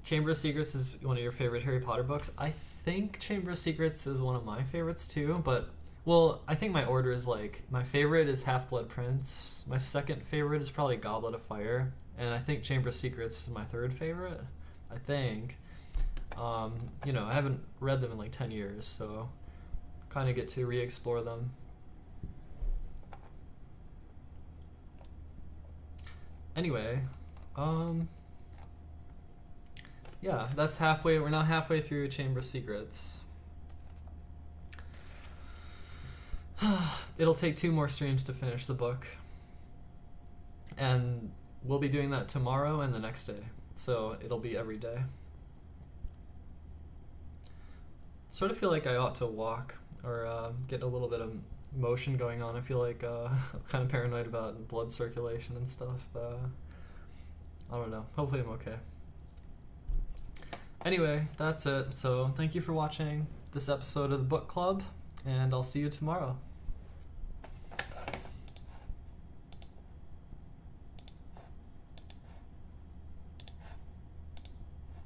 Chamber of Secrets is one of your favorite Harry Potter books. I think Chamber of Secrets is one of my favorites too, but, well, I think my order is like, my favorite is Half-Blood Prince, my second favorite is probably Goblet of Fire, and I think Chamber of Secrets is my third favorite, I think. You know, I haven't read them in like 10 years, so kind of get to re-explore them. Anyway, yeah, that's halfway. We're now halfway through Chamber of Secrets. It'll take 2 more streams to finish the book, and we'll be doing that tomorrow and the next day, so it'll be every day. sort of feel like I ought to walk or get a little bit of motion going on. I feel like I'm kind of paranoid about blood circulation and stuff, but I don't know. Hopefully I'm okay. Anyway, that's it. So thank you for watching this episode of the book club, and I'll see you tomorrow.